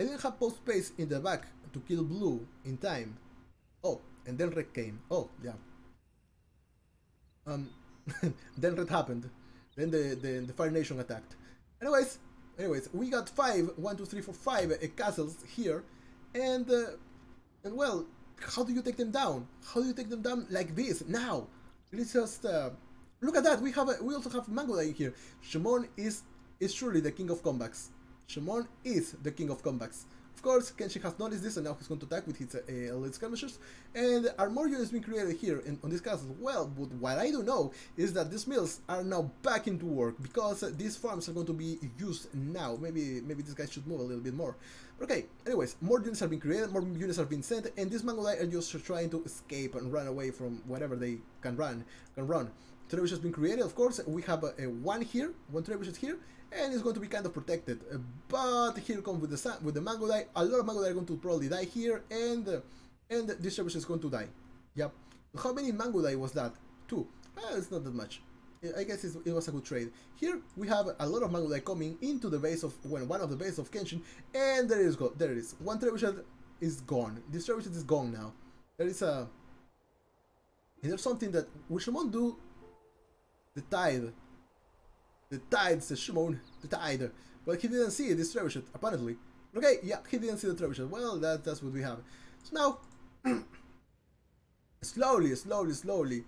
S1: I didn't have post space in the back to kill blue in time. Oh, and then red came. Oh, yeah. Then red happened. Then the Fire Nation attacked. Anyways, we got 1, 2, 3, 4, 5 castles here, and well, how do you take them down? How do you take them down like this now? It is just look at that. We also have Mangodai here. Shimon is surely the king of comebacks. Shimon is the king of comebacks. Of course, Kenshin has noticed this, and now he's going to attack with his elite skirmishers. And are more units being created here on this castle? Well, but what I do know is that these mills are now back into work because these farms are going to be used now. Maybe these guys should move a little bit more. Okay, anyways, more units are being created, more units are being sent, and these Mangodai are just trying to escape and run away from whatever they can run. Trebuchet has been created, of course. We have one trebuchet here, and it's going to be kind of protected. But here comes with the Mangodai. A lot of Mangodai are going to probably die here, and this trebuchet is going to die. Yep. How many Mangodai was that? 2. It's not that much. I guess it was a good trade. Here we have a lot of Mangodai coming into the base of one of the base of Kenshin, and there it is. One trebuchet is gone. This trebuchet is gone now. Is there something that will Shimon do? The tide says Shimon, the tide. But he didn't see this trebuchet, apparently. Okay, yeah, he didn't see the trebuchet. Well, that's what we have. So now, slowly,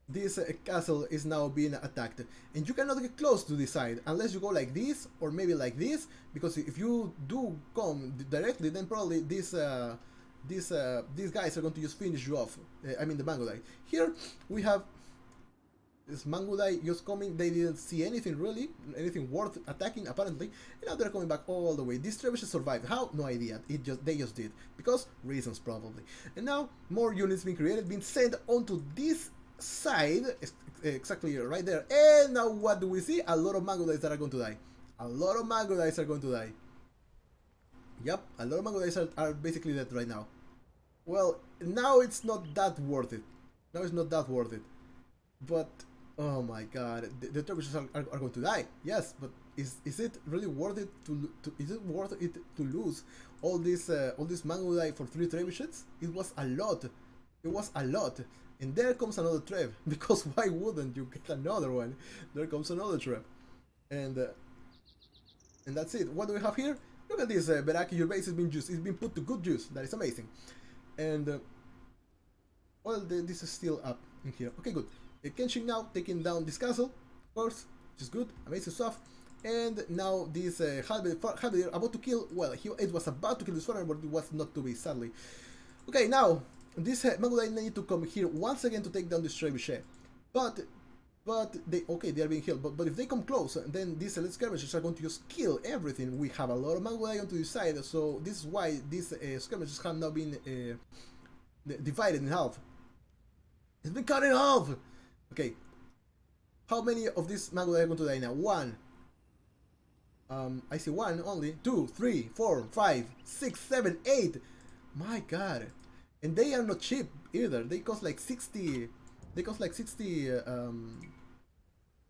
S1: this castle is now being attacked. And you cannot get close to this side unless you go like this, or maybe like this. Because if you do come directly, then probably these guys are going to just finish you off. I mean the Mangodai. Here we have this Mangodai just coming. They didn't see anything really, anything worth attacking apparently, and now they're coming back all the way. This trebuchet survived. How? No idea. They just did, because reasons probably. And now more units being created, being sent onto this side, exactly right there. And now what do we see? A lot of Mangodais that are going to die. A lot of Mangodais are going to die. Yep, a lot of Mangodais are basically dead right now. Well, now it's not that worth it. Now it's not that worth it. But oh my god, the trebuchets are going to die. Yes, but is it really worth it to lose all this Mangodai for 3 trebuchets? It was a lot. It was a lot. And there comes another trap, because why wouldn't you get another one? There comes another trap. And that's it. What do we have here? Look at this, Beraki, your base has been used. It's been put to good use. That is amazing. And well, this is still up in here. Okay, good. Kenshin now taking down this castle, of course, which is good, amazing stuff. And now this Halberd about to kill, well, it was about to kill this foreigner, but it was not to be, sadly. Okay, now, this Mangodai need to come here once again to take down this trebuchet. But they are being healed. But if they come close, then these elite skirmishers are going to just kill everything. We have a lot of Mangodai onto this side, so this is why these skirmishers have now been divided in half. It's been cut in half! Okay, how many of these Mangodai are going to die now? 1. I see 1 only. 2, 3, 4, 5, 6, 7, 8. My god. And they are not cheap either. They cost like 60. They cost like 60.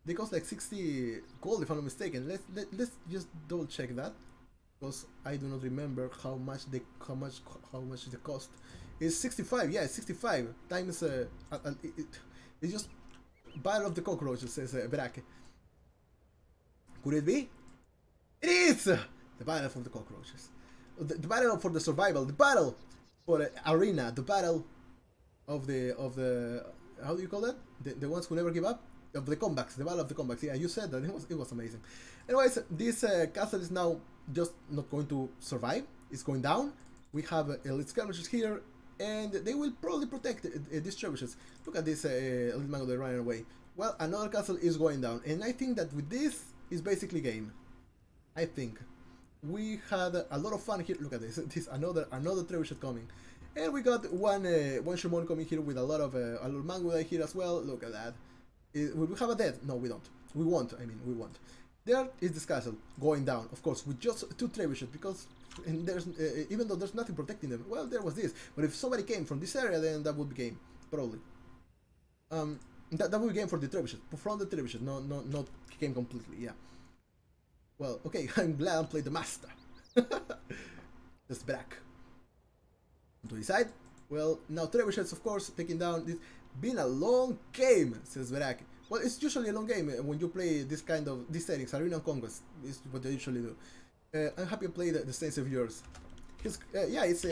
S1: They cost like 60 gold if I'm not mistaken. Let's just double check that, because I do not remember how much the cost. It's 65. Yeah, 65 times. It's just Battle of the Cockroaches, says Berake. Could it be? It is! The Battle for the Cockroaches. The battle for the survival. The battle for Arena, the battle of the how do you call that? The ones who never give up? Of the comebacks, the battle of the comebacks. Yeah, you said that. It was amazing. Anyways, this castle is now just not going to survive. It's going down. We have elite skirmishers here, and they will probably protect these trebuchets. Look at this elite mango, they're running away. Well, another castle is going down, and I think that with this is basically game. I think we had a lot of fun here. Look at this. This another trebuchet coming. And we got one Shimon coming here with a lot of mango here as well. Look at that. Will we have a death? No, we don't. We won't. I mean, we won't. There is this castle going down. Of course, with just 2 trebuchets, because there's even though there's nothing protecting them. Well, there was this. But if somebody came from this area, then that would be game, probably. That would be game for the trebuchet, from the trebuchet. Not game completely. Yeah. Well, okay. I'm glad I played the master. Just back. To the side. Well, now trebuchets, of course, taking down this. Been a long game, says Verak. Well, it's usually a long game when you play this kind of these settings. Arena and Conquest is what they usually do. I'm happy to play the Saints of yours. Yeah, it's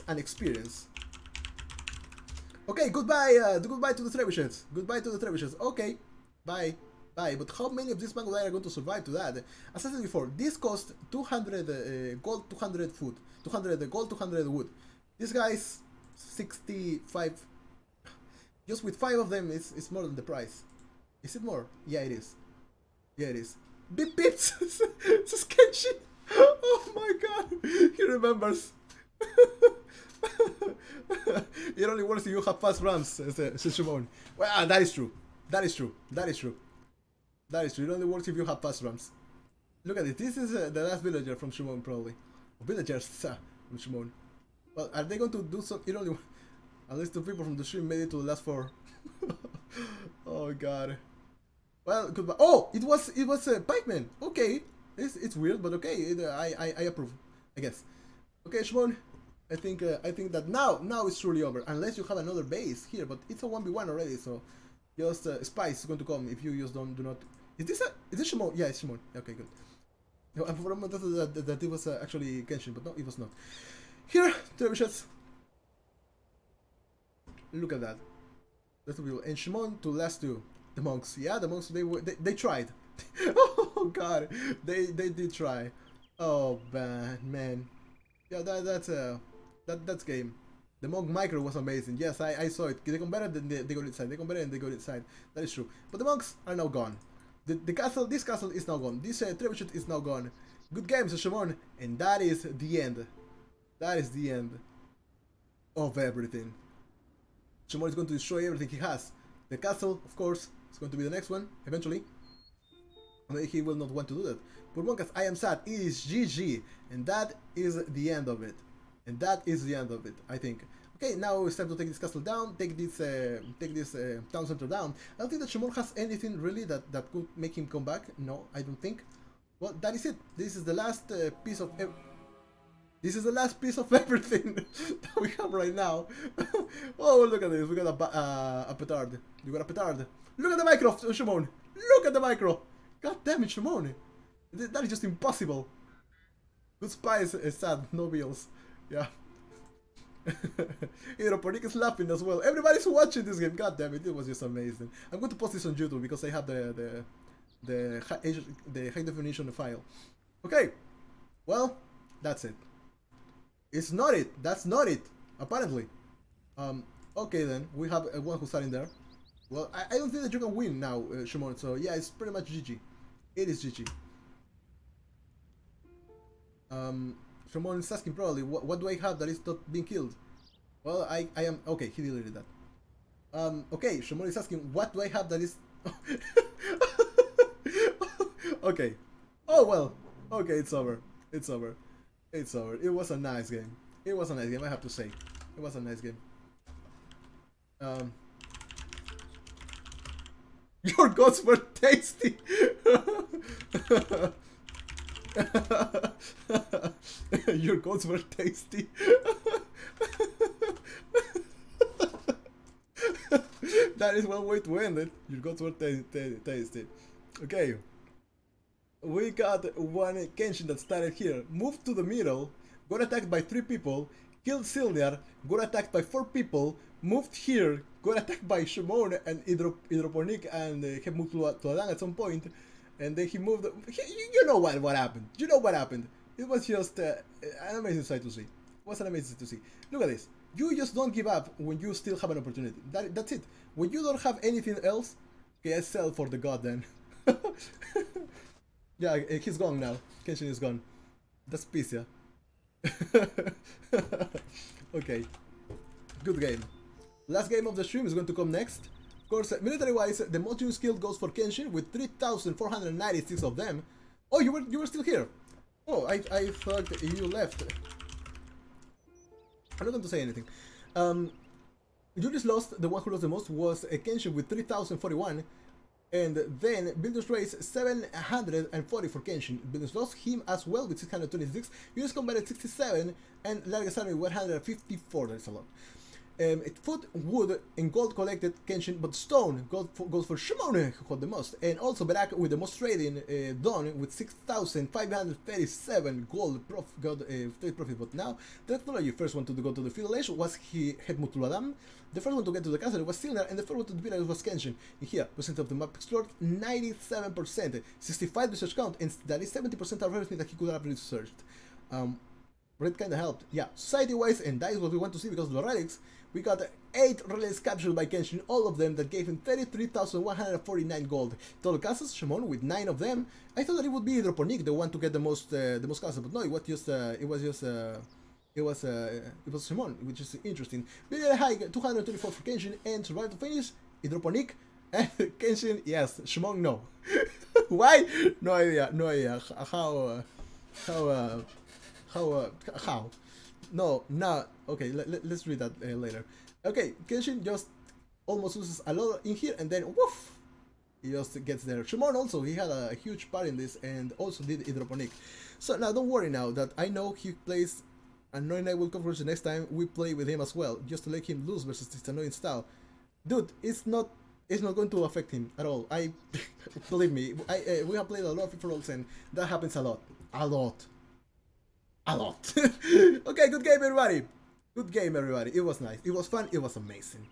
S1: an experience. Okay, goodbye. Goodbye to the trebuchets. Goodbye to the trebuchets. Okay, bye. But how many of these mango are going to survive to that? As I said before, this cost 200 gold, 200 food, 200 gold, 200 wood. This guy's 65. Just with 5 of them, it's more than the price. Is it more? Yeah, it is. Yeah, it is. Beep beeps! It's Kenshin! Oh my god! He remembers. It only works if you have fast runs, says Shimon. Well, that is true. That is true. That is true. That is true. It only works if you have fast runs. Look at it. This is the last villager from Shimon, probably. Villagers from Shimon. Well, are they going to do some? It only. At least 2 people from the stream made it to the last 4. Oh god. Well, goodbye. Oh, it was Pikeman. Okay, it's weird, but okay. I approve. I guess. Okay, Shimon. I think that now it's truly over. Unless you have another base here, but it's a 1v1 already. So just Spice is going to come if you just do not. Is this Shimon? Yeah, it's Shimon. Okay, good. No, I forgot that it was actually Kenshin, but no, it was not. Here, trebuchets. Look at that. That's beautiful. And Shimon to last 2. The monks. Yeah, the monks, they tried. Oh god. They did try. Oh man. Yeah, that's game. The monk micro was amazing. Yes, I saw it. They come better than they go inside. They come better and they go inside. That is true. But the monks are now gone. This castle is now gone. This trebuchet is now gone. Good games, Shimon. And that is the end. That is the end of everything. Shimon is going to destroy everything he has. The castle, of course, is going to be the next one, eventually. Maybe he will not want to do that. But Monkas, I am sad. It is GG. And that is the end of it. And that is the end of it, I think. Okay, now it's time to take this castle down, take this town center down. I don't think that Shimon has anything really that could make him come back. No, I don't think. Well, that is it. This is the last piece of... This is the last piece of everything that we have right now. Oh, look at this. We got a petard. You got a petard. Look at the micro, Shimon. Look at the micro. God damn it, Shimon. That is just impossible. Good spies is sad. No bills. Yeah. Hidroponik is laughing as well. Everybody's watching this game. God damn it. It was just amazing. I'm going to post this on YouTube because I have the high definition file. Okay. Well, that's it. It's not it. That's not it. Apparently. Okay then. We have one who's starting there. Well, I don't think that you can win now, Shimon. So yeah, it's pretty much GG. It is GG. Shimon is asking probably what do I have that is not being killed? Well, I am okay. He deleted that. Okay. Shimon is asking what do I have that is. Okay. Oh well. Okay, it's over. It's over. It's over. It was a nice game. It was a nice game, I have to say. It was a nice game. Your goats were tasty! Your goats were tasty. That is one way to end it. Your goats were tasty. Okay. We got one Kenshin that started here, moved to the middle, got attacked by 3 people, killed Silniar, got attacked by 4 people, moved here, got attacked by Shimon and Hydropornik and he moved to Adang at some point, and then he moved. You know what happened. You know what happened. It was just an amazing sight to see. It was an amazing to see. Look at this. You just don't give up when you still have an opportunity. That's it. When you don't have anything else, okay, I sell for the god then. Yeah, he's gone now. Kenshin is gone. That's peace, yeah. Okay. Good game. Last game of the stream is going to come next. Of course, military-wise, the most used skill goes for Kenshin with 3,496 of them. Oh, you were still here. Oh, I thought you left. I'm not going to say anything. You just lost. The one who lost the most was Kenshin with 3,041. And then Builders Race 740 for Kenshin. Builders lost him as well with 626. US combated 67 and Largas Army 154. That's a lot. Food, wood, and gold collected Kenshin, but stone goes for Shimon, who got the most. And also Berak with the most trading done with 6,537 gold trade profit. But now, the technology first one to go to the field edge was Hedmut Tuladam. The first one to get to the castle was Silnar, and the first one to the village was Kenshin. In here, percent of the map explored, 97%, 65 research count, and that is 70% of everything that he could have researched. But it kinda helped. Yeah, society-wise, and that is what we want to see because of the relics. We got 8 relics captured by Kenshin, all of them that gave him 33,149 gold. Total castles, Shimon with 9 of them. I thought that it would be Hydropornik, the one to get the most castles, but no, it was Shimon, which is interesting. Very high, 224 for Kenshin, and survival to finish, Hydropornik, and Kenshin, yes, Shimon, no. Why? No idea. How? No, okay, let's read that later. Okay, Kenshin just almost loses a lot in here, and then woof, he just gets there. Shimon also, he had a huge part in this, and also did Hydropornik. So now don't worry now that I know he plays, and knowing I will cover the next time we play with him as well, just to let him lose versus this annoying style. Dude, it's not going to affect him at all. Believe me, we have played a lot of FIFA roles, and that happens a lot. Okay, good game everybody. It was nice. It was fun. It was amazing.